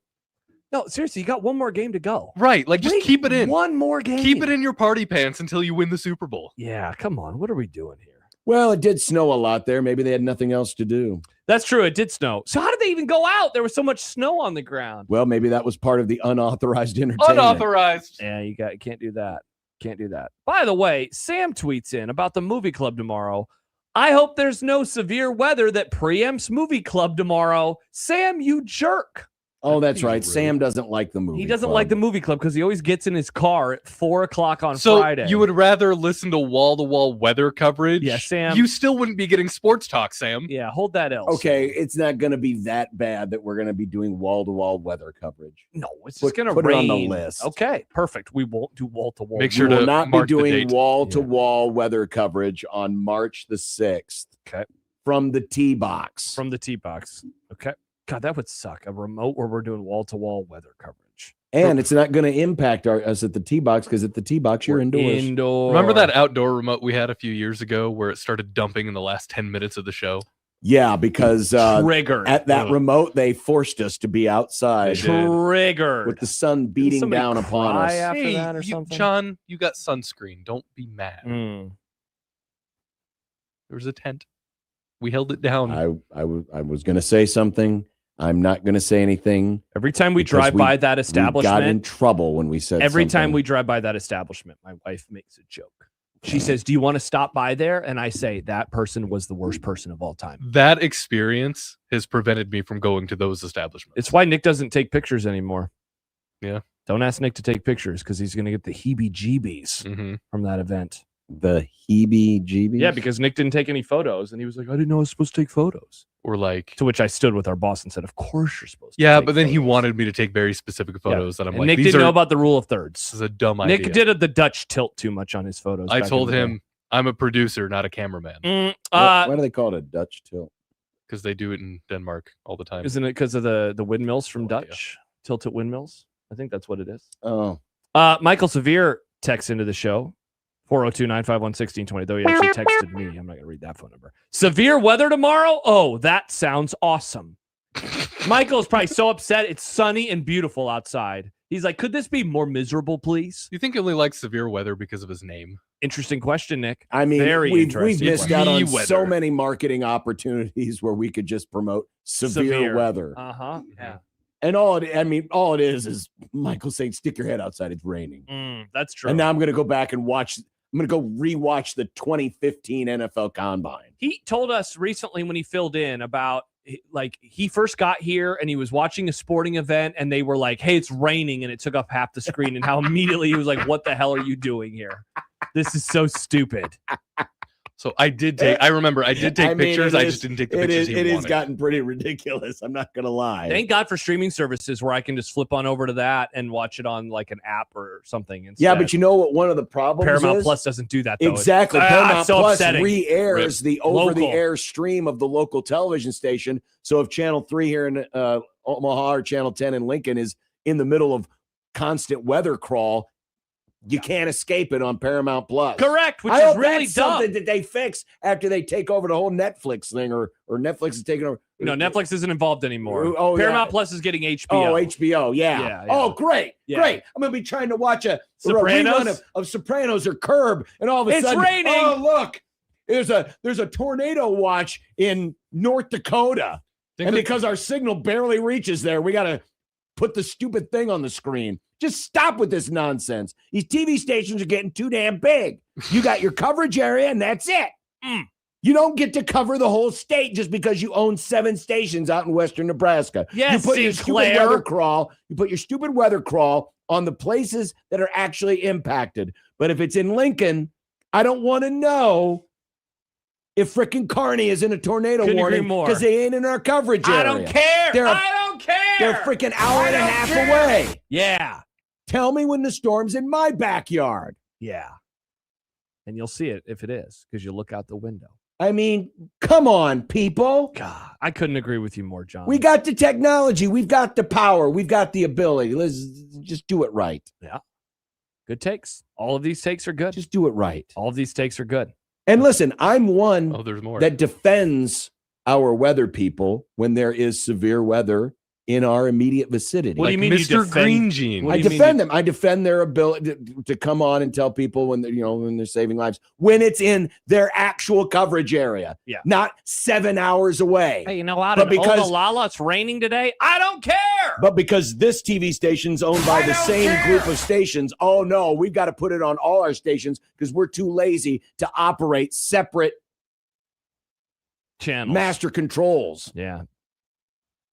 No, seriously, you got one more game to go. Right. Like, just Wait, keep it in. One more game. Keep it in your party pants until you win the Super Bowl. Yeah, come on. What are we doing here? Well, it did snow a lot there. Maybe they had nothing else to do. That's true. It did snow. So how did they even go out? There was so much snow on the ground. Well, maybe that was part of the unauthorized entertainment. Unauthorized. Yeah, you can't do that. Can't do that. By the way, Sam tweets in about the movie club tomorrow. I hope there's no severe weather that preempts movie club tomorrow. Sam, you jerk. Oh, that's right. Sam doesn't like the movie. He doesn't club. like the movie club because he always gets in his car at 4:00 on So Friday. you would rather listen to wall-to-wall weather coverage? Yeah, Sam. You still wouldn't be getting sports talk, Sam. Yeah, hold that L. Okay, it's not going to be that bad that we're going to be doing wall-to-wall weather coverage. No, it's just going to put rain. it on the list. Okay, perfect. We won't do wall-to-wall. Make sure We will to not be mark the doing date. wall-to-wall weather coverage on March the 6th. Okay. From the tee box. From the tee box. Okay. God, that would suck. A remote where we're doing wall-to-wall weather coverage. And it's not going to impact us at the tee box because at the tee box you're indoors. Remember that outdoor remote we had a few years ago where it started dumping in the last 10 minutes of the show? Yeah, because Triggered. at that remote they forced us to be outside Triggered. with the sun beating down upon us. After that or something? John, you got sunscreen. Don't be mad. Mm. There was a tent. We held it down. I was going to say something. I'm not going to say anything. Every time we drive by that establishment, we got in trouble when we said every time something. we drive by that establishment, my wife makes a joke. She says, "Do you want to stop by there?" And I say, "That person was the worst person of all time." That experience has prevented me from going to those establishments. It's why Nick doesn't take pictures anymore. Yeah. Don't ask Nick to take pictures because he's going to get the heebie-jeebies from that event. The heebie-jeebies? Yeah, because Nick didn't take any photos, and he was like, "I didn't know I was supposed to take photos." Or like, to which I stood with our boss and said, "Of course you're supposed to." Yeah, but then he wanted me to take very specific photos that I'm and like, Nick these didn't are, know about the rule of thirds. This is a dumb idea. Nick did the Dutch tilt too much on his photos. I back told in the him I'm a producer, not a cameraman. Why do they call it a Dutch tilt? Because they do it in Denmark all the time. Isn't it because of the windmills from Dutch? Tilted windmills? I think that's what it is. Oh. Michael Severe texts into the show. 402-951-1620, though he actually texted me. I'm not going to read that phone number. Severe weather tomorrow? Oh, that sounds awesome. Michael's probably so upset. It's sunny and beautiful outside. He's like, could this be more miserable, please? You think he only likes severe weather because of his name? Interesting question, Nick. I mean, Very we've interesting missed out on weather. so many marketing opportunities where we could just promote severe weather. Uh-huh. Yeah. And all it is Michael saying, stick your head outside, it's raining. That's true. And now I'm going to go back and I'm going to go rewatch the 2015 NFL Combine. He told us recently when he filled in about, like, he first got here and he was watching a sporting event and they were like, "Hey, it's raining," and it took up half the screen, and how immediately he was like, "What the hell are you doing here? This is so stupid." So I did take pictures. I just didn't take the pictures he It has wanted. gotten pretty ridiculous. I'm not going to lie. Thank God for streaming services where I can just flip on over to that and watch it on like an app or something. Instead. Yeah, but you know what one of the problems Paramount is? Plus doesn't do that, though. Exactly. Paramount so Plus upsetting. re-airs the over-the-air Local. stream of the local television station. So if Channel 3 here in Omaha or Channel 10 in Lincoln is in the middle of constant weather crawl, you can't escape it on Paramount Plus. Correct, which I is hope really that's dumb. something that they fix after they take over the whole Netflix thing, or Netflix is taking over. No, Netflix isn't involved anymore. Oh, yeah. Paramount Plus is getting HBO. Oh, HBO, yeah. Yeah. Oh, great, Yeah. great. I'm gonna be trying to watch a Sopranos? rerun of Sopranos or Curb, and all of a It's sudden, raining. oh look, there's a tornado watch in North Dakota, and because our signal barely reaches there, we gotta put the stupid thing on the screen. Just stop with this nonsense. These TV stations are getting too damn big. You got your coverage area, and that's it. You don't get to cover the whole state just because you own 7 stations out in western Nebraska. Yes, you put your Sinclair. stupid weather crawl. You put your stupid weather crawl on the places that are actually impacted. But if it's in Lincoln, I don't want to know if frickin' Kearney is in a tornado Couldn't agree warning more. because they ain't in our coverage area. I don't care. They're I don't care. They're a freaking hour and a half away. Yeah. Tell me when the storm's in my backyard. Yeah. And you'll see it if it is, because you look out the window. I mean, come on, people. God, I couldn't agree with you more, John. We got the technology. We've got the power. We've got the ability. Let's just do it right. Yeah. Good takes. All of these takes are good. Just do it right. All of these takes are good. And listen, I'm one Oh, there's more. that defends our weather people when there is severe weather in our immediate vicinity. What do you mean, Mr. Green Jean? I defend them. I defend their ability to come on and tell people when they're saving lives, when it's in their actual coverage area, not 7 hours away. Hey, you know what? But because Ogallala, it's raining today. I don't care. But because this TV station's owned by the same group of stations, oh no, we've got to put it on all our stations because we're too lazy to operate separate channels, master controls. Yeah.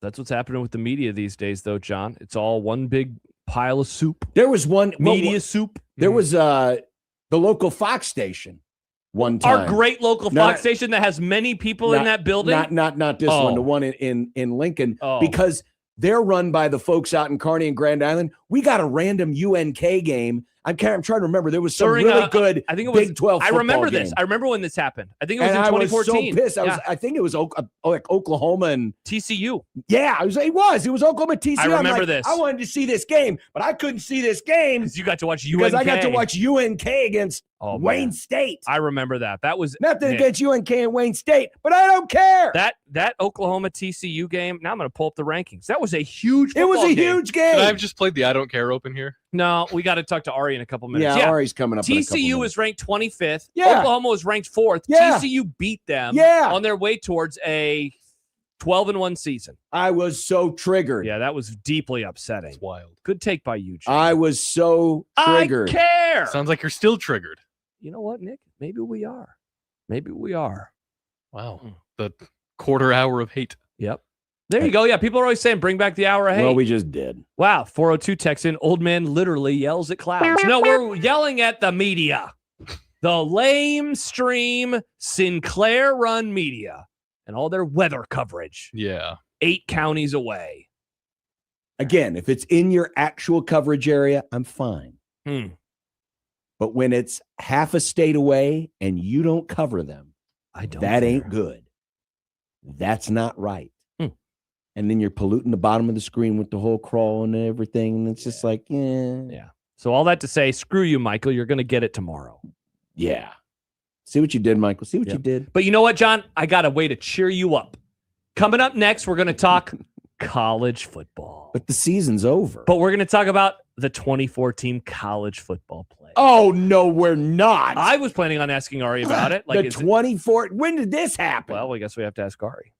That's what's happening with the media these days, though, John. It's all one big pile of soup. There was one media soup. There was the local Fox station one time. Our great local Fox station that has many people in that building. Not this one, the one in Lincoln, because they're run by the folks out in Kearney and Grand Island. We got a random UNK game. I'm trying to remember. There was some really good I think it was, Big 12 I remember football this. game. I remember when this happened. I think it was And in 2014. I was so pissed. I think it was like Oklahoma and TCU. Yeah, it was Oklahoma TCU. I remember I'm like, this. I wanted to see this game, but I couldn't see this game because you got to watch UNK. Because I got to watch UNK against Wayne State. I remember that. That was nothing against UNK and Wayne State, but I don't care. That Oklahoma TCU game. Now I'm going to pull up the rankings. That was a huge. It was a huge game. Should I have just played the I don't care open here? No, we got to talk to Ari in a couple minutes. Yeah, Ari's coming up. TCU was ranked 25th. Yeah. Oklahoma was ranked 4th. Yeah. TCU beat them. Yeah. On their way towards a 12-1 season. I was so triggered. Yeah, that was deeply upsetting. It's wild. Good take by you, Jim. I was so triggered. I care. Sounds like you're still triggered. You know what, Nick? Maybe we are. Maybe we are. Wow. The quarter hour of hate. Yep. There you go. Yeah, people are always saying bring back the hour of hate. Well, we just did. Wow. 402 text in. Old man literally yells at clouds. No, we're yelling at the media. The lame stream Sinclair run media and all their weather coverage. Yeah. 8 counties away. Again, if it's in your actual coverage area, I'm fine. But when it's half a state away and you don't cover them, that ain't good. That's not right. And then you're polluting the bottom of the screen with the whole crawl and everything. And it's just like, yeah. So all that to say, screw you, Michael. You're going to get it tomorrow. Yeah. See what you did, Michael. See what you did. But you know what, John? I got a way to cheer you up. Coming up next, we're going to talk college football. But the season's over. But we're going to talk about the 2014 college football play. Oh, no, we're not. I was planning on asking Ari about it. The 24. When did this happen? Well, I guess we have to ask Ari.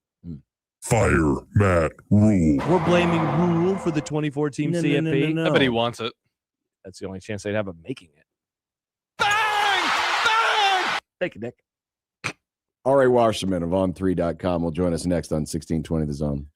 Fire Matt Rhule. We're blaming Rhule for the 2014 CFP. I bet he wants it. That's the only chance they'd have of making it. Bang! Thank you, Nick. Ari Wasserman of on3.com will join us next on 1620 The Zone.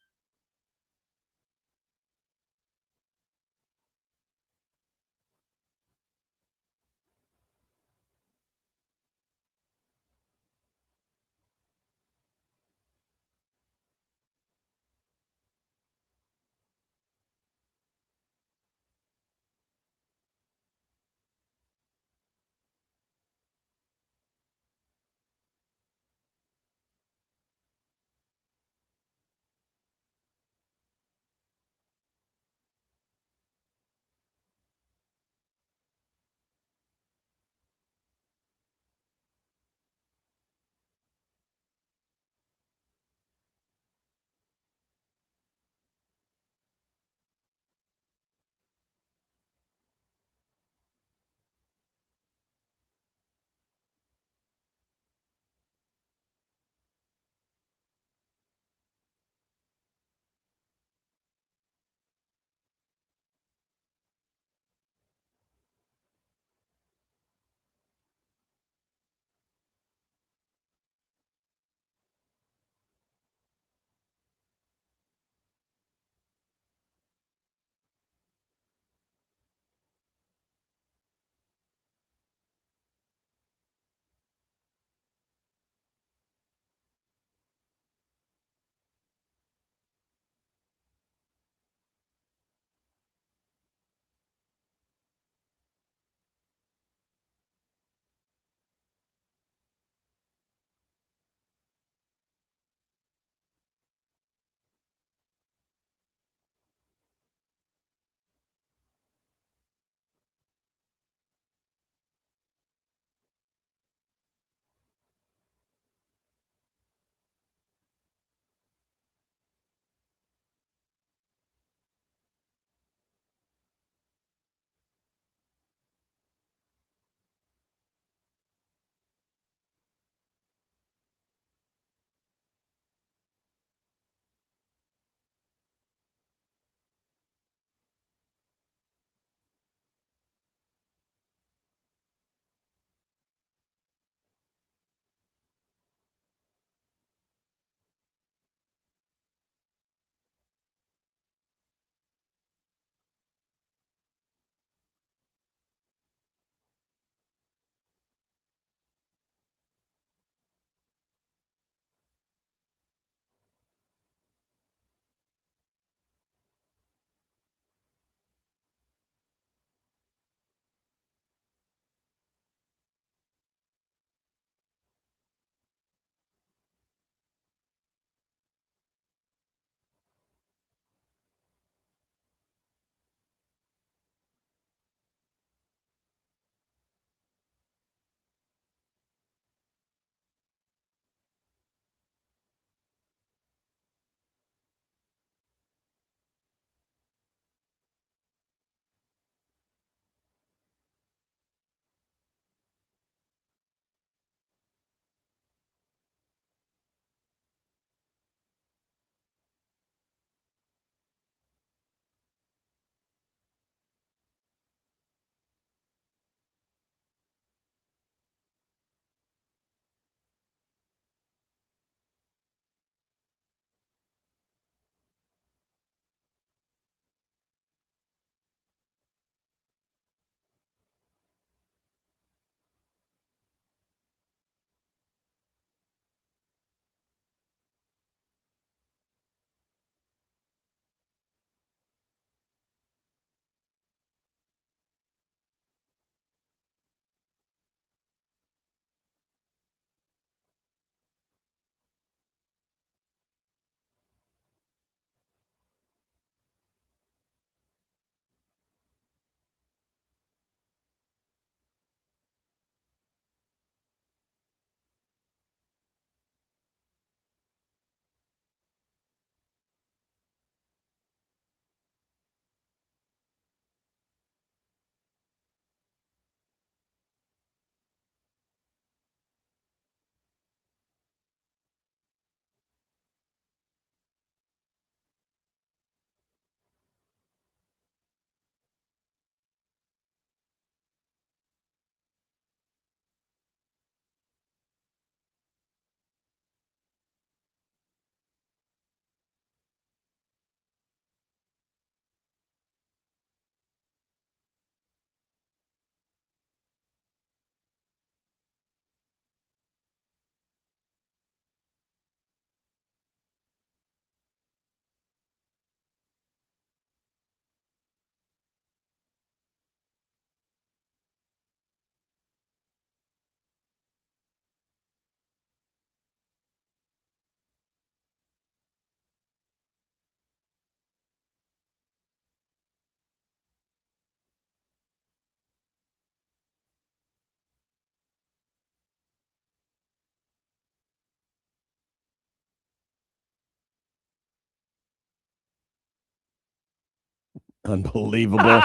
Unbelievable.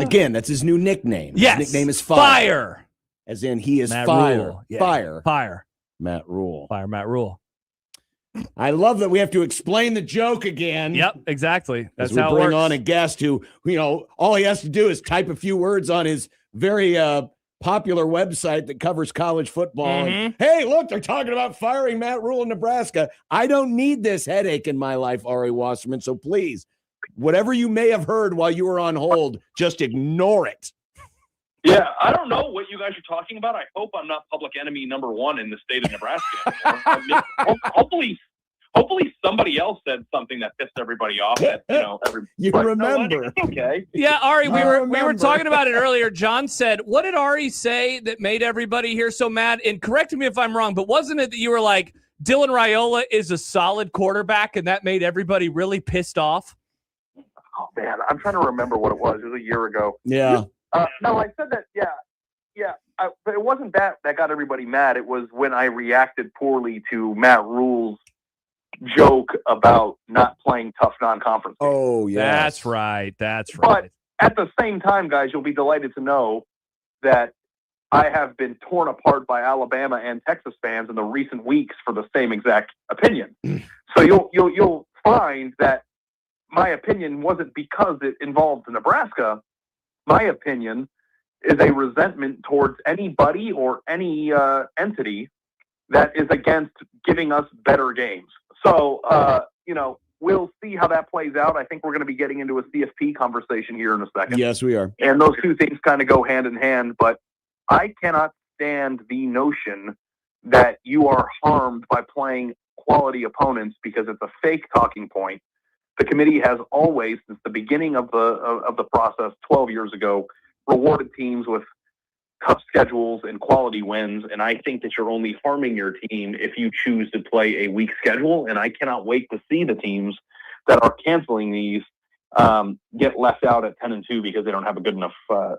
Again, that's his new nickname. Yes. His nickname is Fire. As in he is Matt fire. Rhule. Yeah. Fire. Fire. Matt Rhule. Fire Matt Rhule. I love that we have to explain the joke again. Yep, exactly. That's As we how it bring works. on a guest who, all he has to do is type a few words on his very popular website that covers college football. And, hey, look, they're talking about firing Matt Rhule in Nebraska. I don't need this headache in my life, Ari Wasserman. So please, whatever you may have heard while you were on hold, just ignore it. Yeah, I don't know what you guys are talking about. I hope I'm not public enemy number one in the state of Nebraska. Hopefully somebody else said something that pissed everybody off. That, remember. It's okay. Yeah, Ari, we were talking about it earlier. John said, what did Ari say that made everybody here so mad? And correct me if I'm wrong, but wasn't it that you were like, Dylan Raiola is a solid quarterback, and that made everybody really pissed off? Oh, man, I'm trying to remember what it was. It was a year ago. Yeah. No, I said that, but it wasn't that got everybody mad. It was when I reacted poorly to Matt Rhule's joke about not playing tough non-conference games. Oh, yeah. That's right. But at the same time, guys, you'll be delighted to know that I have been torn apart by Alabama and Texas fans in the recent weeks for the same exact opinion. So you'll find that my opinion wasn't because it involved Nebraska. My opinion is a resentment towards anybody or any entity that is against giving us better games. So, we'll see how that plays out. I think we're going to be getting into a CFP conversation here in a second. Yes, we are. And those two things kind of go hand in hand, but I cannot stand the notion that you are harmed by playing quality opponents because it's a fake talking point. The committee has always, since the beginning of the process 12 years ago, rewarded teams with tough schedules and quality wins. And I think that you're only harming your team if you choose to play a weak schedule. And I cannot wait to see the teams that are canceling these get left out at 10-2 because they don't have a good enough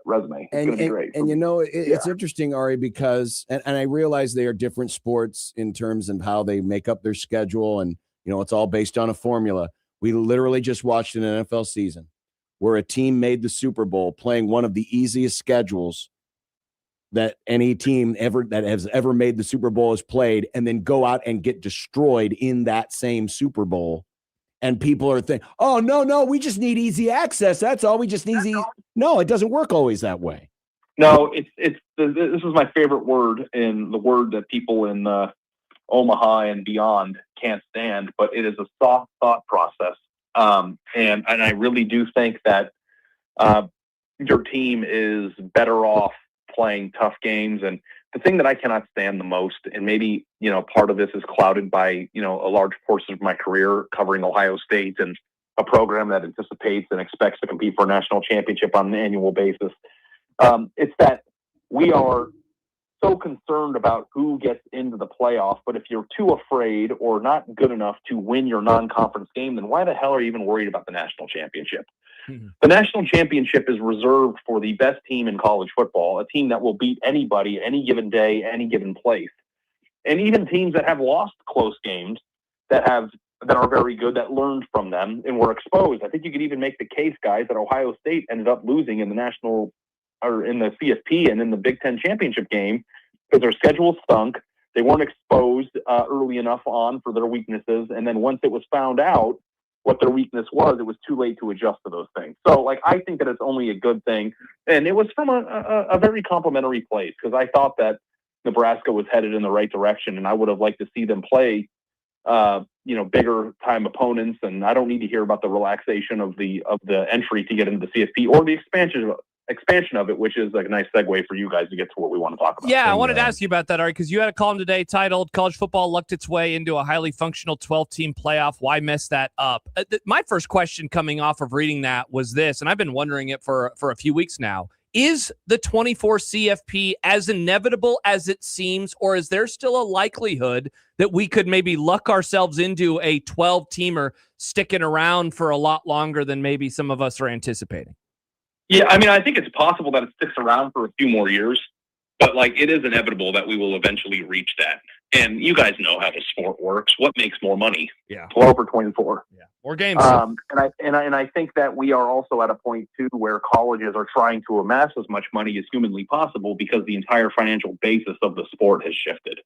resume. It's going to be great. And it's interesting, Ari, because and I realize they are different sports in terms of how they make up their schedule, and it's all based on a formula. We literally just watched an NFL season where a team made the Super Bowl playing one of the easiest schedules that any team that has ever made the Super Bowl has played, and then go out and get destroyed in that same Super Bowl. And people are thinking, oh, no, we just need easy access. That's all. We just need easy. No, it doesn't work always that way. No, this is my favorite word, and the word that people in Omaha and beyond can't stand, but it is a soft thought process. And I really do think that your team is better off playing tough games. And the thing that I cannot stand the most, and maybe, part of this is clouded by, a large portion of my career covering Ohio State and a program that anticipates and expects to compete for a national championship on an annual basis. It's that we are so concerned about who gets into the playoff, but if you're too afraid or not good enough to win your non-conference game, then why the hell are you even worried about the national championship? Mm-hmm. The national championship is reserved for the best team in college football, a team that will beat anybody, any given day, any given place. And even teams that have lost close games that are very good, that learned from them and were exposed. I think you could even make the case, guys, that Ohio State ended up losing in the national or in the CFP and in the Big Ten championship game because their schedule stunk. They weren't exposed early enough on for their weaknesses. And then once it was found out what their weakness was, it was too late to adjust to those things. So, I think that it's only a good thing. And it was from a very complimentary place because I thought that Nebraska was headed in the right direction, and I would have liked to see them play, bigger time opponents. And I don't need to hear about the relaxation of the entry to get into the CFP or the expansion of it, which is a nice segue for you guys to get to what we want to talk about. Yeah, I wanted to ask you about that, Ari, because you had a column today titled "College Football Lucked Its Way into a Highly Functional 12-Team Playoff. Why Mess That Up?" My first question coming off of reading that was this, and I've been wondering it for a few weeks now. Is the 24 CFP as inevitable as it seems, or is there still a likelihood that we could maybe luck ourselves into a 12-teamer sticking around for a lot longer than maybe some of us are anticipating? Yeah, I think it's possible that it sticks around for a few more years, but it is inevitable that we will eventually reach that. And you guys know how the sport works. What makes more money? Yeah. 12 or 24. Yeah. More games. And I think that we are also at a point too where colleges are trying to amass as much money as humanly possible because the entire financial basis of the sport has shifted.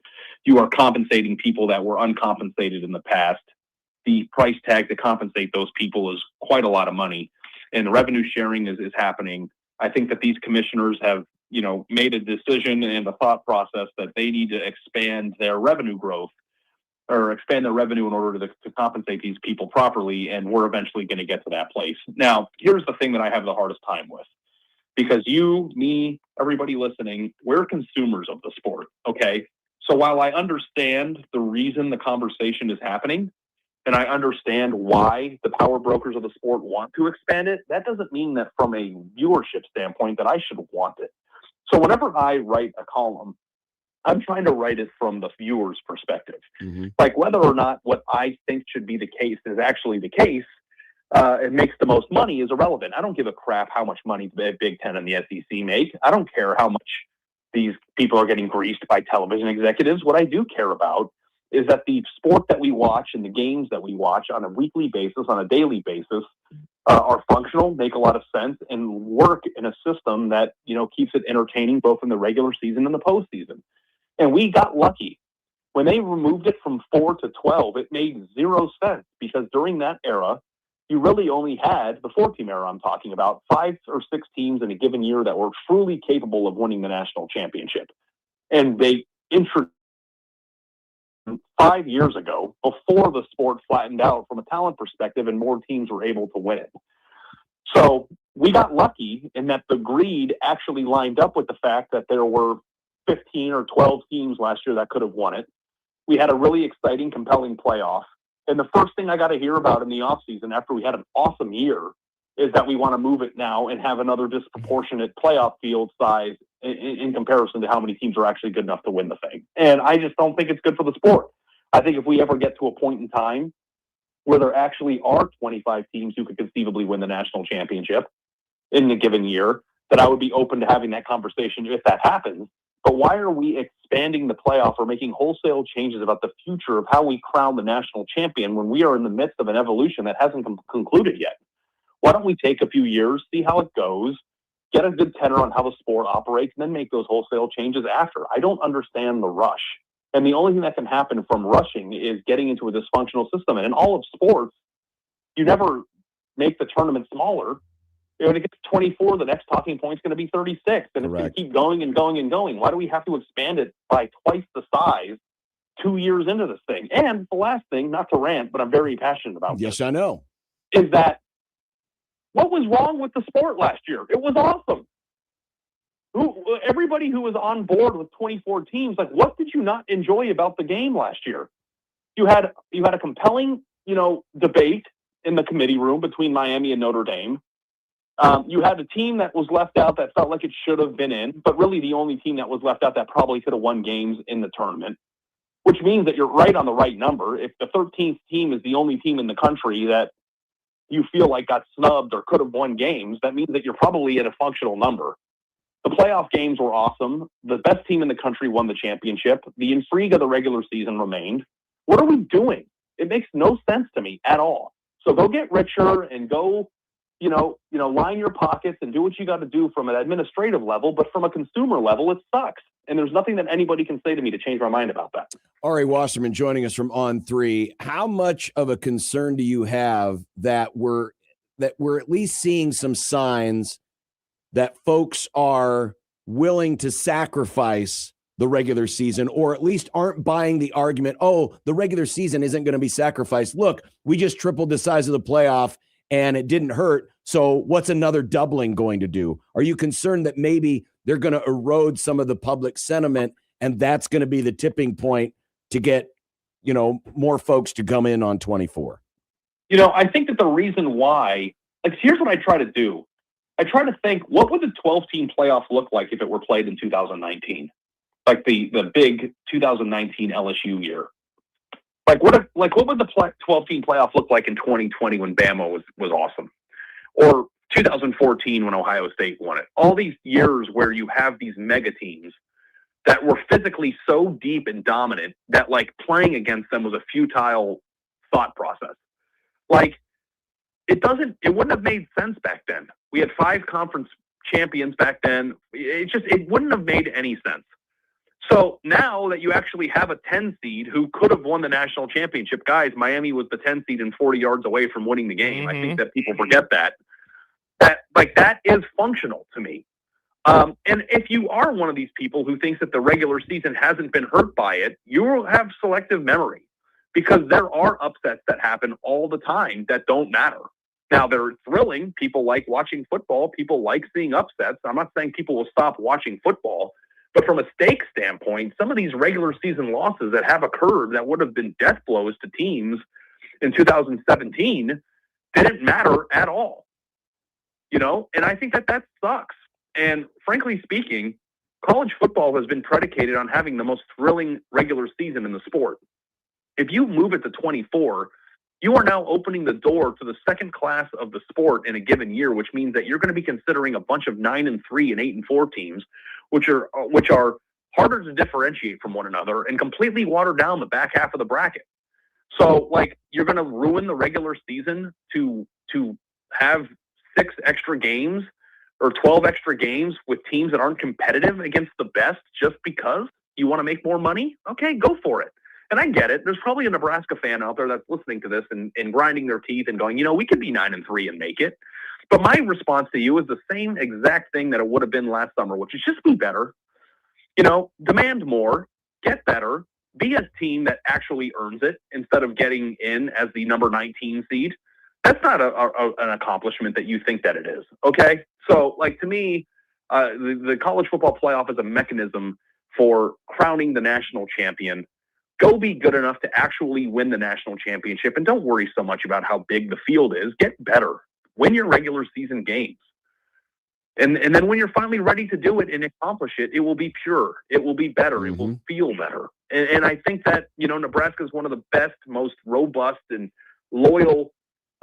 You are compensating people that were uncompensated in the past. The price tag to compensate those people is quite a lot of money, and the revenue sharing is happening. I think that these commissioners have, made a decision and a thought process that they need to expand their revenue growth or expand their revenue in order to compensate these people properly. And we're eventually going to get to that place. Now, here's the thing that I have the hardest time with, because you, me, everybody listening, we're consumers of the sport. Okay. So while I understand the reason the conversation is happening, and I understand why the power brokers of the sport want to expand it, that doesn't mean that from a viewership standpoint that I should want it. So whenever I write a column, I'm trying to write it from the viewer's perspective. Mm-hmm. Like whether or not what I think should be the case is actually the case, it makes the most money is irrelevant. I don't give a crap how much money the Big Ten and the SEC make. I don't care how much these people are getting greased by television executives. What I do care about is that the sport that we watch and the games that we watch on a weekly basis, on a daily basis, are functional, make a lot of sense, and work in a system that, keeps it entertaining both in the regular season and the postseason. And we got lucky. When they removed it from 4 to 12, it made zero sense because during that era, you really only had, the 4-team era I'm talking about, 5 or 6 teams in a given year that were truly capable of winning the national championship. And they introduced 5 years ago, before the sport flattened out from a talent perspective and more teams were able to win it. So we got lucky in that the greed actually lined up with the fact that there were 15 or 12 teams last year that could have won it. We had a really exciting, compelling playoff. And the first thing I got to hear about in the offseason after we had an awesome year is that we want to move it now and have another disproportionate playoff field size in comparison to how many teams are actually good enough to win the thing. And I just don't think it's good for the sport. I think if we ever get to a point in time where there actually are 25 teams who could conceivably win the national championship in a given year, that I would be open to having that conversation if that happens. But why are we expanding the playoff or making wholesale changes about the future of how we crown the national champion when we are in the midst of an evolution that hasn't concluded yet? Why don't we take a few years, see how it goes, get a good tenor on how the sport operates, and then make those wholesale changes after? I don't understand the rush. And the only thing that can happen from rushing is getting into a dysfunctional system. And in all of sports, you never make the tournament smaller. When it gets to 24, the next talking point is going to be 36. And it's going to keep going and going and going. Why do we have to expand it by twice the size 2 years into this thing? And the last thing, not to rant, but I'm very passionate about this, I know, is that what was wrong with the sport last year? It was awesome. Everybody who was on board with 24 teams, like, what did you not enjoy about the game last year? You had a compelling, debate in the committee room between Miami and Notre Dame. You had a team that was left out that felt like it should have been in, but really the only team that was left out that probably could have won games in the tournament, which means that you're right on the right number. If the 13th team is the only team in the country that you feel like got snubbed or could have won games, that means that you're probably at a functional number. The playoff games were awesome. The best team in the country won the championship. The intrigue of the regular season remained. What are we doing? It makes no sense to me at all. So go get richer and go, line your pockets and do what you got to do from an administrative level. But from a consumer level, it sucks. And there's nothing that anybody can say to me to change my mind about that. Ari Wasserman joining us from On3. How much of a concern do you have that we're at least seeing some signs that folks are willing to sacrifice the regular season, or at least aren't buying the argument, oh, the regular season isn't going to be sacrificed. Look, we just tripled the size of the playoff and it didn't hurt. So what's another doubling going to do? Are you concerned that maybe they're going to erode some of the public sentiment and that's going to be the tipping point to get, more folks to come in on 24? I think that the reason why, here's what I try to do. I try to think, what would the 12-team playoff look like if it were played in 2019? Like the big 2019 LSU year. What would the 12-team playoff look like in 2020 when Bama was awesome? Or 2014 when Ohio State won it? All these years where you have these mega teams that were physically so deep and dominant that like playing against them was a futile thought process. Like it wouldn't have made sense back then. We had 5 conference champions back then. It wouldn't have made any sense. So now that you actually have a 10 seed who could have won the national championship, guys, Miami was the 10 seed and 40 yards away from winning the game. I think that people forget that is functional to me. And if you are one of these people who thinks that the regular season hasn't been hurt by it, you will have selective memory, because there are upsets that happen all the time that don't matter. Now, they're thrilling. People like watching football. People like seeing upsets. I'm not saying people will stop watching football, but from a stake standpoint, some of these regular season losses that have occurred that would have been death blows to teams in 2017 didn't matter at all. And I think that sucks. And frankly speaking, college football has been predicated on having the most thrilling regular season in the sport. If you move it to 24, you are now opening the door to the second class of the sport in a given year, which means that you're going to be considering a bunch of 9-3 and 8-4 teams, which are harder to differentiate from one another and completely water down the back half of the bracket. So, like, you're going to ruin the regular season to have 6 extra games or 12 extra games with teams that aren't competitive against the best just because you want to make more money? Okay, go for it. And I get it. There's probably a Nebraska fan out there that's listening to this and grinding their teeth and going, we could be 9-3 and make it. But my response to you is the same exact thing that it would have been last summer, which is just be better. Demand more, get better, be a team that actually earns it instead of getting in as the number 19 seed. That's not an accomplishment that you think that it is. Okay. So like, to me, the college football playoff is a mechanism for crowning the national champion. Go be good enough to actually win the national championship, and don't worry so much about how big the field is. Get better. Win your regular season games. And then when you're finally ready to do it and accomplish it, it will be pure. It will be better. It will feel better. And I think that, Nebraska is one of the best, most robust and loyal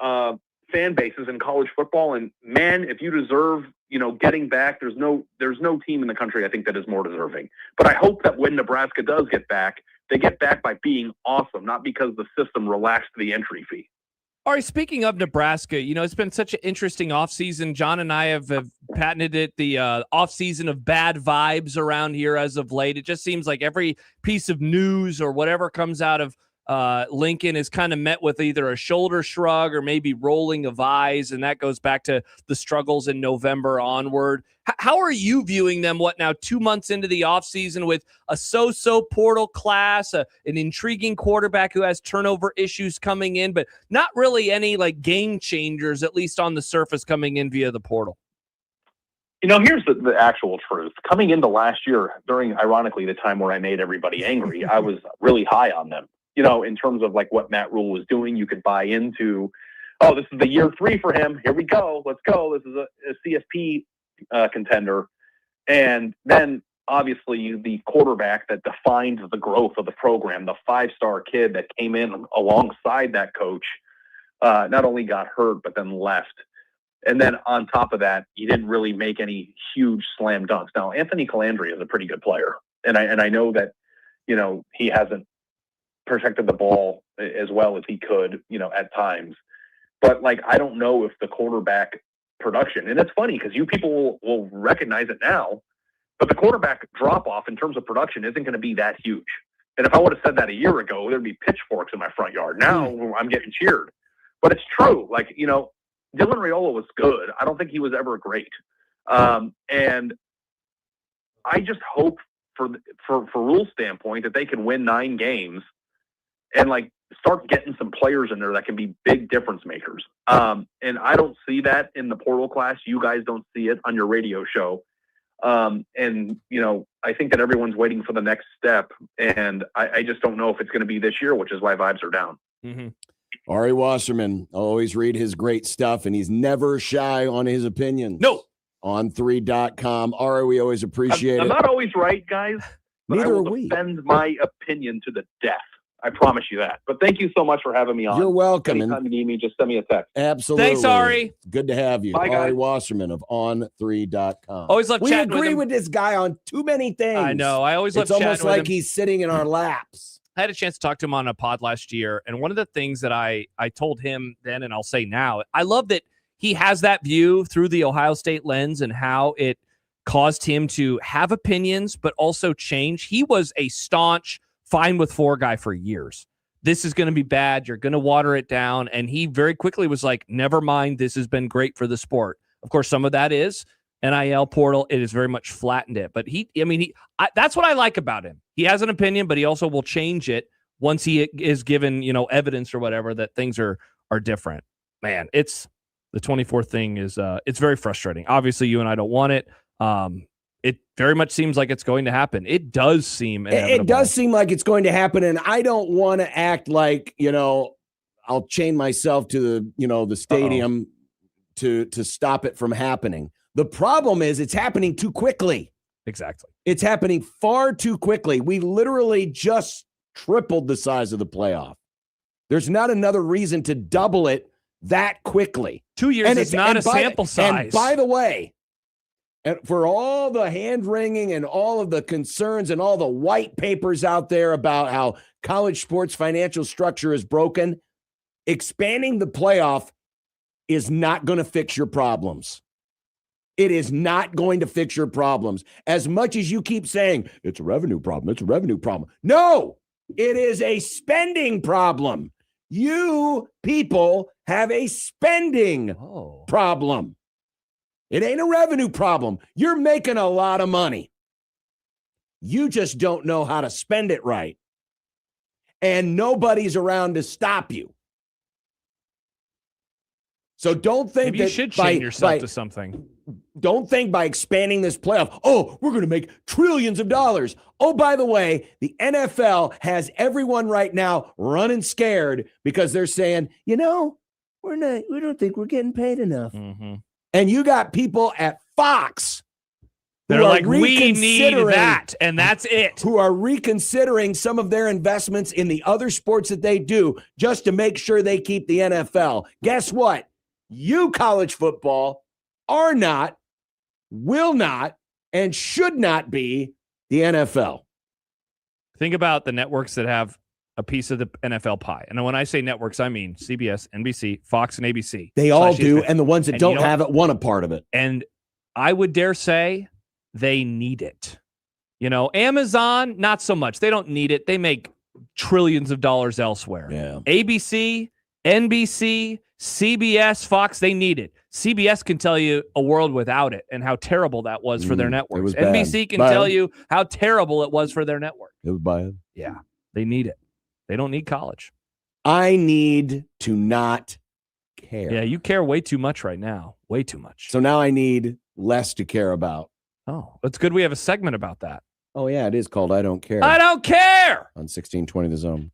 fan bases in college football. And man, if you deserve, getting back, there's no team in the country I think that is more deserving. But I hope that when Nebraska does get back, they get back by being awesome, not because the system relaxed the entry fee. Ari, speaking of Nebraska, it's been such an interesting offseason. John and I have patented it, the offseason of bad vibes around here as of late. It just seems like every piece of news or whatever comes out of Lincoln is kind of met with either a shoulder shrug or maybe rolling of eyes, and that goes back to the struggles in November onward. How are you viewing them, 2 months into the offseason with a so-so portal class, an intriguing quarterback who has turnover issues coming in, but not really any game changers, at least on the surface, coming in via the portal? Here's the actual truth. Coming into last year, during, ironically, the time where I made everybody angry, I was really high on them. In terms of what Matt Rhule was doing, you could buy into, this is the year 3 for him. Here we go. Let's go. This is a CSP contender. And then obviously the quarterback that defined the growth of the program, the 5-star kid that came in alongside that coach, not only got hurt, but then left. And then on top of that, he didn't really make any huge slam dunks. Now, Anthony Calandria is a pretty good player. And I know that, he hasn't protected the ball as well as he could, at times. But I don't know if the quarterback production, and it's funny because you people will recognize it now, but the quarterback drop off in terms of production isn't going to be that huge. And if I would have said that a year ago, there'd be pitchforks in my front yard. Now I'm getting cheered, but it's true. Dylan Rhule was good. I don't think he was ever great. And I just hope for Rhule's standpoint that they can win 9 games and start getting some players in there that can be big difference makers. And I don't see that in the portal class. You guys don't see it on your radio show. And I think that everyone's waiting for the next step. And I just don't know if it's going to be this year, which is why vibes are down. Mm-hmm. Ari Wasserman, always read his great stuff, and he's never shy on his opinions. No. On 3.com. Ari, we always appreciate it. I'm not always right, guys. But Neither I are will we. defend my opinion to the death. I promise you that. But thank you so much for having me on. You're welcome. Anytime you need me, just send me a text. Absolutely. Thanks, Ari. Good to have you. Bye, guys. Ari Wasserman of On3.com. Always love we chatting with agree him. with this guy on too many things. I know. I always love It's almost chatting with like him. he's sitting in our laps. I had a chance to talk to him on a pod last year, and one of the things that I told him then, and I'll say now, I love that he has that view through the Ohio State lens and how it caused him to have opinions, but also change. He was a staunch fine with four guy for years. This is going to be bad. You're going to water it down. And he very quickly was like, never mind. This has been great for the sport. Of course, some of that is NIL portal. It has very much flattened it. But that's what I like about him. He has an opinion, but he also will change it once he is given, evidence or whatever that things are different. Man, the 24 thing is it's very frustrating. Obviously, you and I don't want it. It very much seems like it's going to happen. It does seem inevitable. It does seem like it's going to happen, and I don't want to act like, I'll chain myself to the stadium to stop it from happening. The problem is it's happening too quickly. Exactly. It's happening far too quickly. We literally just tripled the size of the playoff. There's not another reason to double it that quickly. 2 years is not a sample size. And by the way, and for all the hand-wringing and all of the concerns and all the white papers out there about how college sports financial structure is broken, expanding the playoff is not going to fix your problems. It is not going to fix your problems. As much as you keep saying, it's a revenue problem, it's a revenue problem. No, it is a spending problem. You people have a spending problem. It ain't a revenue problem. You're making a lot of money. You just don't know how to spend it right. And nobody's around to stop you. So don't think Maybe you should chain yourself to something. Don't think by expanding this playoff, we're going to make trillions of dollars. Oh, by the way, the NFL has everyone right now running scared because they're saying, we don't think we're getting paid enough. Mm-hmm. And you got people at Fox. They're like, we need that, and that's it. Who are reconsidering some of their investments in the other sports that they do just to make sure they keep the NFL. Guess what? You, college football, are not, will not, and should not be the NFL. Think about the networks that have a piece of the NFL pie. And when I say networks, I mean CBS, NBC, Fox, and ABC. They all do, and the ones that don't have it want a part of it. And I would dare say they need it. Amazon, not so much. They don't need it. They make trillions of dollars elsewhere. Yeah. ABC, NBC, CBS, Fox, they need it. CBS can tell you a world without it and how terrible that was for their networks. NBC can tell you how terrible it was for their network. It was bad. Yeah, they need it. They don't need college. I need to not care. Yeah, you care way too much right now. Way too much. So now I need less to care about. Oh, it's good we have a segment about that. Oh, yeah, it is called I Don't Care. I don't care! On 1620 The Zone.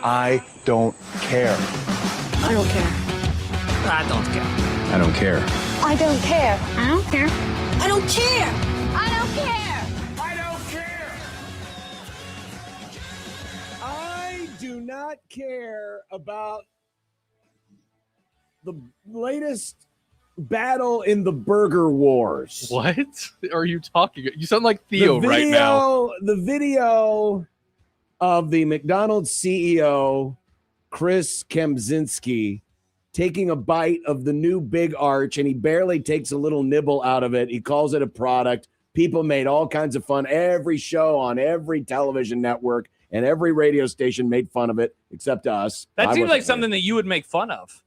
I don't care. I don't care. I don't care. I don't care. I don't care. I don't care. I don't care. I don't care. I don't care. I do not care about the latest battle in the burger wars. What are you talking? You sound like Theo right now. The video of the McDonald's CEO, Chris Kempczynski, taking a bite of the new Big Arch, and he barely takes a little nibble out of it. He calls it a product. People made all kinds of fun. Every show on every television network and every radio station made fun of it, except us. That seems like something that you would make fun of.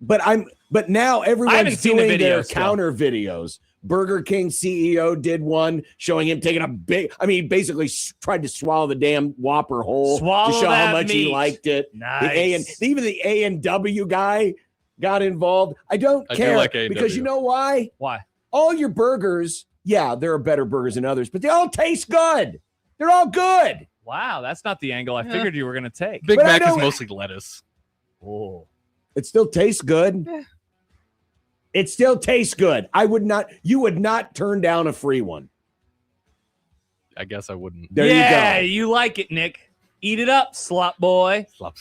But now I haven't everyone's seen the doing their videos, counter videos. Burger King CEO did one showing him taking a big, he basically tried to swallow the damn Whopper whole to show how much he liked it. Nice. Even the A&W guy got involved. I don't care like because you know why? Why? All your burgers, yeah, there are better burgers than others, but they all taste good. They're all good. Wow, that's not the angle I figured you were going to take. Big Mac is mostly lettuce. Oh. It still tastes good. Yeah. It still tastes good. You would not turn down a free one. I guess I wouldn't. There yeah, you go. You like it, Nick. Eat it up, slop boy. Slop.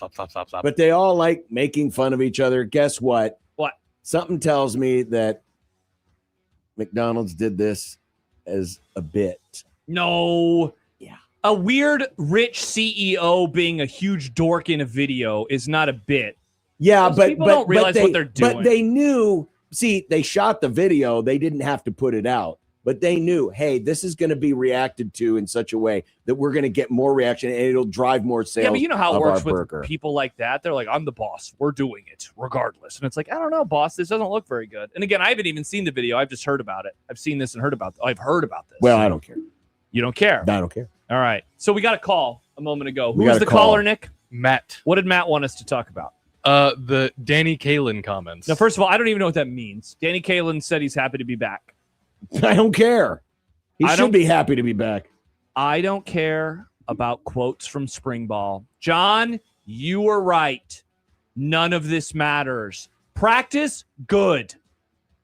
But they all like making fun of each other. Guess what? What? Something tells me that McDonald's did this as a bit. No. Yeah. A weird rich CEO being a huge dork in a video is not a bit. Yeah, Those but people don't realize what they're doing. But they knew. See, they shot the video. They didn't have to put it out, but they knew, hey, this is going to be reacted to in such a way that we're going to get more reaction and it'll drive more sales. Yeah, but you know how it works with burger. people like that. They're like, I'm the boss. We're doing it regardless. And it's like, I don't know, boss. This doesn't look very good. And again, I haven't even seen the video. I've just heard about it. I've seen this and heard about I've heard about this. Well, I don't care. You don't care? I don't care. All right. So we got a call a moment ago. Who We was got the a call. caller, Nick? Matt. What did Matt want us to talk about? The Danny Kalin comments. Now, first of all, I don't even know what that means. Danny Kalin said he's happy to be back. I don't care. He I should don't- be happy to be back. I don't care about quotes from spring ball. John, you were right. None of this matters. Practice, good.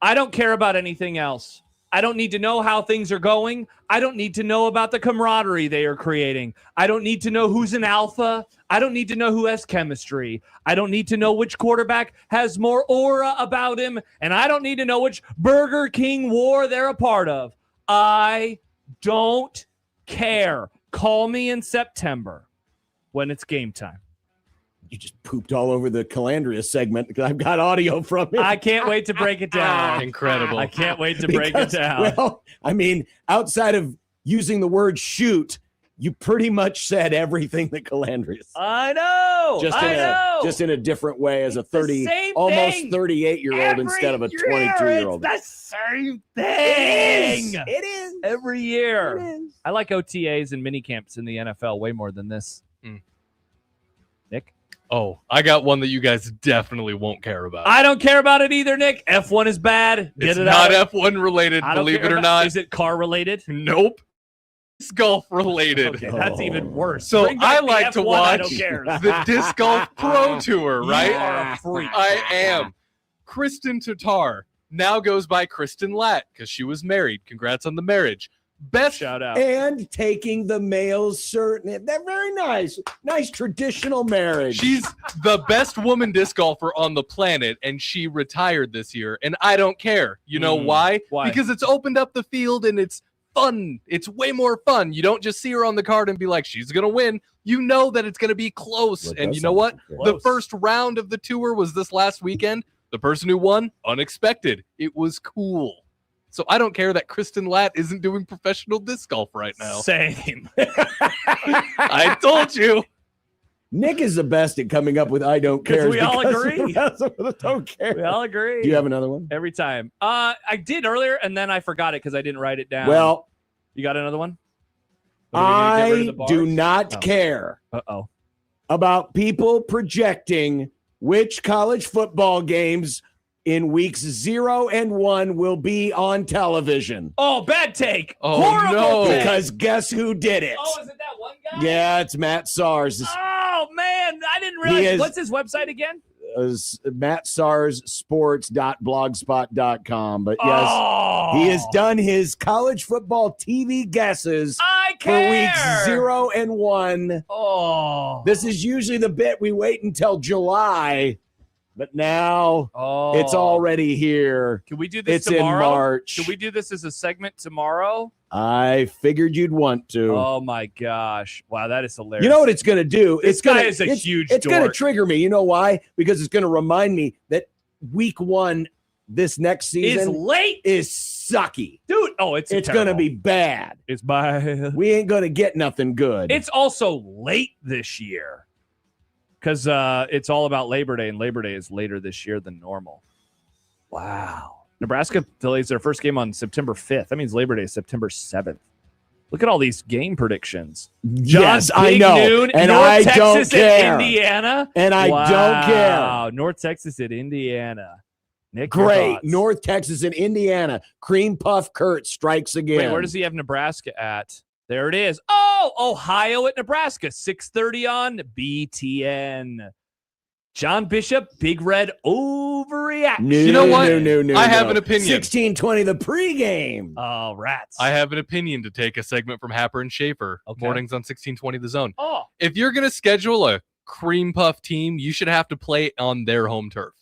I don't care about anything else. I don't need to know how things are going. I don't need to know about the camaraderie they are creating. I don't need to know who's an alpha. I don't need to know who has chemistry. I don't need to know which quarterback has more aura about him. And I don't need to know which Burger King war they're a part of. I don't care. Call me in September when it's game time. You just pooped all over the Calandria segment because I've got audio from it. I can't wait to break it down. Incredible. I can't wait to break it down. Well, outside of using the word shoot, you pretty much said everything that Calandria said. I know. Just in a different way as a same almost thing 38-year-old instead of a 22-year-old. It's the same thing. It is. Every year. It is. I like OTAs and mini camps in the NFL way more than this. Nick? Oh, I got one that you guys definitely won't care about. I don't care about it either, Nick. F1 is bad. Get It's it not out. F1 related, I don't believe care it or about- not. Is it car related? Nope. It's golf related. Okay, that's even worse. So Bring back I the like to F1, I watch don't care. the Disc Golf Pro Tour, right? You are a freak. I am. Kristen Tatar now goes by Kristen Latt because she was married. Congrats on the marriage. Best shout out. And taking the male's shirt. They're very nice. Nice traditional marriage. She's the best woman disc golfer on the planet, and she retired this year. And I don't care. You know why? Why? Because it's opened up the field and it's fun. It's way more fun. You don't just see her on the card and be like, she's going to win. You know that it's going to be close. Well, And that you know what? sounds The close. first round of the tour was this last weekend. The person who won, unexpected. It was cool. So I don't care that Kristen Latt isn't doing professional disc golf right now. Same. I told you. Nick is the best at coming up with I don't care. we all agree. The rest of us don't care. We all agree. Do you have another one? Every time. I did earlier, and then I forgot it because I didn't write it down. Well, you got another one? Are we gonna get rid of I the do bars? not care Uh-oh. about people projecting which college football games in weeks 0 and 1 will be on television. Oh, bad take. Oh, Horrible no. take. Because guess who did it? Oh, is it that what? one guy? Yeah, it's Matt Sars. Oh, man. I didn't He realize. is- What's his website again? MattSarsSports.blogspot.com. But yes, he has done his college football TV guesses for weeks 0 and 1. Oh. This is usually the bit we wait until July, but now it's already here. Can we do this It's tomorrow? in March. Can we do this as a segment tomorrow? I figured you'd want to. Oh, my gosh. Wow, that is hilarious. You know what it's going to do? This It's going guy to is a huge It's going to dork. trigger me. You know why? Because it's going to remind me that week 1 this next Is season late. is sucky. Dude, it's going to terrible. be bad. It's bad. We ain't going to get nothing good. It's also late this year because it's all about Labor Day, and Labor Day is later this year than normal. Wow. Nebraska plays their first game on September 5th. That means Labor Day is September 7th. Look at all these game predictions. Yes, I Big know. Noon, And North I Texas don't care. At Indiana. And I don't care. Wow. North Texas at Indiana. Nick, Great. your thoughts? North Texas and Indiana. Cream Puff Kurt strikes again. Wait, where does he have Nebraska at? There it is. Oh, Ohio at Nebraska. 6:30 on BTN. John Bishop, Big Red overreaction. No, You know what? No, I have an opinion. 16:20 the pregame. Oh, rats. I have an opinion to take a segment from Happer and Schaefer. Okay. Mornings on 1620 The Zone. Oh. If you're going to schedule a cream puff team, you should have to play on their home turf.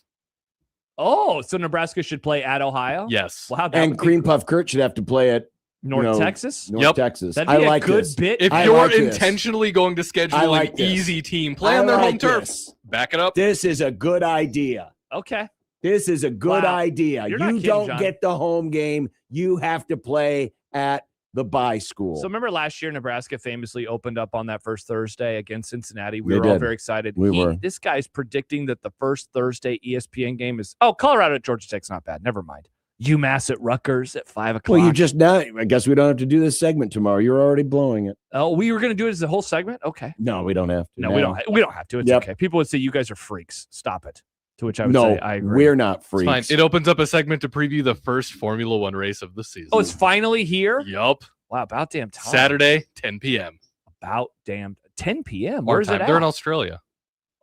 Oh, so Nebraska should play at Ohio? Yes. Wow. That And would be Cream Puff Kurt should have to play at North Texas? North Yep. Texas. That'd I be a like good this. bit. If I you're like this. intentionally going to schedule I like an this. easy team, play I on their home like turf. this. Back it up. This is a good idea. Okay. This is a good Wow. idea. You're not You kidding, don't John. get the home game. You have to play at the bye school. So remember last year, Nebraska famously opened up on that first Thursday against Cincinnati. We They were all did. very excited. We were. This guy's predicting that the first Thursday ESPN game is Colorado at Georgia Tech's not bad. Never mind. UMass at Rutgers at 5:00. Well, you just now. I guess we don't have to do this segment tomorrow. You're already blowing it. Oh, we were going to do it as a whole segment. Okay. No, we don't have to. No, we don't. We don't have to. It's Yep. okay. People would say you guys are freaks. Stop it. To which I would No, say I agree. we're not It's freaks. fine. It opens up a segment to preview the first Formula One race of the season. Oh, it's finally here. Yup. Wow, about damn time. Saturday, 10 p.m. About damn 10 p.m. Our Where's it time. at? They're in Australia.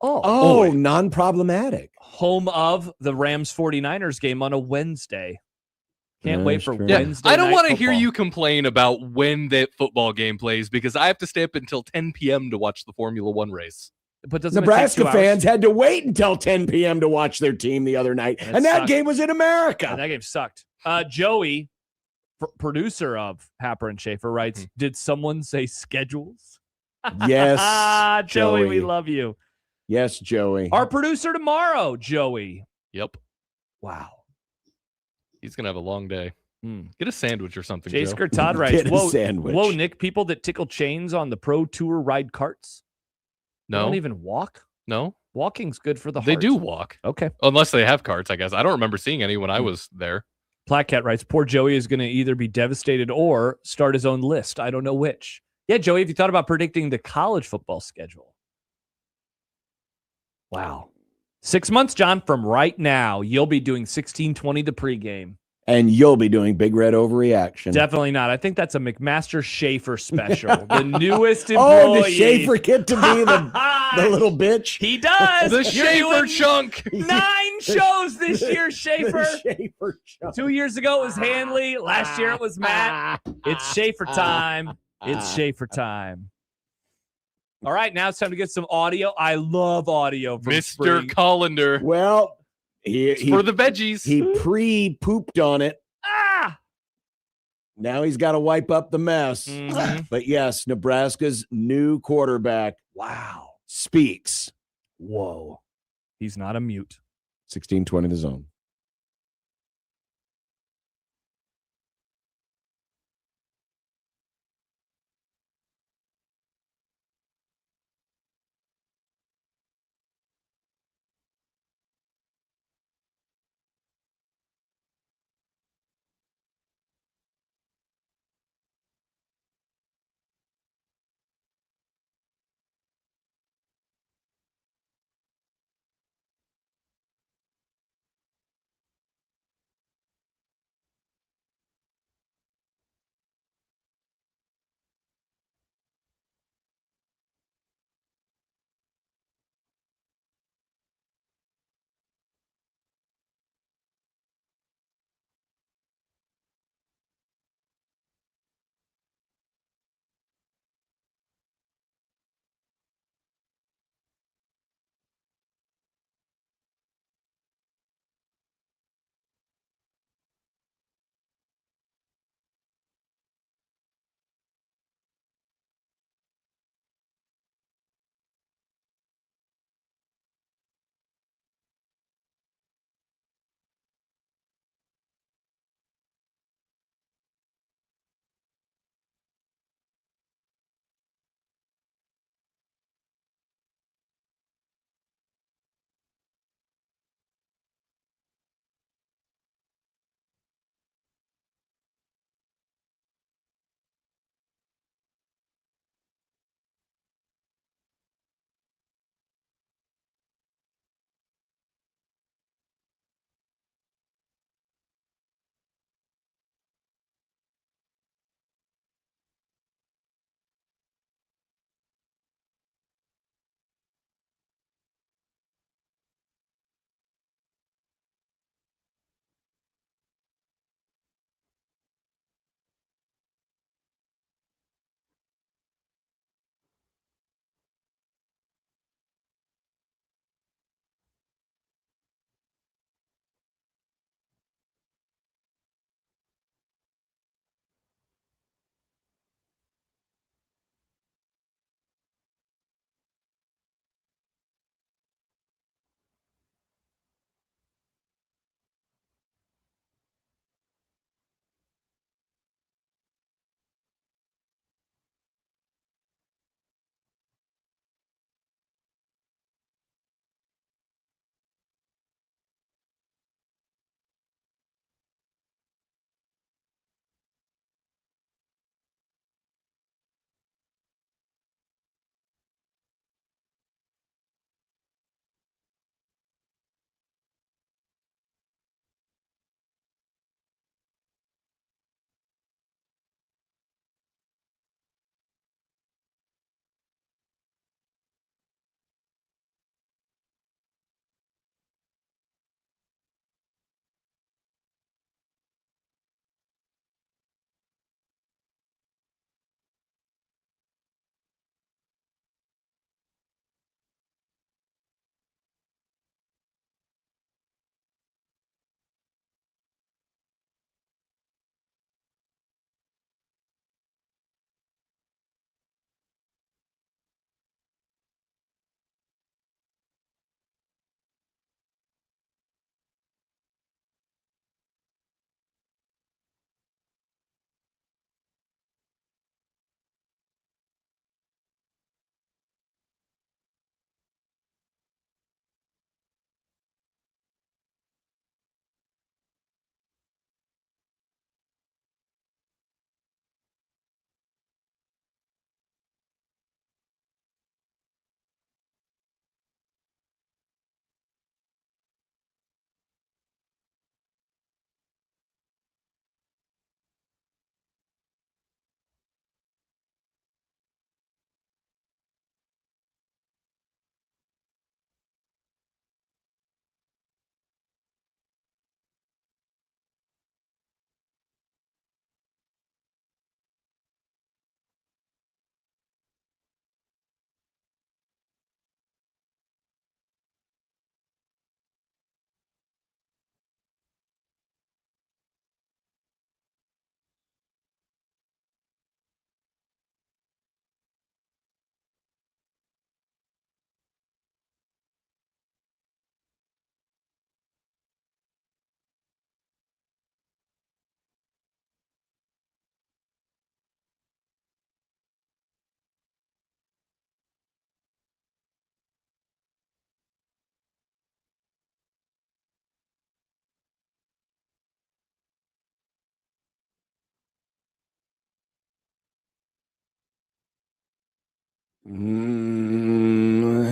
Oh, non-problematic. Home of the Rams 49ers game on a Wednesday. Can't wait for true. Yeah, Wednesday. I don't want to hear you complain about when that football game plays because I have to stay up until 10 p.m. to watch the Formula One race. But doesn't Nebraska it take 2 fans had to wait until 10 p.m. to watch their team the other night, And it and that sucked. game was in America. Yeah, that game sucked. Joey, producer of Happer and Schaefer, writes, "Did someone say schedules?" Yes, Joey, we Joey. love you. Yes, Joey. Our producer tomorrow, Joey. Yep. Wow. He's going to have a long day. Get a sandwich or something, Jay Joe. Skirtod writes, Get a whoa, sandwich. whoa, Nick, people that tickle chains on the Pro Tour ride carts? They No. don't even walk? No. Walking's good for the They heart. do walk. Okay. Unless they have carts, I guess. I don't remember seeing any when I was there. Plaquette writes, poor Joey is going to either be devastated or start his own list. I don't know which. Yeah, Joey, have you thought about predicting the college football schedule? Wow. 6 months, John, from right now, you'll be doing 1620 the pregame. And you'll be doing Big Red Overreaction. Definitely not. I think that's a McMaster Schaefer special. The newest employee. Oh, does Schaefer get to be the little bitch? He does. The You're Schaefer doing chunk. 9 shows this year, Schaefer. Schaefer show. 2 years ago it was Hanley. Last year it was Matt. It's Schaefer time. It's Schaefer time. All right, now it's time to get some audio. I love audio from Mr. Spring. Colander. Well, he For the veggies. he pre-pooped on it. Ah! Now he's got to wipe up the mess. Mhm. But yes, Nebraska's new quarterback Wow. speaks. Whoa. He's not a mute. 1620 the zone.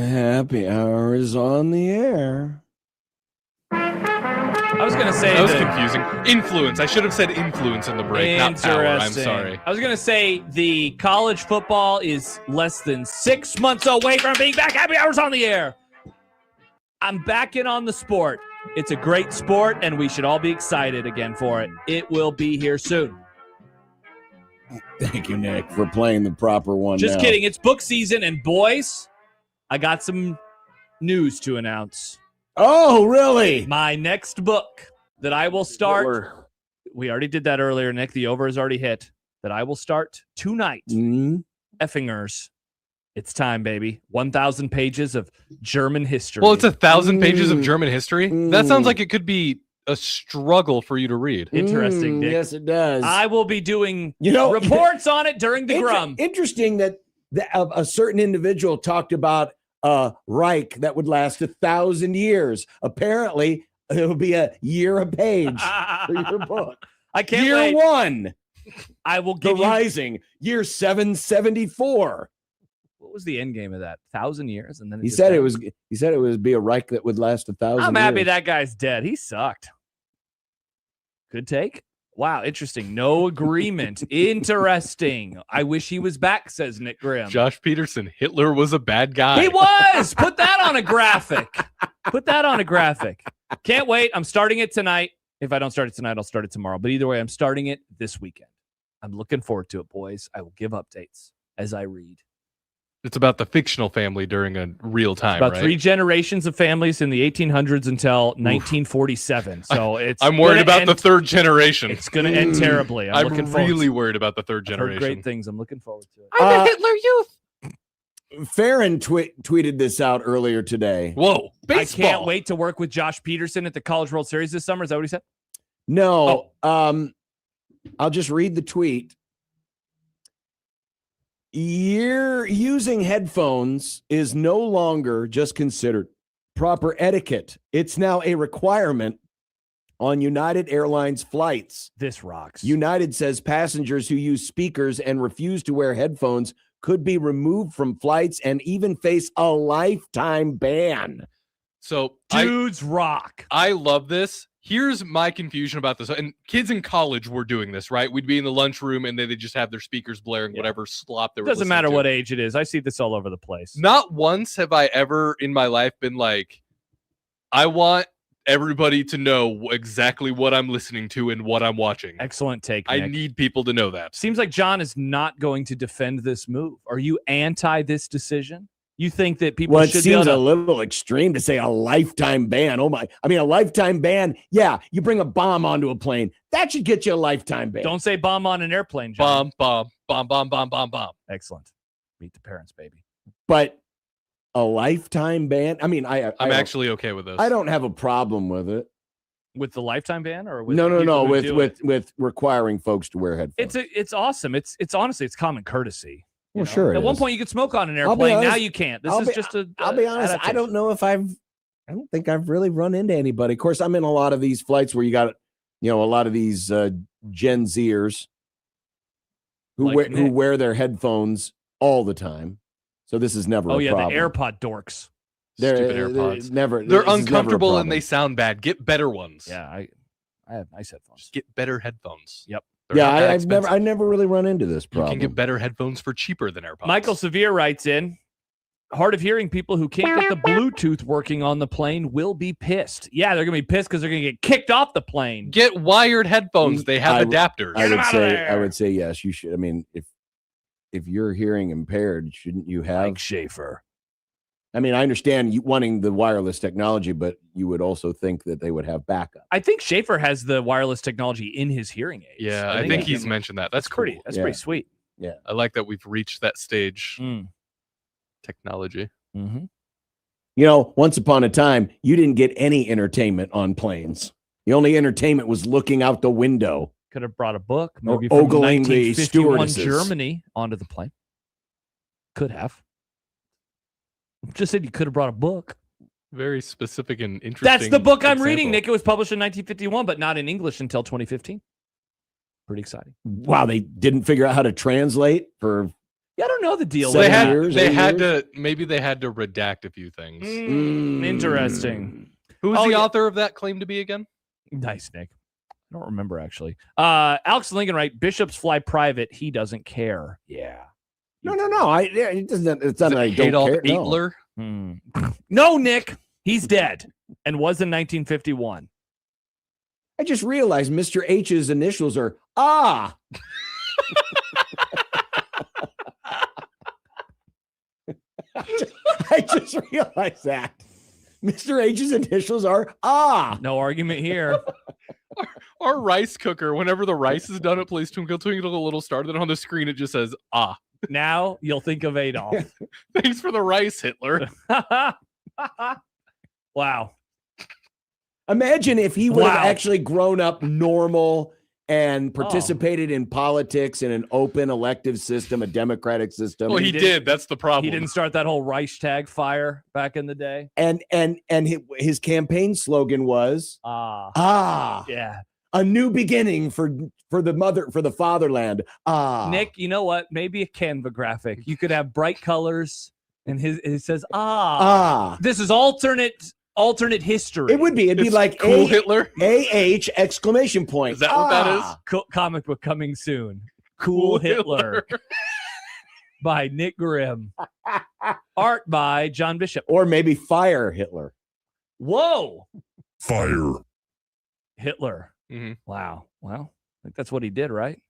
Happy hour is on the air. I was going to say that was confusing. Influence. I should have said influence in the break, not power. I'm sorry. I was going to say the college football is less than 6 months away from being back. Happy hours on the air. I'm back in on the sport. It's a great sport, and we should all be excited again for it. It will be here soon. Thank you, Nick, for playing the proper one. Just kidding. It's book season, and boys, I got some news to announce. Oh, really? My next book that I will start. We already did that earlier, Nick. The over is already hit. That I will start tonight. Effingers. It's time, baby. 1,000 pages of German history. Well, it's 1,000 pages of German history. That sounds like it could be a struggle for you to read. Interesting, Nick. Yes, it does. I will be doing reports on it during the Grum. Interesting that a certain individual talked about a Reich that would last 1,000 years. Apparently, it'll be a year a page for your book. I can't year wait. 1. I will give The Rising. Year 774. What was the end game of that? 1,000 years, and then He said it would be a Reich that would last 1,000 years. I'm happy that guy's dead. He sucked. Good take. Wow, interesting. No agreement. Interesting. I wish he was back, says Nick Grimm. Josh Peterson, Hitler was a bad guy. He was. Put that on a graphic. Put that on a graphic. Can't wait. I'm starting it tonight. If I don't start it tonight, I'll start it tomorrow. But either way, I'm starting it this weekend. I'm looking forward to it, boys. I will give updates as I read. It's about the fictional family during a real time, About right? 3 generations of families in the 1800s until 1947. So I'm worried about the third generation. It's going to end terribly. I'm looking forward really to it. worried about the third I've heard generation. great things. I'm looking forward to it. I'm a Hitler youth. Farron tweeted this out earlier today. Whoa, baseball. I can't wait to work with Josh Peterson at the College World Series this summer. Is that what he said? No. I'll just read the tweet. Using headphones is no longer just considered proper etiquette. It's now a requirement on United Airlines flights. This rocks. United says passengers who use speakers and refuse to wear headphones could be removed from flights and even face a lifetime ban. So dudes rock. I love this. Here's my confusion about this. And kids in college were doing this, right? We'd be in the lunchroom and they just have their speakers blaring whatever slop they were Doesn't matter listening what to. age it is. I see this all over the place. Not once have I ever in my life been like, I want everybody to know exactly what I'm listening to and what I'm watching. Excellent take, I Nick. need people to know that. Seems like John is not going to defend this move. Are you anti this decision? You think that people Well, it should be able seems to... a little extreme to say a lifetime ban. Oh my! I mean, a lifetime ban. Yeah, you bring a bomb onto a plane, that should get you a lifetime ban. Don't say bomb on an airplane, John. Bomb. Excellent. Meet the parents, baby. But a lifetime ban. I mean, I'm actually okay with this. I don't have a problem with it. With the lifetime ban, or with No. people who do it? With requiring folks to wear headphones. It's awesome. It's honestly it's common courtesy. Well, sure. At one is. point, you could smoke on an I'll be airplane. Now honest- you can't. This I'll is be- just a. I'll be honest. I adaptation. don't know if I don't think I've really run into anybody. Of course, I'm in a lot of these flights where you got, a lot of these Gen Zers who wear their headphones all the time. So this is never. Oh a yeah, problem. the AirPod dorks. Stupid AirPods. Never. They're this is never a uncomfortable and problem. they sound bad. Get better ones. Yeah, I have nice headphones. Just get better headphones. Yep. They're Yeah, not that I've expensive. never really run into this You problem. can get better headphones for cheaper than AirPods. Michael Severe writes in, hard of hearing people who can't get the Bluetooth working on the plane will be pissed. Yeah, they're going to be pissed because they're going to get kicked off the plane. Get wired headphones. They have adapters. I would say yes. You should. I mean, if you're hearing impaired, shouldn't you have Mike Schaefer? I mean, I understand you wanting the wireless technology, but you would also think that they would have backup. I think Schaefer has the wireless technology in his hearing aids. Yeah, I think he's mentioned that. That's pretty. cool. That's pretty sweet. Yeah, I like that we've reached that stage. Mm. Technology. Mm-hmm. Once upon a time, you didn't get any entertainment on planes. The only entertainment was looking out the window. Could have brought a book, Or maybe from ogling the 1951 stewardesses. Germany onto the plane. Could have. Just said you could have brought a book. Very specific and interesting. That's the book I'm reading, example. Nick. It was published in 1951, but not in English until 2015. Pretty exciting. Wow, they didn't figure out how to translate for Yeah, I don't know the deal. They had years? to redact a few things. Interesting. Who was the author of that claim to be again? Nice, Nick. I don't remember actually. Alex Lincoln, right? Bishops fly private. He doesn't care. Yeah. No. It doesn't. It's not. I don't Adolf care. Hitler? No, Nick. He's dead and was in 1951. I just realized Mr. H's initials are Ah. I just realized that Mr. H's initials are Ah. No argument here. Our rice cooker, whenever the rice is done, it plays Twinkle Twinkle Little Star. Then on the screen, it just says Ah. Now you'll think of Adolf. Thanks for the rice, Hitler. Wow. Imagine if he would have actually grown up normal and participated in politics in an open elective system, a democratic system. Well, he did. That's the problem. He didn't start that whole Reichstag fire back in the day. And his campaign slogan was yeah, a new beginning for the fatherland. Nick, you know what? Maybe a Canva graphic. You could have bright colors, and it says This is alternate history. It would be. It'd be like cool Hitler. AH exclamation point. Is that what that is? Comic book coming soon. Cool Hitler. By Nick Grimm. Art by John Bishop. Or maybe Fire Hitler. Whoa. Fire Hitler. Mm-hmm. Wow. Well, I think that's what he did, right?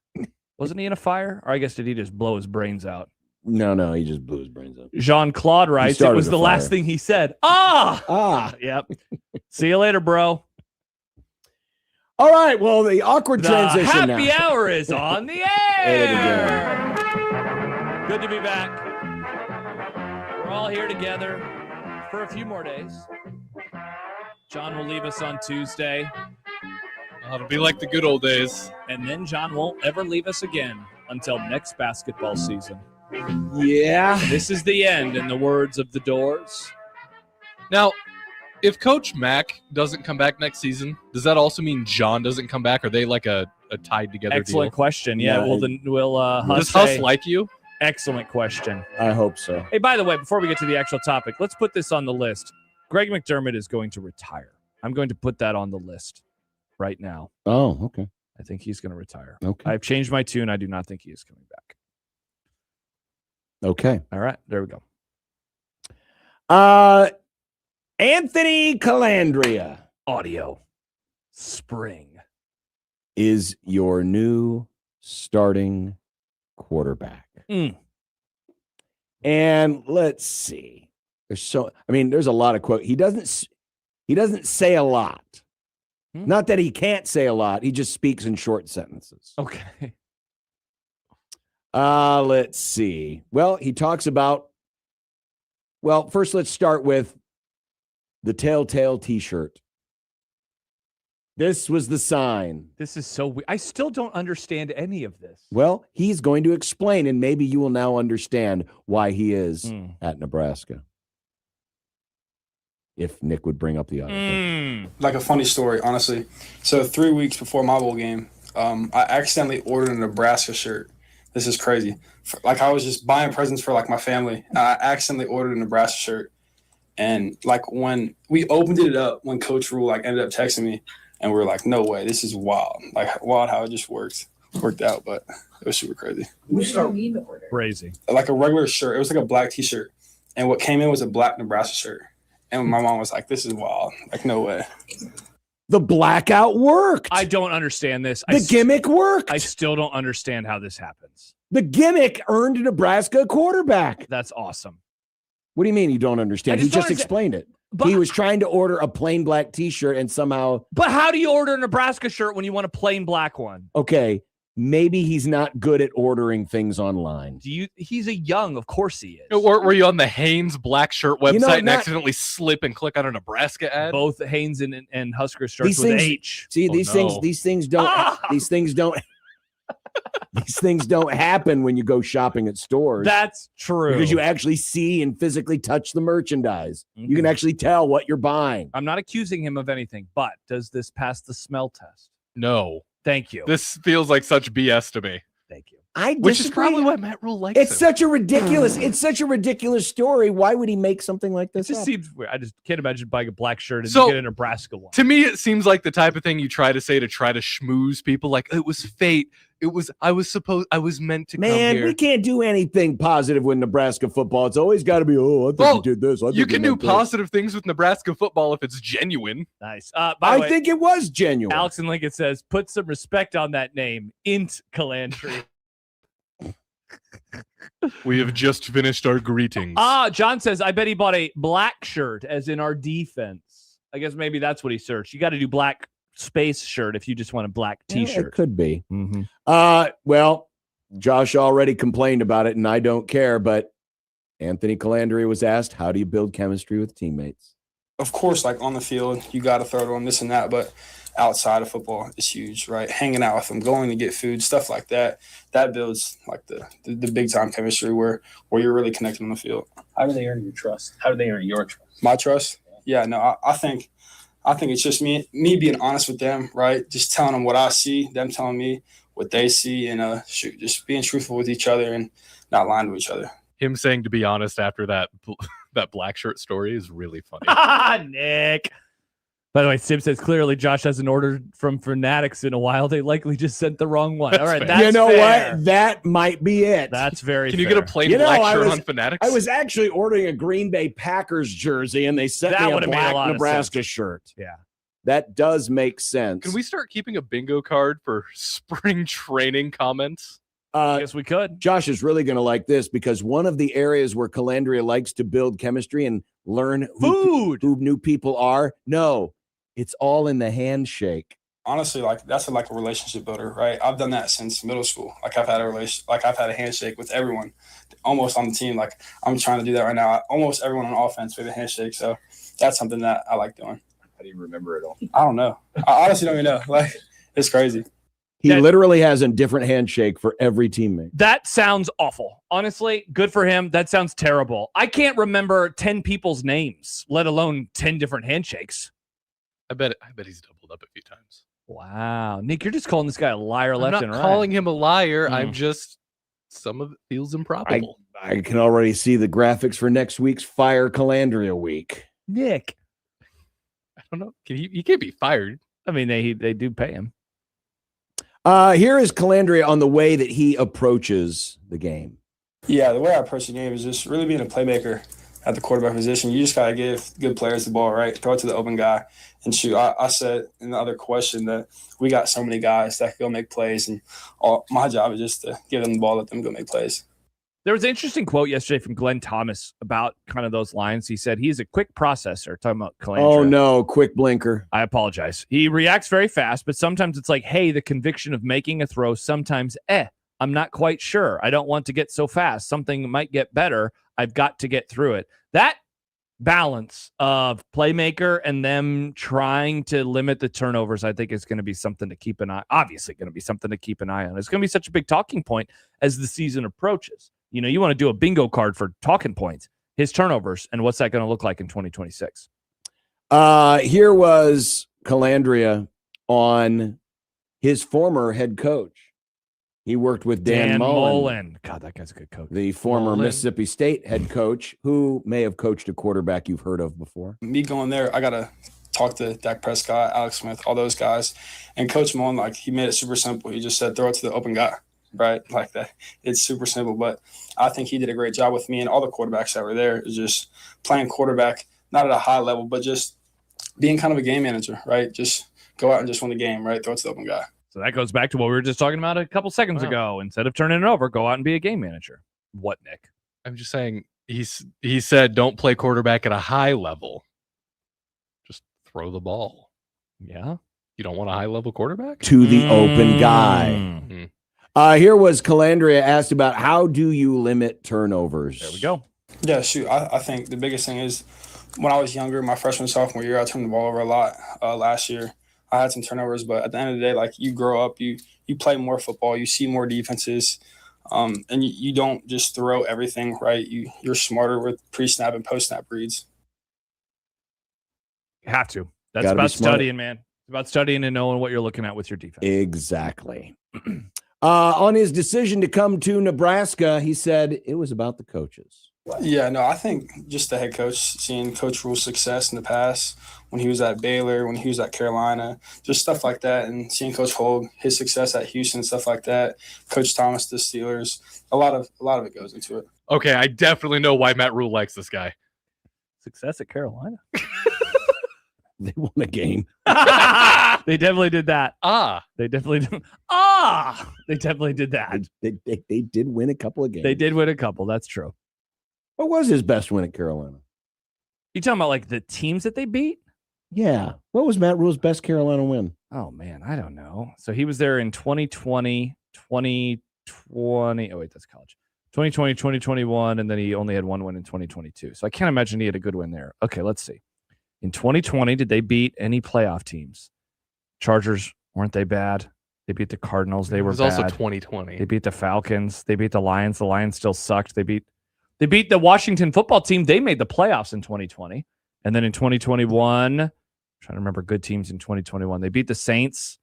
Wasn't he in a fire? Or I guess did he just blow his brains out? No, he just blew his brains out. Jean-Claude writes, it was the last thing he said. Yep. See you later, bro. All right. Well, the awkward transition happy now. hour is on the air. Good to be back. We're all here together for a few more days. John will leave us on Tuesday. It'll be like the good old days. And then John won't ever leave us again until next basketball season. Yeah. This is the end, in the words of the Doors. Now, if Coach Mack doesn't come back next season, does that also mean John doesn't come back? Are they like a tied together Excellent deal? question. Yeah, well, then will does Huss like you? Excellent question. I hope so. Hey, by the way, before we get to the actual topic, let's put this on the list. Greg McDermott is going to retire. I'm going to put that on the list right now. Oh, okay. I think he's going to retire. Okay. I've changed my tune. I do not think he is coming back. Okay. All right. There we go. Anthony Calandria. Audio. Spring. Is your new starting quarterback. And let's see. There's a lot of quote. He doesn't say a lot. Not that he can't say a lot. He just speaks in short sentences. Okay. Let's see. Well, he talks about, first let's start with the Telltale t-shirt. This was the sign. This is so weird. I still don't understand any of this. Well, he's going to explain, and maybe you will now understand why he is at Nebraska. If Nick would bring up the audio. Like a funny story, honestly. So 3 weeks before my bowl game, I accidentally ordered a Nebraska shirt. This is crazy. I was just buying presents for my family. And I accidentally ordered a Nebraska shirt. And when we opened it up, when Coach Rhule ended up texting me, and we were like, no way, this is wild. Wild how it just worked out, but it was super crazy. Crazy. Like a regular shirt. It was like a black t-shirt. And what came in was a black Nebraska shirt. And my mom was like, this is wild. No way. The blackout worked. I don't understand this. The gimmick worked. I still don't understand how this happens. The gimmick earned Nebraska a quarterback. That's awesome. What do you mean you don't understand? He just explained it. But he was trying to order a plain black t-shirt and somehow. But how do you order a Nebraska shirt when you want a plain black one? Okay. Maybe he's not good at ordering things online. He's a young, of course he is. Or were you on the Hanes black shirt website and accidentally slip and click on a Nebraska ad? Both Hanes and Husker starts with H. See, these things don't happen when you go shopping at stores. That's true. Because you actually see and physically touch the merchandise. You can actually tell what you're buying. I'm not accusing him of anything, but does this pass the smell test? No. Thank you. This feels like such BS to me. Thank you. Which is probably why Matt Rhule likes It's him. such a ridiculous story. Why would he make something like this? It just seems weird. I just can't imagine buying a black shirt and So, get a Nebraska one. To me, it seems like the type of thing you try to say to try to schmooze people. Like, it was fate. I was meant to come here. We can't do anything positive with Nebraska football. It's always got to be, I think you did this. You can do positive things with Nebraska football if it's genuine. Nice. I think it was genuine. Alex and Lincoln says, put some respect on that name, Int Calandry. We have just finished our greetings. John says, I bet he bought a black shirt, as in our defense. I guess maybe that's what he searched. You got to do black space shirt if you just want a black T-shirt. It could be. Mm-hmm. Well, Josh already complained about it, and I don't care, but Anthony Calandry was asked, how do you build chemistry with teammates? Of course, like on the field, you got to throw it on this and that, but outside of football is huge, right? Hanging out with them, going to get food, stuff like that. That builds like the big time chemistry where you're really connected on the field. How do they earn your trust? How do they earn your trust? My trust? Yeah, no, I think it's just me being honest with them, right? Just telling them what I see, them telling me what they see, and just being truthful with each other and not lying to each other. Him saying to be honest after that black shirt story is really funny. Nick. By the way, Sim says clearly Josh hasn't ordered from Fanatics in a while. They likely just sent the wrong one. All right, that's you know fair. what? That might be it. That's very Can you fair. get a plain black shirt on Fanatics? I was actually ordering a Green Bay Packers jersey, and they sent That me a would've made a black lot of Nebraska sense. shirt. Yeah. That does make sense. Can we start keeping a bingo card for spring training comments? Yes, we could. Josh is really going to like this because one of the areas where Calandria likes to build chemistry and learn who new people are. No, it's all in the handshake. Honestly, like that's like a relationship builder, right? I've done that since middle school. Like I've had a handshake with everyone, almost on the team. Like I'm trying to do that right now. Almost everyone on offense with a handshake. So that's something that I like doing. How do you remember it all? I don't know. I honestly don't even know. Like it's crazy. He literally has a different handshake for every teammate. That sounds awful. Honestly, good for him. That sounds terrible. I can't remember 10 people's names, let alone 10 different handshakes. I bet he's doubled up a few times. Wow. Nick, you're just calling this guy a liar left and I'm right. not calling him a liar. I'm just, some of it feels improbable. I can already see the graphics for next week's Fire Calandria week. Nick. I don't know. He can't be fired. I mean, they do pay him. Here is Calandria on the way that he approaches the game. Yeah, the way I approach the game is just really being a playmaker at the quarterback position. You just got to give good players the ball, right? Throw it to the open guy and shoot. I said in the other question that we got so many guys that can go make plays, and my job is just to give them the ball, let them go make plays. There was an interesting quote yesterday from Glenn Thomas about kind of those lines. He said he's a quick processor, talking about Calandria. Oh, no, quick blinker. I apologize. He reacts very fast, but sometimes it's like, hey, the conviction of making a throw. Sometimes, I'm not quite sure. I don't want to get so fast. Something might get better. I've got to get through it. That balance of playmaker and them trying to limit the turnovers, I think is going to be something to keep an eye. Obviously going to be something to keep an eye on. It's going to be such a big talking point as the season approaches. You know, you want to do a bingo card for talking points, his turnovers, and what's that going to look like in 2026? Here was Calandria on his former head coach. He worked with Dan Mullen. God, that guy's a good coach. The former Mississippi State head coach who may have coached a quarterback you've heard of before. Me going there, I got to talk to Dak Prescott, Alex Smith, all those guys. And Coach Mullen, like, he made it super simple. He just said, throw it to the open guy. Right, like that. It's super simple, but I think he did a great job with me and all the quarterbacks that were there. Is just playing quarterback, not at a high level, but just being kind of a game manager, right? Just go out and just win the game, right? Throw it to the open guy. So that goes back to what we were just talking about a couple seconds ago. Instead of turning it over, go out and be a game manager. What, Nick? I'm just saying he said don't play quarterback at a high level. Just throw the ball. Yeah. You don't want a high level quarterback? To the open guy. Mm-hmm. Here was Calandria asked about how do you limit turnovers? There we go. Yeah, shoot. I think the biggest thing is when I was younger, my freshman, sophomore year, I turned the ball over a lot. Last year, I had some turnovers, but at the end of the day, like you grow up, you play more football, you see more defenses, and you don't just throw everything, right? You're smarter with pre-snap and post-snap reads. You have to. That's about studying, man. It's about studying and knowing what you're looking at with your defense. Exactly. On his decision to come to Nebraska, he said it was about the coaches. Yeah, no, I think just the head coach, seeing Coach Rhule's success in the past when he was at Baylor, when he was at Carolina, just stuff like that, and seeing Coach Hogue, his success at Houston, stuff like that. Coach Thomas, the Steelers, a lot of it goes into it. Okay, I definitely know why Matt Rhule likes this guy. Success at Carolina. They won a game. They definitely did that. They definitely did. They definitely did that. They did win a couple of games. They did win a couple. That's true. What was his best win at Carolina? You talking about like the teams that they beat? Yeah. What was Matt Rhule's best Carolina win? Oh, man, I don't know. So he was there in 2020. Oh, wait, that's college. 2020, 2021, and then he only had one win in 2022. So I can't imagine he had a good win there. Okay, let's see. In 2020, did they beat any playoff teams? Chargers, weren't they bad? They beat the Cardinals. They were bad. It was also 2020. They beat the Falcons. They beat the Lions. The Lions still sucked. They beat the Washington football team. They made the playoffs in 2020. And then in 2021, I'm trying to remember good teams in 2021. They beat the Saints.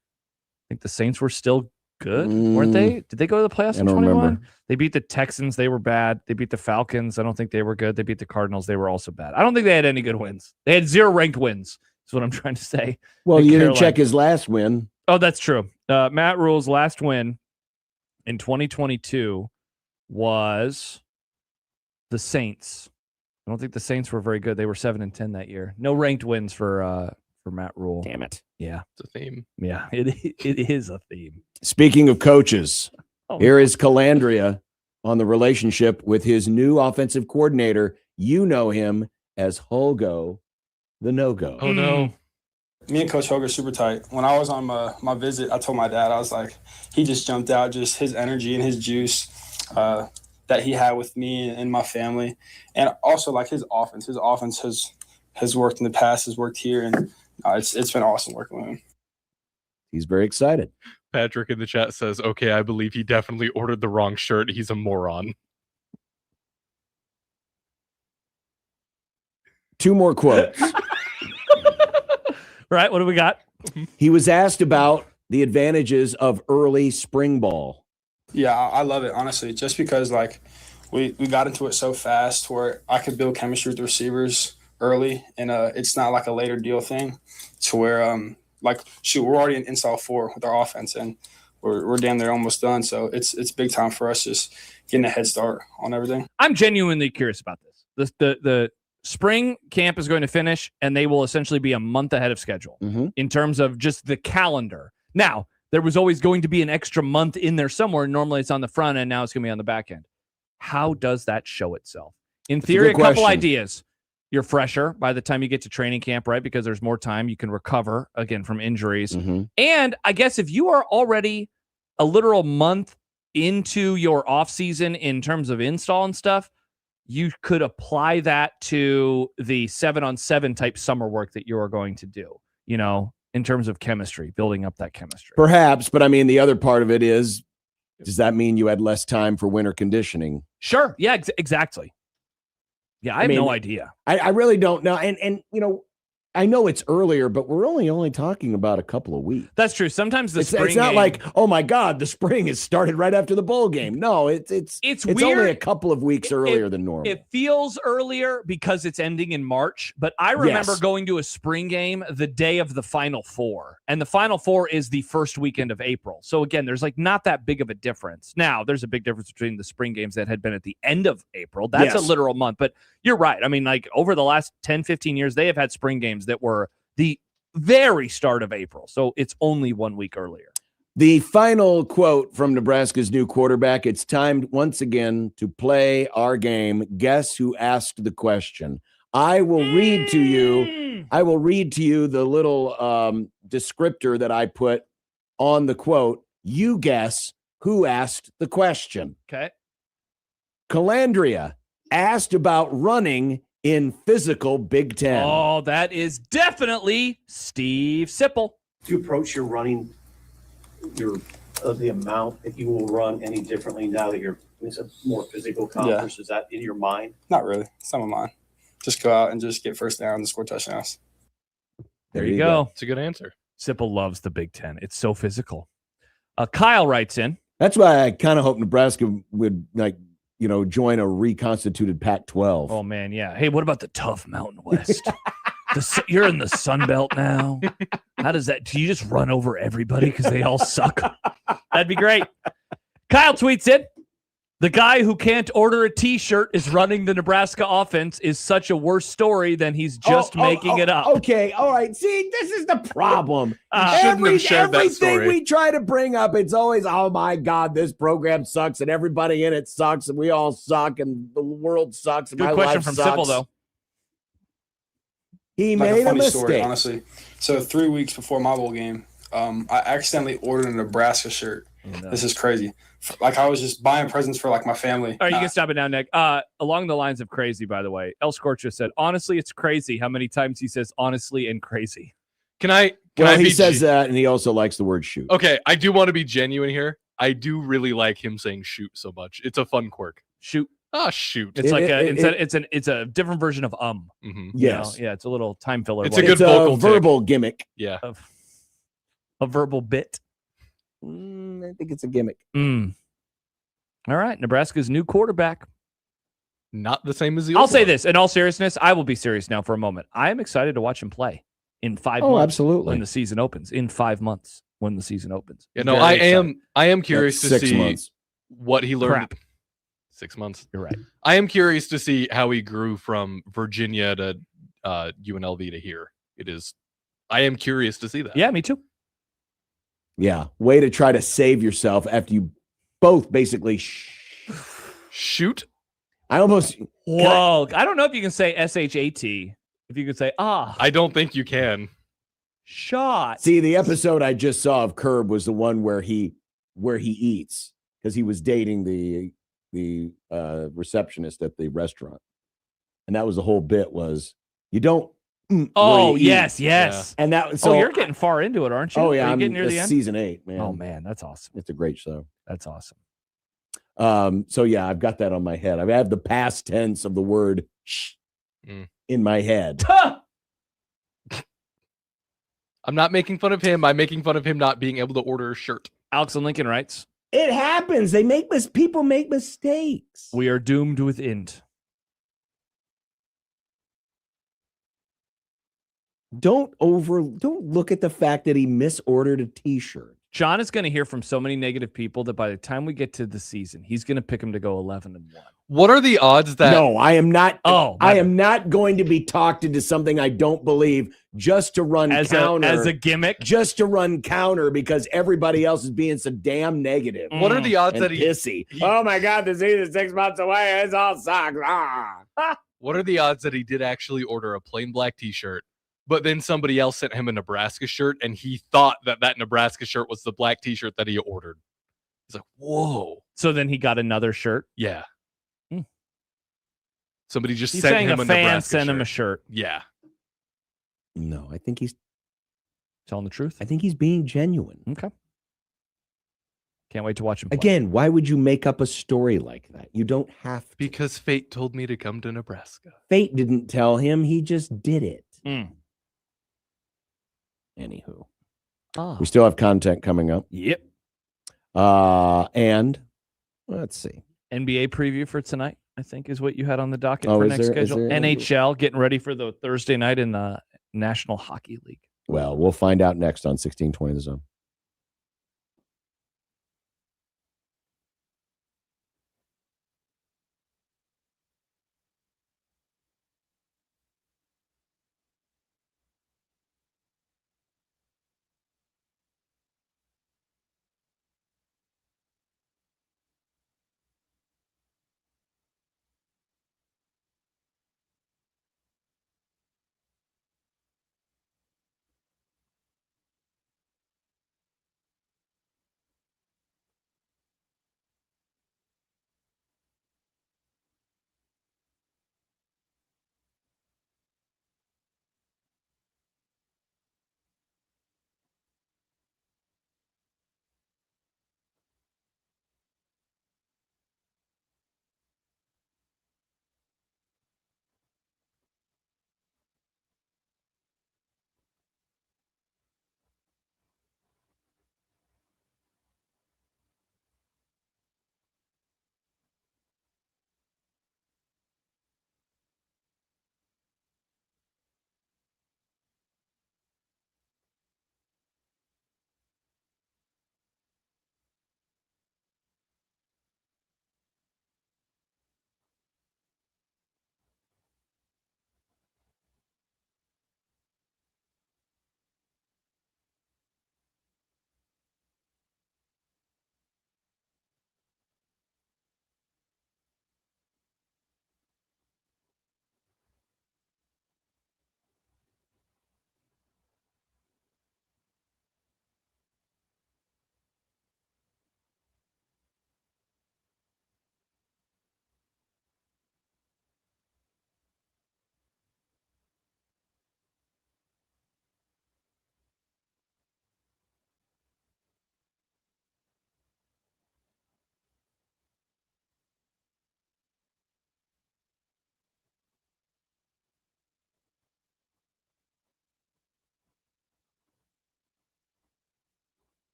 I think the Saints were still good, weren't they? Did they go to the playoffs in 21? They beat the Texans. They were bad. They beat the Falcons. I don't think they were good. They beat the Cardinals. They were also bad. I don't think they had any good wins. They had 0 ranked wins, is what I'm trying to say. Well, you didn't check his last win. Oh, that's true. Matt Rhule's last win in 2022 was the Saints. I don't think the Saints were very good. They were 7-10 that year. No ranked wins for Matt Rhule. Damn it. Yeah. It's a theme. Yeah, it is a theme. Speaking of coaches, here is Calandria on the relationship with his new offensive coordinator. You know him as Hogo, the no-go. Oh, no. Me and Coach Hogue are super tight. When I was on my visit, I told my dad, I was like, he just jumped out, just his energy and his juice that he had with me and my family. And also like his offense. His offense has worked in the past, has worked here, and it's been awesome working with him. He's very excited. Patrick in the chat says, okay, I believe he definitely ordered the wrong shirt. He's a moron. 2 more quotes. Right, what do we got? He was asked about the advantages of early spring ball. Yeah, I love it, honestly, just because like we got into it so fast where I could build chemistry with the receivers early, and it's not like a later deal thing to where we're already in install 4 with our offense, and we're damn near almost done. So it's big time for us just getting a head start on everything. I'm genuinely curious about this. The spring camp is going to finish, and they will essentially be a month ahead of schedule in terms of just the calendar. Now, there was always going to be an extra month in there somewhere. Normally it's on the front end. Now it's going to be on the back end. How does that show itself? In theory, a couple ideas. You're fresher by the time you get to training camp, right? Because there's more time. You can recover, again, from injuries. And I guess if you are already a literal month into your offseason in terms of install and stuff, you could apply that to the 7-on-7 type summer work that you are going to do, in terms of chemistry, building up that chemistry. Perhaps, but I mean, the other part of it is, does that mean you had less time for winter conditioning? Sure. Yeah, exactly. Yeah, I have no idea. I really don't know. And I know it's earlier, but we're only talking about a couple of weeks. That's true. Sometimes it's not game, like, oh my God, the spring has started right after the bowl game. No, it's weird. only a couple of weeks earlier than normal. It feels earlier because it's ending in March, but I remember going to a spring game the day of the Final Four, and the Final Four is the first weekend of April. So again, there's not that big of a difference. Now, there's a big difference between the spring games that had been at the end of April. That's a literal month, but you're right. I mean, over the last 10, 15 years, they have had spring games that were the very start of April. So it's only 1 week earlier. The final quote from Nebraska's new quarterback: it's time once again to play our game. Guess who asked the question? I will read to you the little descriptor that I put on the quote. You guess who asked the question. Okay. Calandria asked about running in physical Big Ten. Oh, that is definitely Steve Sipple. Do you approach your running, the amount that you will run any differently now that it's a more physical conference? Is that in your mind? Not really. It's not in mine. Just go out and just get first down and score touchdowns. There you go. It's a good answer. Sipple loves the Big Ten. It's so physical. Kyle writes in, That's why I kind of hope Nebraska would join a reconstituted Pac-12. Oh man, yeah. Hey, what about the tough Mountain West? You're in the Sun Belt now. How does that? Do you just run over everybody because they all suck? That'd be great. Kyle tweets in, the guy who can't order a T-shirt is running the Nebraska offense is such a worse story than he's just making it up. Okay, all right. See, this is the problem. Shouldn't have shared that story. Everything we try to bring up, it's always, oh my God, this program sucks and everybody in it sucks and we all suck and the world sucks. And Good my question life from sucks. Simple, though. He Like made a funny mistake. story, honestly. So 3 weeks before my bowl game, I accidentally ordered a Nebraska shirt. This is crazy. Like I was just buying presents for like my family. All right, you can stop it now, Nick. Along the lines of crazy, by the way, El Scorcho said, honestly, it's crazy how many times he says honestly and crazy. Can I He says that, and he also likes the word shoot. Okay, I do want to be genuine here. I do really like him saying shoot so much. It's a fun quirk. Shoot. Shoot. It's it's a different version of Mhm. Yes. Yeah, it's a little time filler. It's a good vocal tick. verbal gimmick. Yeah. A verbal bit. I think it's a gimmick. All right, Nebraska's new quarterback. Not the same as the I'll old say one. this, in all seriousness, I will be serious now for a moment. I am excited to watch him play in 5 Oh, months. absolutely. When the season opens. In 5 months when the season opens. Yeah, no, Very excited. I am curious That's to 6 see months. what he learned. Crap. 6 months. You're right. I am curious to see how he grew from Virginia to UNLV to here. I am curious to see that. Yeah, me too. Yeah. Way to try to save yourself after you both basically shoot. I almost. Whoa. I don't know if you can say SHAT. If you could say, I don't think you can. Shot. See, the episode I just saw of Curb was the one where he eats because he was dating the receptionist at the restaurant, and that was the whole bit was you don't. Oh, where you yes, eat. yes. And that. So you're getting far into it, aren't you? Oh yeah, Are you I'm getting near the end? season 8, man. Oh man, that's awesome. It's a great show. That's awesome. So yeah, I've got that on my head. I have the past tense of the word "sh" in my head. I'm not making fun of him. I'm making fun of him not being able to order a shirt. Alex and Lincoln writes, It happens. People make mistakes. we are doomed with int. Don't look at the fact that he misordered a t-shirt. John is going to hear from so many negative people that by the time we get to the season, he's going to pick him to go 11-1. What are the odds that? No, I am not. Oh, I am not going to be talked into something I don't believe just to run counter. As a gimmick? Just to run counter because everybody else is being so damn negative. What are the odds and that he pissy? Oh my God, the season's 6 months away. It's all sucks. What are the odds that he did actually order a plain black T-shirt, but then somebody else sent him a Nebraska shirt, and he thought that Nebraska shirt was the black T-shirt that he ordered? He's like, whoa. So then he got another shirt? Yeah. Somebody just He's sent saying him a a fan Nebraska sent shirt. him a shirt. Yeah. No, I think he's telling the truth. I think he's being genuine. Okay. Can't wait to watch him play. Again, why would you make up a story like that? You don't have to. Because fate told me to come to Nebraska. Fate didn't tell him. He just did it. Anywho. We still have content coming up. Yep. And let's see. NBA preview for tonight, I think, is what you had on the docket Oh, for is next there- is schedule. there- NHL getting ready for the Thursday night in the National Hockey League. Well, we'll find out next on 1620 The Zone.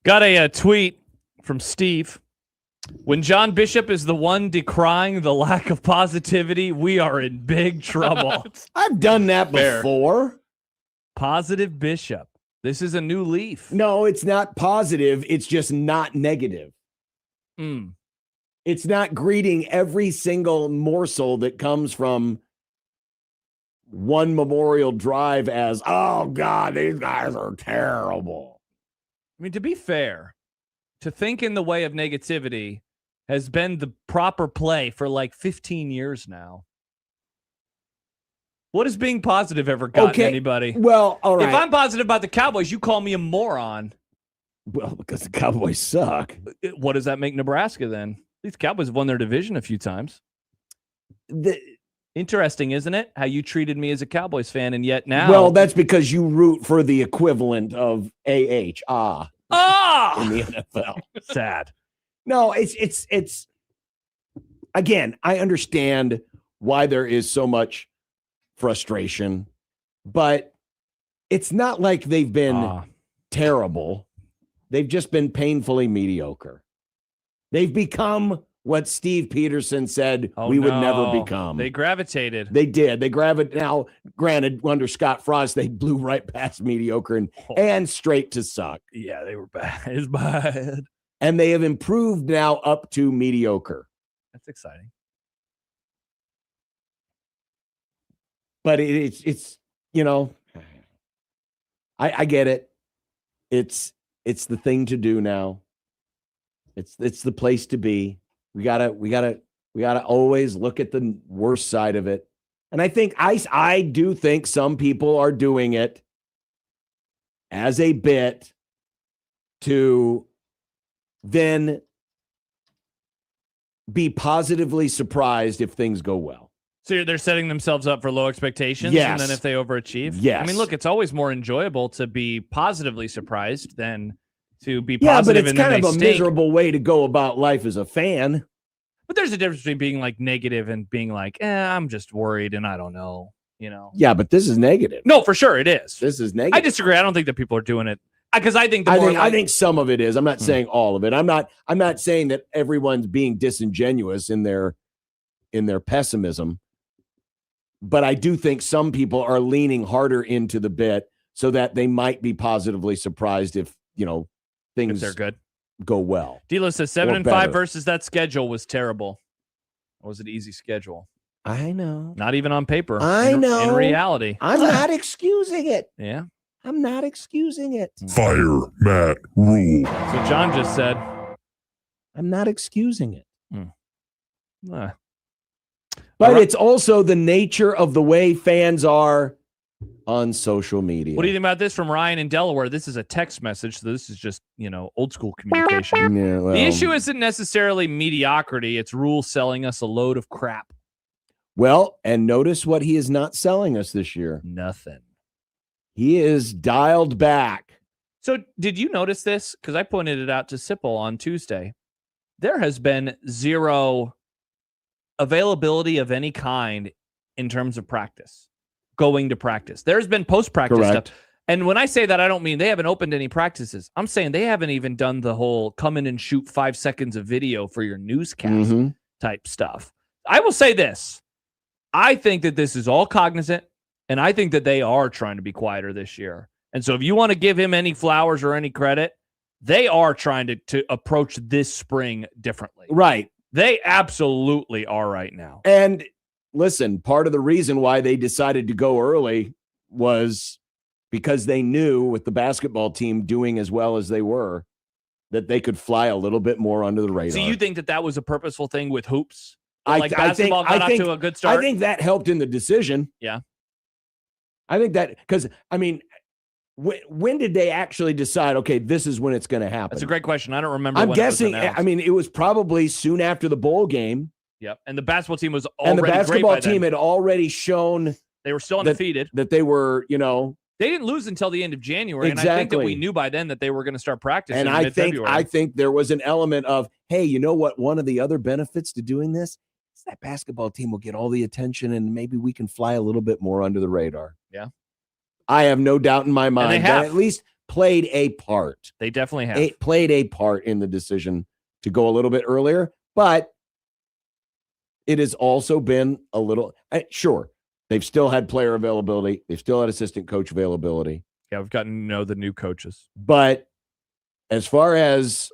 Got a tweet from Steve. When John Bishop is the one decrying the lack of positivity, we are in big trouble. I've done that before. Positive Bishop. This is a new leaf. No, it's not positive. It's just not negative. It's not greeting every single morsel that comes from one Memorial Drive as, oh, God, these guys are terrible. I mean, to be fair, to think in the way of negativity has been the proper play for like 15 years now. What has being positive ever gotten anybody? Well, all right. If I'm positive about the Cowboys, you call me a moron. Well, because the Cowboys suck. What does that make Nebraska then? These Cowboys have won their division a few times. Interesting, isn't it? How you treated me as a Cowboys fan, and yet now... Well, that's because you root for the equivalent of in the NFL. Sad. No, it's again, I understand why there is so much frustration, but it's not like they've been terrible. They've just been painfully mediocre. They've become what Steve Peterson said we would never become. They gravitated. They did. They gravitated. Now, granted, under Scott Frost, they blew right past mediocre and straight to suck. Yeah, they were bad. It's bad. And they have improved now up to mediocre. That's exciting. But it's you know, I get it. It's the thing to do now. It's the place to be. We gotta always look at the worst side of it. And I think I do think some people are doing it as a bit to then be positively surprised if things go well. So they're setting themselves up for low expectations, Yes. and then if they overachieve? Yes. I mean, look, it's always more enjoyable to be positively surprised than to be Yeah, but positive it's and then kind they of a stink. miserable way to go about life as a fan. But there's a difference between being like negative and being like, I'm just worried and I don't know, you know? Yeah, but this is negative. No, for sure it is. This is negative. I disagree. I don't think that people are doing it because I think I think some of it is. I'm not saying all of it. I'm not saying that everyone's being disingenuous in their pessimism. But I do think some people are leaning harder into the bit so that they might be positively surprised if, things they're good. Go well. Dilo says 7-5 versus that schedule was terrible. It was an easy schedule. I know. Not even on paper. I know. In reality. I'm not excusing it. Yeah. I'm not excusing it. Fire Matt Rhule. So John just said, I'm not excusing it. But it's also the nature of the way fans are on social media. What do you think about this from Ryan in Delaware? This is a text message, so this is just, old school communication. Yeah, well, the issue isn't necessarily mediocrity. It's Rhule selling us a load of crap. Well, and notice what he is not selling us this year. Nothing. He is dialed back. So did you notice this? Because I pointed it out to Sipple on Tuesday. There has been zero availability of any kind in terms of practice, going to practice. There's been post-practice stuff. And when I say that, I don't mean they haven't opened any practices. I'm saying they haven't even done the whole come in and shoot 5 seconds of video for your newscast type stuff. I will say this. I think that this is all cognizant, and I think that they are trying to be quieter this year. And so if you want to give him any flowers or any credit, they are trying to approach this spring differently. Right. They absolutely are right now. And listen, part of the reason why they decided to go early was because they knew with the basketball team doing as well as they were, that they could fly a little bit more under the radar. So you think that was a purposeful thing with hoops? I think off to a good start? I think that helped in the decision. Yeah. I think that because, when did they actually decide, okay, this is when it's going to happen? That's a great question. I don't remember. I'm guessing, it was probably soon after the bowl game. Yep. And the basketball team was already and the basketball great by team then. had already shown they were still undefeated. That they were, they didn't lose until the end of January. Exactly. And I think that we knew by then that they were going to start practicing. And in I mid-February. think there was an element of, hey, you know what? One of the other benefits to doing this is that basketball team will get all the attention and maybe we can fly a little bit more under the radar. Yeah. I have no doubt in my mind that at least played a part. They definitely have. Played a part in the decision to go a little bit earlier, but it has also been a little sure. They've still had player availability. They've still had assistant coach availability. Yeah, we've gotten to know the new coaches. But as far as,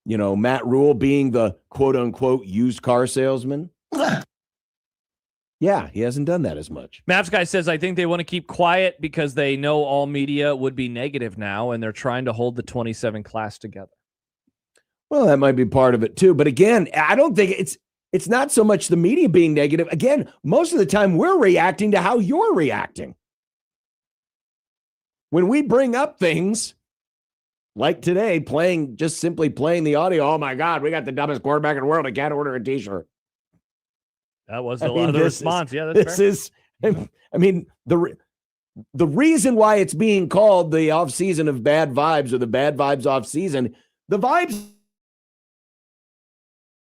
Matt Rhule being the quote unquote used car salesman, yeah, he hasn't done that as much. Maps guy says, I think they want to keep quiet because they know all media would be negative now, and they're trying to hold the 27 class together. Well, that might be part of it too. But again, I don't think it's not so much the media being negative. Again, most of the time we're reacting to how you're reacting. When we bring up things like today, simply playing the audio, oh my God, we got the dumbest quarterback in the world. I can't order a t-shirt. That was a lot of the response. That's fair. The reason why it's being called the off season of bad vibes or the bad vibes off season, the vibes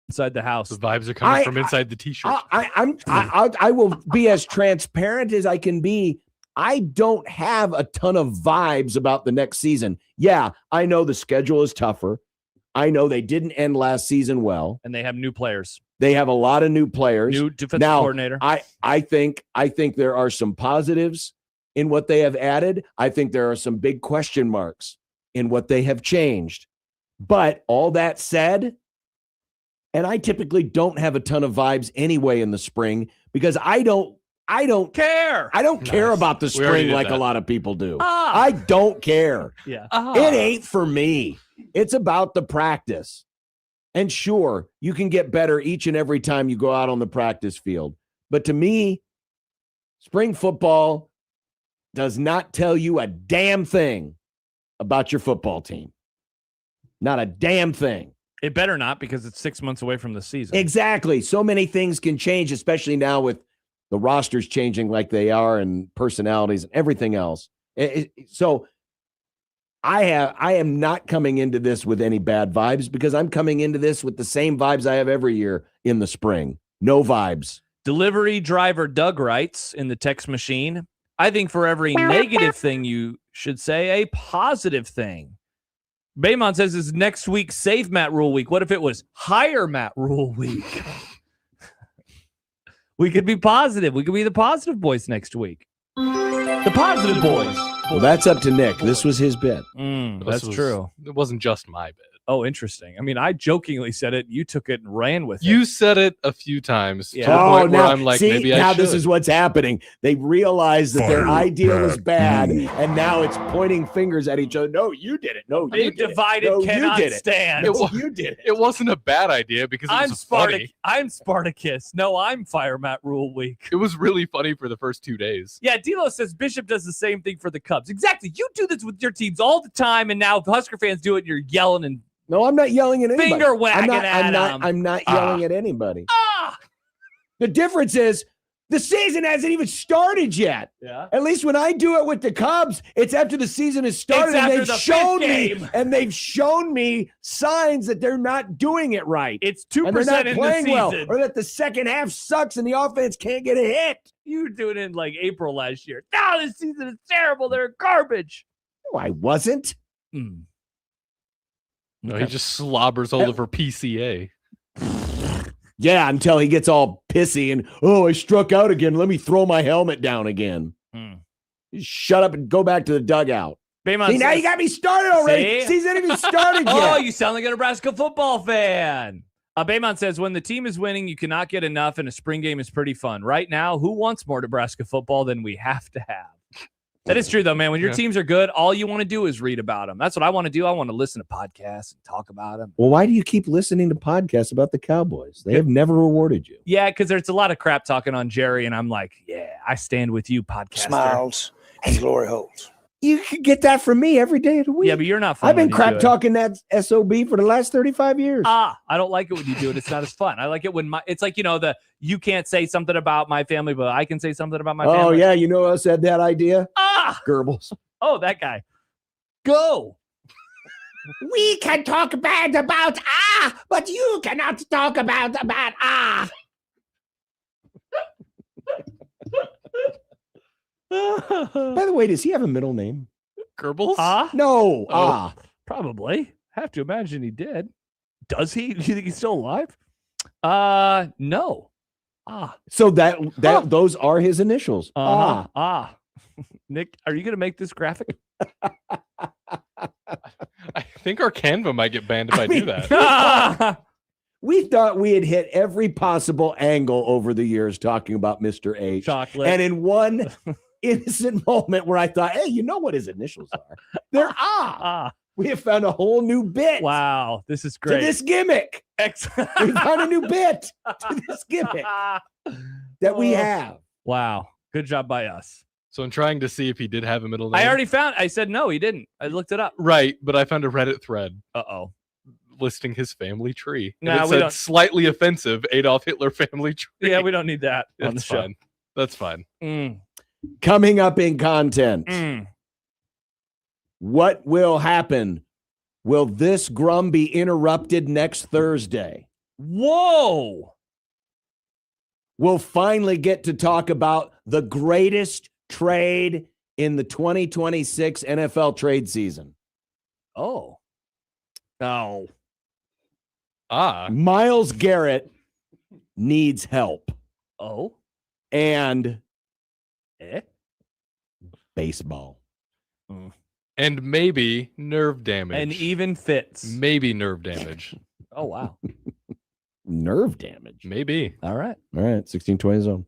inside the house. The vibes are coming from inside the t-shirt. I will be as transparent as I can be. I don't have a ton of vibes about the next season. Yeah, I know the schedule is tougher. I know they didn't end last season well. And they have new players. They have a lot of new players. New defensive coordinator. I think there are some positives in what they have added. I think there are some big question marks in what they have changed. But all that said, and I typically don't have a ton of vibes anyway in the spring because I don't care. I don't care about the spring like a lot of people do. I don't care. Yeah. It ain't for me. It's about the practice. And sure, you can get better each and every time you go out on the practice field. But to me, spring football does not tell you a damn thing about your football team. Not a damn thing. It better not, because it's 6 months away from the season. Exactly. So many things can change, especially now with the rosters changing like they are and personalities and everything else. So I am not coming into this with any bad vibes because I'm coming into this with the same vibes I have every year in the spring. No vibes. Delivery driver Doug writes in the text machine, I think for every negative thing you should say a positive thing. Baymon says, is next week save Matt Rhule week? What if it was hire Matt Rhule week? We could be positive. We could be the positive boys next week. The positive boys. Well, that's up to Nick. This was his bit. That's true. It wasn't just my bit. Oh, interesting. I mean, I jokingly said it. You took it and ran with it. You said it a few times. Yeah. To the point where I'm like, see, maybe I now should. This is what's happening. They realize that their idea was bad, and now it's pointing fingers at each other. No, you did it. No, you did divided it. No, cannot you did it. stand. No, you did it. It wasn't a bad idea because it was funny. I'm Spartacus. No, I'm Fire Matt Rhule week. It was really funny for the first 2 days. Yeah, D'Lo says Bishop does the same thing for the Cubs. Exactly. You do this with your teams all the time, and now if Husker fans do it, you're yelling and no, I'm not yelling at anybody. Finger wagging I'm not yelling at anybody. The difference is the season hasn't even started yet. Yeah. At least when I do it with the Cubs, it's after the season has started, and they've shown me signs that they're not doing it right. It's 2% and they're not in playing the well, season. or that the second half sucks and the offense can't get a hit. You were doing it in like April last year. No, this season is terrible. They're garbage. No, I wasn't. No, he just slobbers all over PCA. Yeah, until he gets all pissy and, I struck out again. Let me throw my helmet down again. Shut up and go back to the dugout. See, now you got me started already. Season even started yet. Oh, you sound like a Nebraska football fan. Baymon says, when the team is winning, you cannot get enough, and a spring game is pretty fun. Right now, who wants more Nebraska football than we have to have? That is true, though, man. When your teams are good, all you want to do is read about them. That's what I want to do. I want to listen to podcasts and talk about them. Well, why do you keep listening to podcasts about the Cowboys? They have never rewarded you. Yeah, because there's a lot of crap talking on Jerry, and I'm like, yeah, I stand with you, podcaster. Smiles and glory holes. You can get that from me every day of the week. Yeah, but you're not fun. I've been crap talking that SOB for the last 35 years. I don't like it when you do it. It's not as fun. I like it when it's like, you can't say something about my family, but I can say something about my family. Oh, yeah. You know who else had that idea? Goebbels. Oh, that guy. Go. We can talk bad about but you cannot talk about By the way, does he have a middle name? Goebbels? No. Oh, probably. Have to imagine he did. Does he? Do you think he's still alive? No. So those are his initials. Nick, are you going to make this graphic? I think our Canva might get banned if I do that. We thought we had hit every possible angle over the years talking about Mr. H. Chocolate. And in one innocent moment where I thought, hey, you know what his initials are? They're We have found a whole new bit. Wow, this is great. To this gimmick. Excellent. We found a new bit to this gimmick that we have. Wow. Good job by us. So I'm trying to see if he did have a middle name. I already found. I said no, he didn't. I looked it up. Right, but I found a Reddit thread. Listing his family tree. And Nah, it we said don't- slightly offensive Adolf Hitler family tree. Yeah, we don't need that on the That's show. fine. That's fine. Coming up in content. What will happen? Will this Grum be interrupted next Thursday? Whoa! We'll finally get to talk about the greatest trade in the 2026 NFL trade season. Oh. No. Myles Garrett needs help. Oh. And baseball. And maybe nerve damage. And even fits. Maybe nerve damage. Oh, wow. Nerve damage. Maybe. All right. All right. 1620 zone.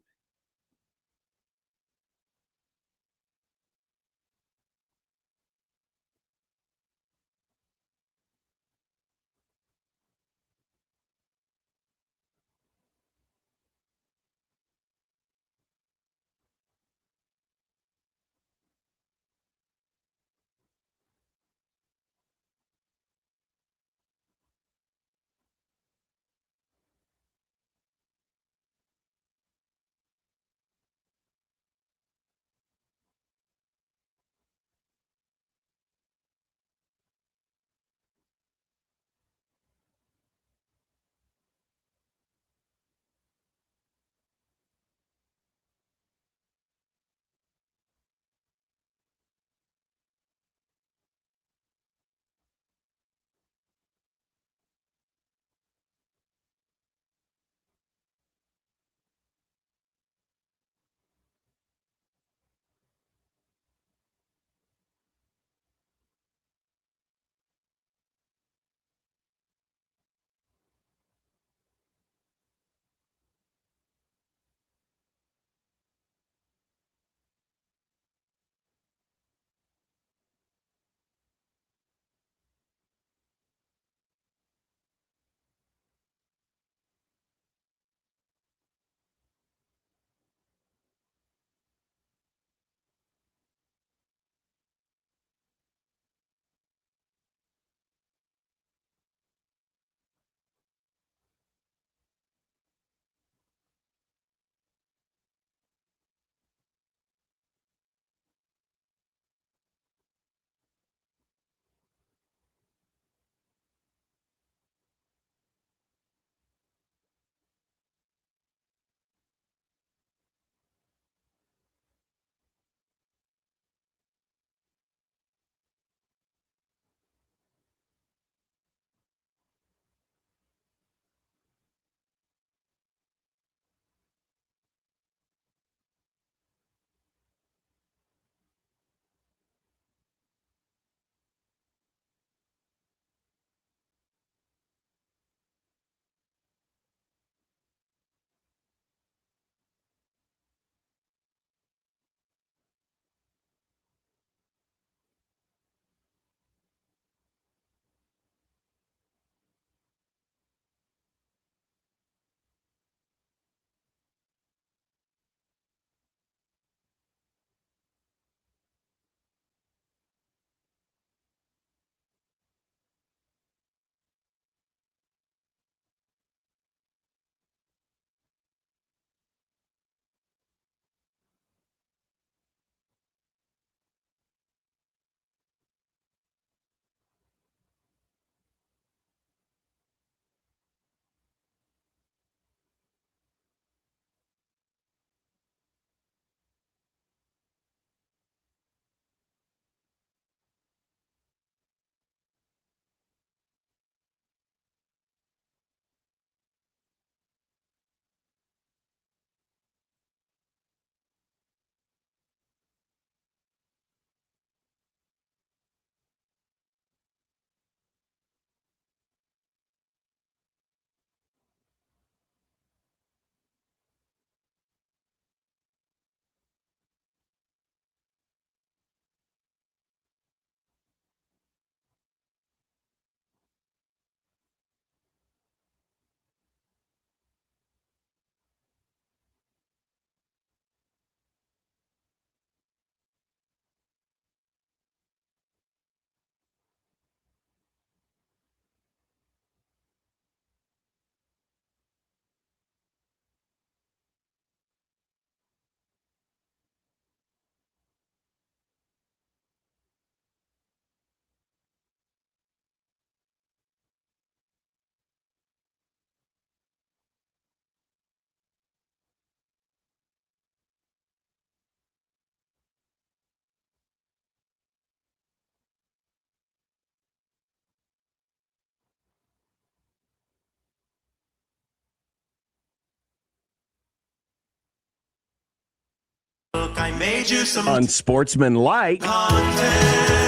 I made you some Unsportsmanlike content.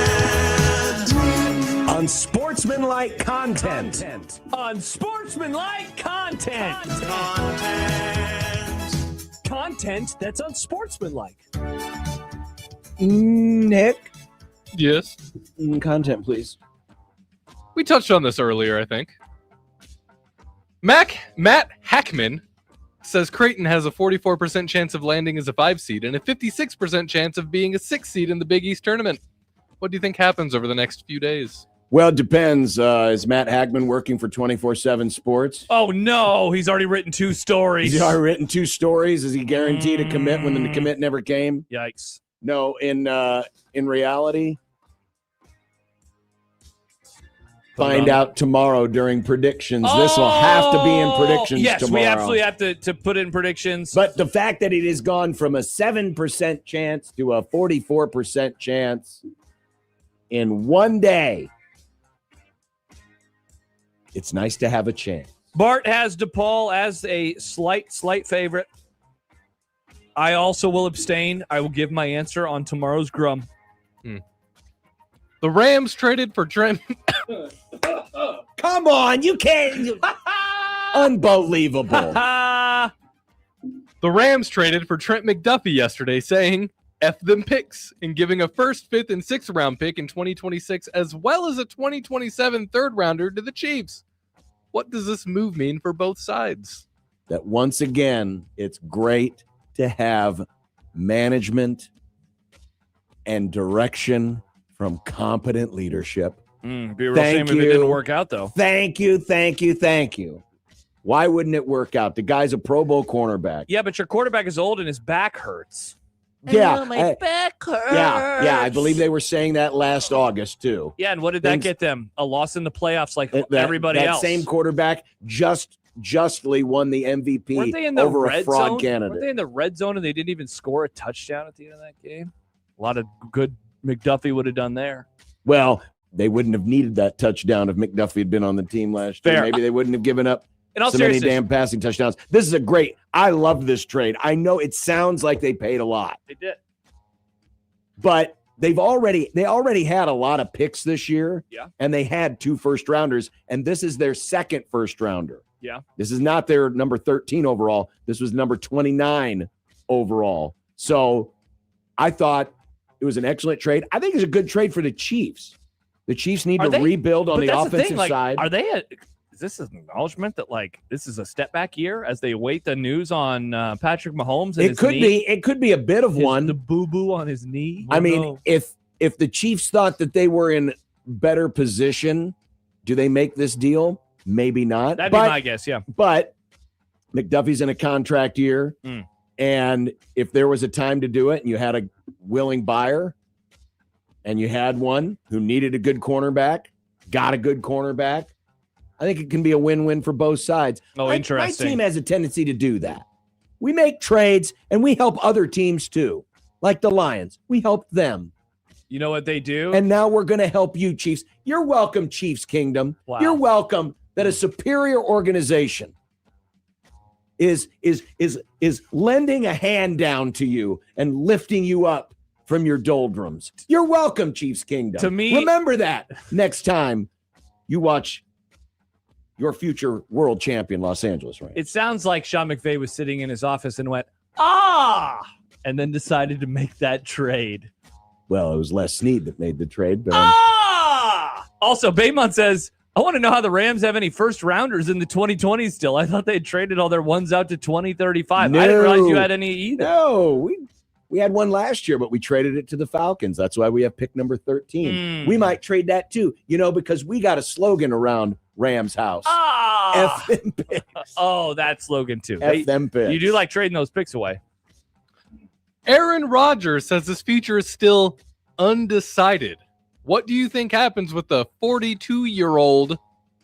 Unsportsmanlike content. Unsportsmanlike content. Content that's unsportsmanlike. Nick, Yes. content, please. We touched on this earlier, I think. Matt Hackman says Creighton has a 44% chance of landing as a 5 seed and a 56% chance of being a 6 seed in the Big East tournament. What do you think happens over the next few days? Well, it depends. Is Matt Hagman working for 24/7 Sports? Oh, no. He's already written 2 stories. He's already written 2 stories. Is he guaranteed a commit when the commit never came? Yikes. No, in reality, find out tomorrow during predictions. This will have to be in predictions yes, tomorrow. we absolutely have to put it in predictions. But the fact that it has gone from a 7% chance to a 44% chance in one day, it's nice to have a chance. Bart has DePaul as a slight favorite. I also will abstain. I will give my answer on tomorrow's Grum. The Rams traded for Trent. Come on, you can't. Unbelievable. The Rams traded for Trent McDuffie yesterday, saying, F them picks, and giving a 1st, 5th, and 6th round pick in 2026, as well as a 2027 3rd rounder to the Chiefs. What does this move mean for both sides? That once again, it's great to have management and direction from competent leadership. Be a real shame if it didn't work out, though. Thank you. Why wouldn't it work out? The guy's a Pro Bowl cornerback. Yeah, but your quarterback is old and his back hurts. Yeah, my back hurts. Yeah. I believe they were saying that last August too. Yeah, and what did that get them? A loss in the playoffs, like everybody that else. Same quarterback justly won the MVP Weren't they in the over a red fraud zone? candidate. Weren't they in the red zone and they didn't even score a touchdown at the end of that game? A lot of good McDuffie would have done there. Well, they wouldn't have needed that touchdown if McDuffie had been on the team last year. Fair. Maybe they wouldn't have given up In all so many seriousness, damn passing touchdowns. This is I love this trade. I know it sounds like they paid a lot, they did. but they already had a lot of picks this year. Yeah. And they had 2 first rounders, and this is their 2nd first rounder. Yeah. This is not their number 13 overall. This was number 29 overall. So I thought it was an excellent trade. I think it's a good trade for the Chiefs. The Chiefs need to rebuild on the offensive side. Are they is this an acknowledgement that this is a step back year as they await the news on Patrick Mahomes and It could be a bit of one. The boo-boo on his knee. I mean, if the Chiefs thought that they were in better position, do they make this deal? Maybe not. That'd be my guess, yeah. But McDuffie's in a contract year, and if there was a time to do it and you had a willing buyer and you had one who needed a good cornerback, got a good cornerback, I think it can be a win-win for both sides. Oh, interesting. My team has a tendency to do that. We make trades, and we help other teams too, like the Lions. We help them. You know what they do? And now we're going to help you, Chiefs. You're welcome, Chiefs Kingdom. Wow. You're welcome that a superior organization is lending a hand down to you and lifting you up from your doldrums. You're welcome, Chiefs Kingdom. To me, remember that next time you watch your future world champion Los Angeles Rams. It sounds like Sean McVay was sitting in his office and went, and then decided to make that trade. Well, it was Les Snead that made the trade. But Also, Baymont says, I want to know how the Rams have any first rounders in the 2020s still. I thought they had traded all their ones out to 2035. I didn't realize you had any either. No, we had one last year, but we traded it to the Falcons. That's why we have pick number 13. We might trade that too, because we got a slogan around Rams house. F them picks. Oh, that slogan too. F them picks. You do like trading those picks away. Aaron Rodgers says this future is still undecided. What do you think happens with the 42-year-old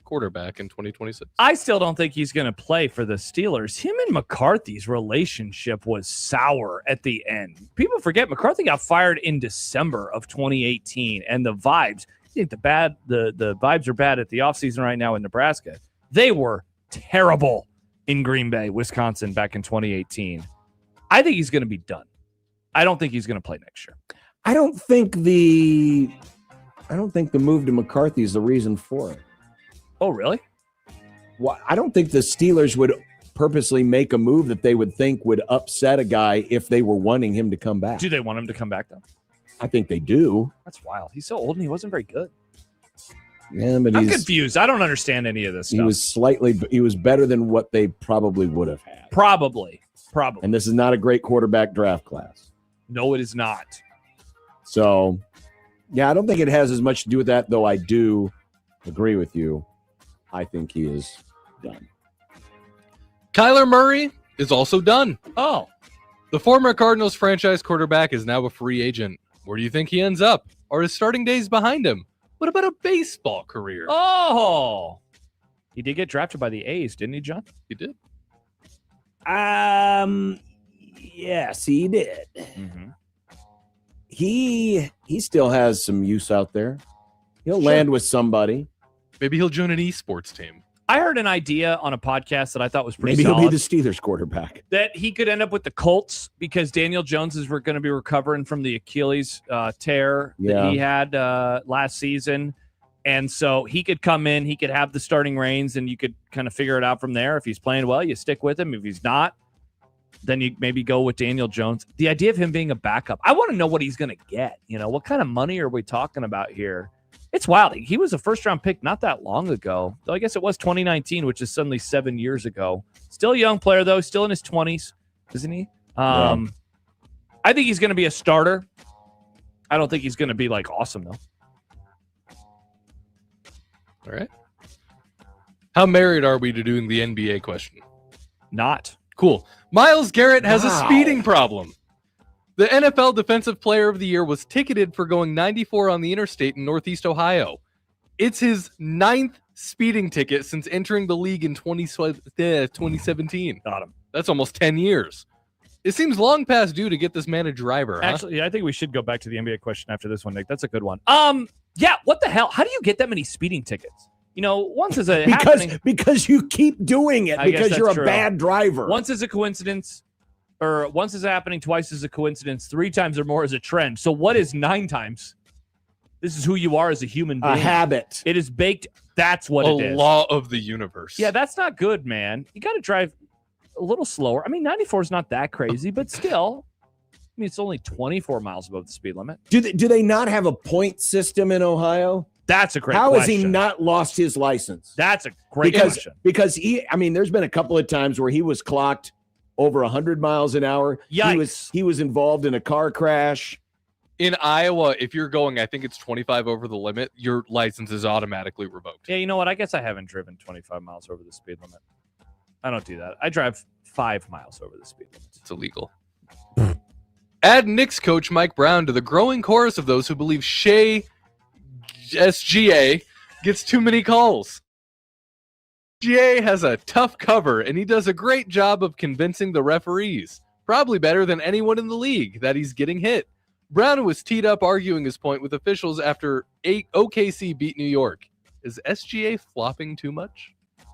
quarterback in 2026? I still don't think he's going to play for the Steelers. Him and McCarthy's relationship was sour at the end. People forget McCarthy got fired in December of 2018, and the vibes, I think the vibes are bad at the offseason right now in Nebraska. They were terrible in Green Bay, Wisconsin back in 2018. I think he's going to be done. I don't think he's going to play next year. I don't think the move to McCarthy is the reason for it. Oh, really? Well, I don't think the Steelers would purposely make a move that they would think would upset a guy if they were wanting him to come back. Do they want him to come back, though? I think they do. That's wild. He's so old and he wasn't very good. Yeah, but I'm confused. I don't understand any of this stuff. He was better than what they probably would have had. Probably. And this is not a great quarterback draft class. No, it is not. So, yeah, I don't think it has as much to do with that, though I do agree with you. I think he is done. Kyler Murray is also done. Oh. The former Cardinals franchise quarterback is now a free agent. Where do you think he ends up? Are his starting days behind him? What about a baseball career? Oh. He did get drafted by the A's, didn't he, John? He did. Yes, he did. Mm-hmm. He still has some use out there. He'll land with somebody. Maybe he'll join an esports team. I heard an idea on a podcast that I thought was pretty Maybe solid. he'll be the Steelers quarterback. That he could end up with the Colts because Daniel Jones is going to be recovering from the Achilles tear that he had last season. And so he could come in, he could have the starting reins, and you could kind of figure it out from there. If he's playing well, you stick with him. If he's not, then you maybe go with Daniel Jones. The idea of him being a backup, I want to know what he's going to get. You know, what kind of money are we talking about here? It's wild. He was a first-round pick not that long ago. Though I guess it was 2019, which is suddenly 7 years ago. Still a young player, though. Still in his 20s, isn't he? I think he's going to be a starter. I don't think he's going to be, awesome, though. All right. How married are we to doing the NBA question? Not. Cool. Myles Garrett has a speeding problem. The NFL Defensive Player of the Year was ticketed for going 94 on the interstate in Northeast Ohio. It's his 9th speeding ticket since entering the league in 2017. Got him. That's almost 10 years. It seems long past due to get this man a driver. Actually, I think we should go back to the NBA question after this one, Nick. That's a good one. Yeah, what the hell? How do you get that many speeding tickets? You know, once is a because you keep doing it because you're a bad driver. Once is a coincidence, or once is happening, twice is a coincidence, 3 times or more is a trend. So what is 9 times? This is who you are as a human being. A habit. It is baked. That's what it is. A law of the universe. Yeah, that's not good, man. You got to drive a little slower. I mean, 94 is not that crazy, but still. I mean, it's only 24 miles above the speed limit. Do they not have a point system in Ohio? That's a great question. How has he question. not lost his license? That's a great question. Because there's been a couple of times where he was clocked over 100 miles an hour. Yikes. He was involved in a car crash. In Iowa, if you're going, I think it's 25 over the limit, your license is automatically revoked. Yeah, you know what? I guess I haven't driven 25 miles over the speed limit. I don't do that. I drive 5 miles over the speed limit. It's illegal. Add Knicks coach Mike Brown to the growing chorus of those who believe Shea SGA gets too many calls. SGA has a tough cover, and he does a great job of convincing the referees, probably better than anyone in the league, that he's getting hit. Brown was teed up arguing his point with officials after OKC beat New York. Is SGA flopping too much?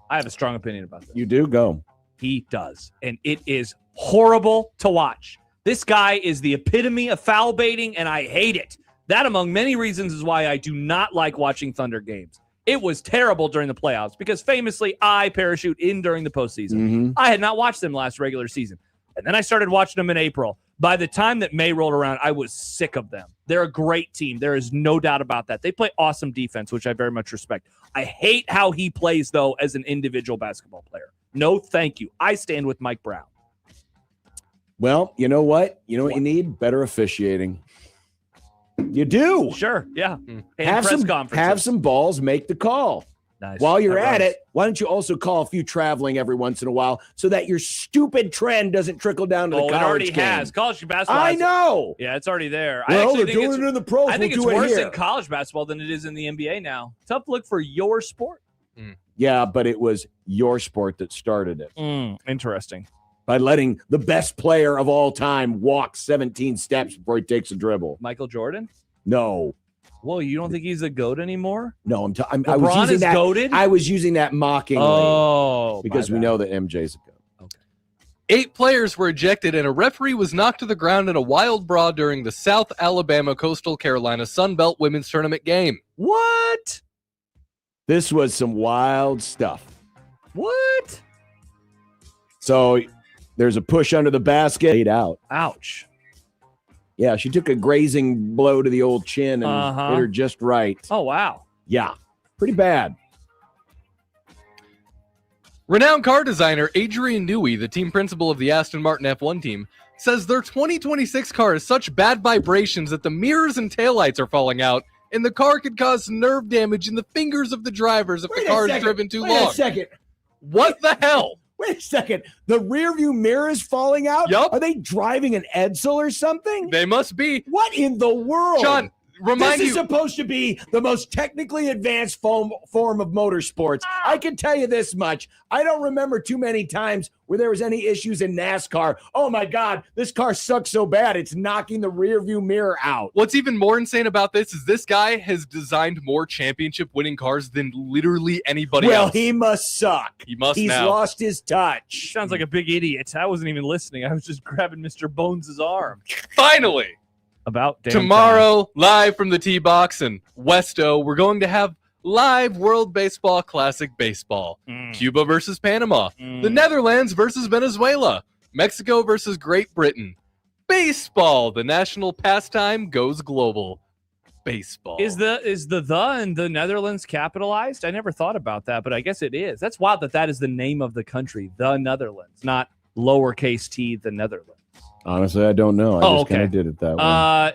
I have a strong opinion about this. You do? Go. He does, and it is horrible to watch. This guy is the epitome of foul baiting, and I hate it. That, among many reasons, is why I do not like watching Thunder games. It was terrible during the playoffs because famously I parachute in during the postseason. Mm-hmm. I had not watched them last regular season. And then I started watching them in April. By the time that May rolled around, I was sick of them. They're a great team. There is no doubt about that. They play awesome defense, which I very much respect. I hate how he plays, though, as an individual basketball player. No, thank you. I stand with Mike Brown. Well, you know what? You know what you need? Better officiating. You do. Sure, yeah. Have some balls, make the call. Nice. While you're at it, why don't you also call a few traveling every once in a while so that your stupid trend doesn't trickle down to the college it already game. has. College basketball. I know. Yeah, it's already there. Well, they're doing it in the pros. I think we'll it's do it worse here. in college basketball than it is in the NBA now. Tough look for your sport. Yeah, but it was your sport that started it. Interesting. By letting the best player of all time walk 17 steps before he takes a dribble. Michael Jordan? No. Whoa, you don't think he's a GOAT anymore? No, LeBron is goated? I was using that mockingly. Oh, because we know that MJ's a GOAT. Okay. 8 players were ejected and a referee was knocked to the ground in a wild brawl during the South Alabama Coastal Carolina Sun Belt Women's Tournament game. What? This was some wild stuff. What? So there's a push under the basket. Laid out. Ouch. Yeah, she took a grazing blow to the old chin and hit her just right. Oh, wow. Yeah, pretty bad. Renowned car designer Adrian Newey, the team principal of the Aston Martin F1 team, says their 2026 car has such bad vibrations that the mirrors and taillights are falling out, and the car could cause nerve damage in the fingers of the drivers if the car is driven too long. Wait a second. What the hell? Wait a second. The rear view mirror is falling out? Yup. Are they driving an Edsel or something? They must be. What in the world? John, remind this you. is supposed to be the most technically advanced form of motorsports. I can tell you this much. I don't remember too many times where there was any issues in NASCAR. Oh my God, this car sucks so bad it's knocking the rear view mirror out. What's even more insane about this is this guy has designed more championship winning cars than literally anybody else. Well, he must suck. He must He's now. lost his touch. Sounds like a big idiot. I wasn't even listening. I was just grabbing Mr. Bones' arm. Finally. About damn Tomorrow, live from the T-Box in Westo, we're going to have live World Baseball Classic Baseball. Cuba versus Panama. The Netherlands versus Venezuela. Mexico versus Great Britain. Baseball, the national pastime, goes global. Baseball. Is the in the Netherlands capitalized? I never thought about that, but I guess it is. That's wild that is the name of the country, the Netherlands, not lowercase t, the Netherlands. Honestly, I don't know. I just okay. kind of did it that way.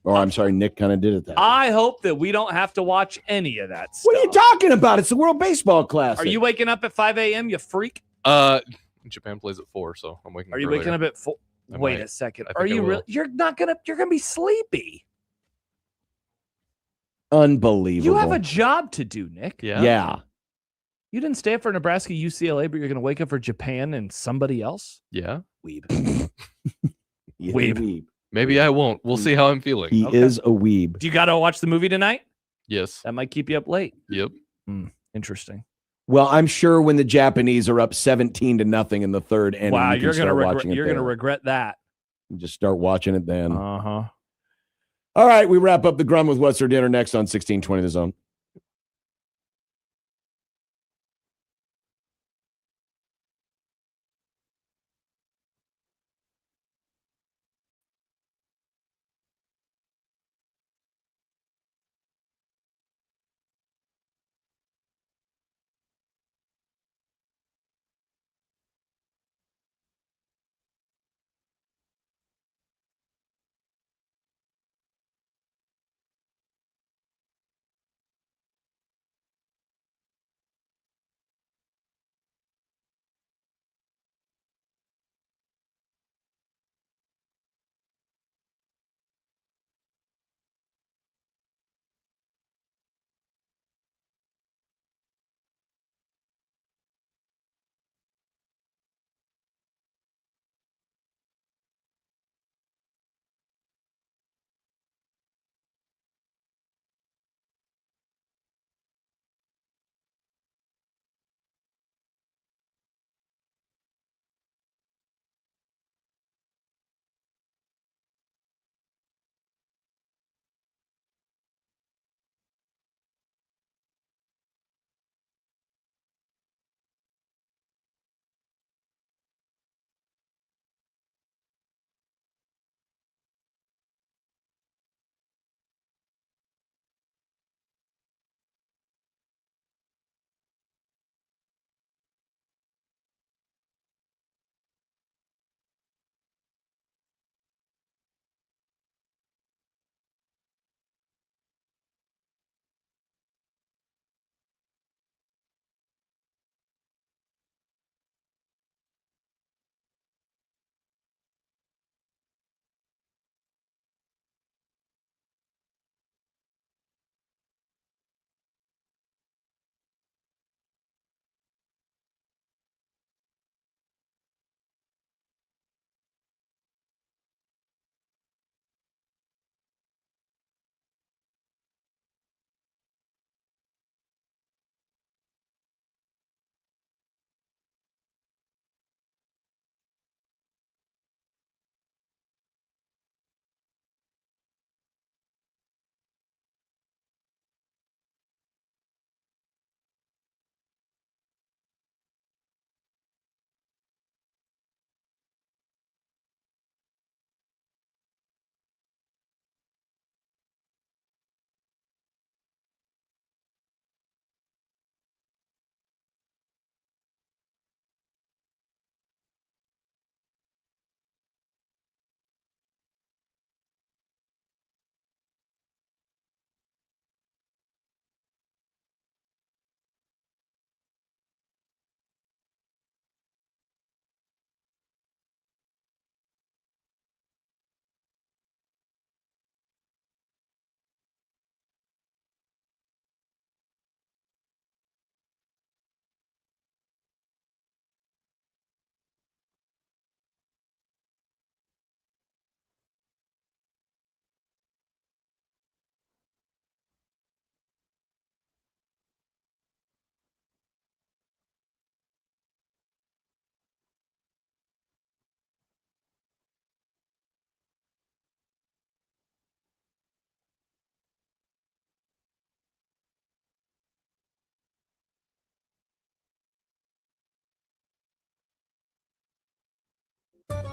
Or I'm sorry, Nick kind of did it that way. I hope that we don't have to watch any of that stuff. What are you talking about? It's the World Baseball Classic. Are you waking up at 5 a.m., you freak? Japan plays at 4, so I'm waking up. Are you earlier. waking up at 4? I Wait might. a second. I Are think I you will. really? You're gonna be sleepy. Unbelievable. You have a job to do, Nick. Yeah. You didn't stay up for Nebraska, UCLA, but you're gonna wake up for Japan and somebody else? Yeah. Weeb. He's a Weeb. weeb. Maybe I won't. We'll see how I'm feeling. He is a weeb. Do you got to watch the movie tonight? Yes. That might keep you up late. Yep. Interesting. Well, I'm sure when the Japanese are up 17-0 in the third inning, Wow, you can you're gonna regret that. just start watching it then. Uh-huh. All right, we wrap up the Grum with What's for Dinner next on 1620 The Zone.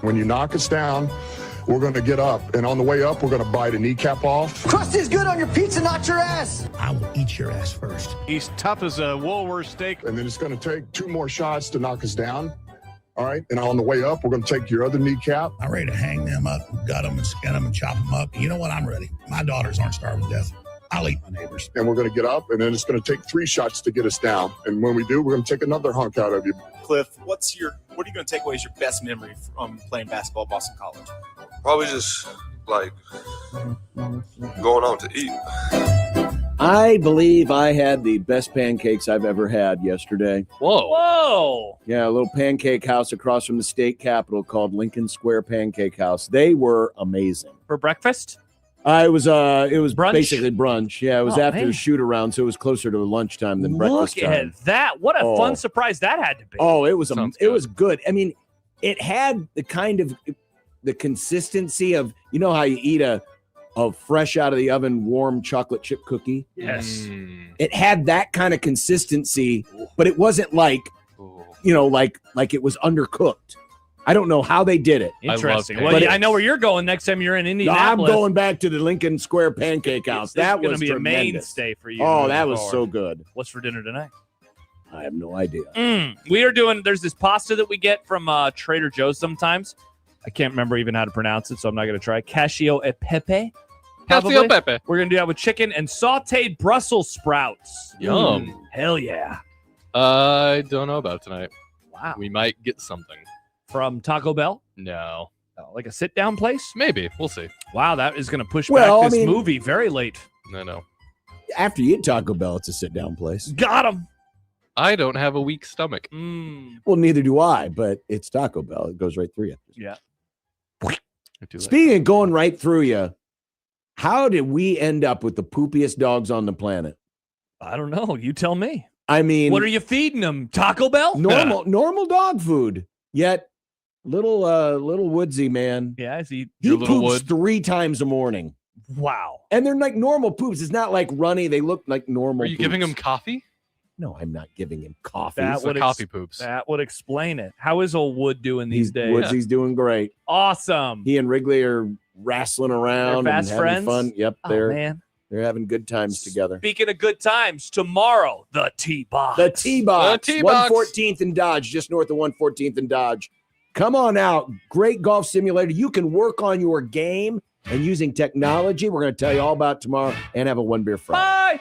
When you knock us down, we're going to get up. And on the way up, we're going to bite a kneecap off. Crust is good on your pizza, not your ass. I will eat your ass first. He's tough as a Woolworth steak. And then it's going to take 2 more shots to knock us down. All right. And on the way up, we're going to take your other kneecap. I'm ready to hang them up, gut them and skin them and chop them up. You know what? I'm ready. My daughters aren't starving to death. I'll eat my neighbors. And we're going to get up, and then it's going to take 3 shots to get us down. And when we do, we're going to take another hunk out of you. Cliff, what are you going to take away as your best memory from playing basketball at Boston College? Probably just like going out to eat. I believe I had the best pancakes I've ever had yesterday. Whoa. Yeah, a little pancake house across from the state capitol called Lincoln Square Pancake House. They were amazing. For breakfast? It was brunch? basically brunch. Yeah, it was after man. the shoot around, so it was closer to lunchtime than breakfast Look time. at that. What a fun surprise that had to be. Oh, it was good. I mean, it had the kind of the consistency of, you know how you eat a fresh out of the oven warm chocolate chip cookie? Yes. It had that kind of consistency, but it wasn't like, like it was undercooked. I don't know how they did it. Interesting. Well, I know where you're going next time you're in No, Indianapolis. I'm going back to the Lincoln Square Pancake House. This That is going was to be tremendous. a mainstay for you. Oh, moving that was forward. so good. What's for dinner tonight? I have no idea. We are doing, there's this pasta that we get from Trader Joe's sometimes. I can't remember even how to pronounce it, so I'm not going to try. Cascio e pepe. Cascio pepe. We're going to do that with chicken and sauteed Brussels sprouts. Yum. Hell yeah. I don't know about tonight. Wow. We might get something. From Taco Bell? No. Like a sit-down place? Maybe. We'll see. Wow, that is going to push Well, back I this mean- movie very late. No. After you eat Taco Bell, it's a sit-down place. Got him. I don't have a weak stomach. Well, neither do I, but it's Taco Bell. It goes right through you. Yeah. Speaking of going right through you, how did we end up with the poopiest dogs on the planet? I don't know. You tell me. I mean, What are you feeding them? Taco Bell? normal dog food, yet little woodsy man. Yeah, I see. He Your little poops wood. 3 times a morning, Wow. and they're like normal poops. It's not like runny. They look like normal. Are you giving poops. him coffee? No, I'm not giving him coffee. That These are would coffee poops. That would explain it. How is old Wood doing these days? Woodsy's doing great. Awesome. He and Wrigley are wrestling around They're and fast having friends? fun. Yep, Oh, they're man. having good times together. Speaking of good times, tomorrow, the T-Box. The T-Box, The T-Box. 114th and Dodge, just north of 114th and Dodge. Come on out. Great golf simulator. You can work on your game and using technology. We're going to tell you all about it tomorrow and have a one beer Friday. Bye.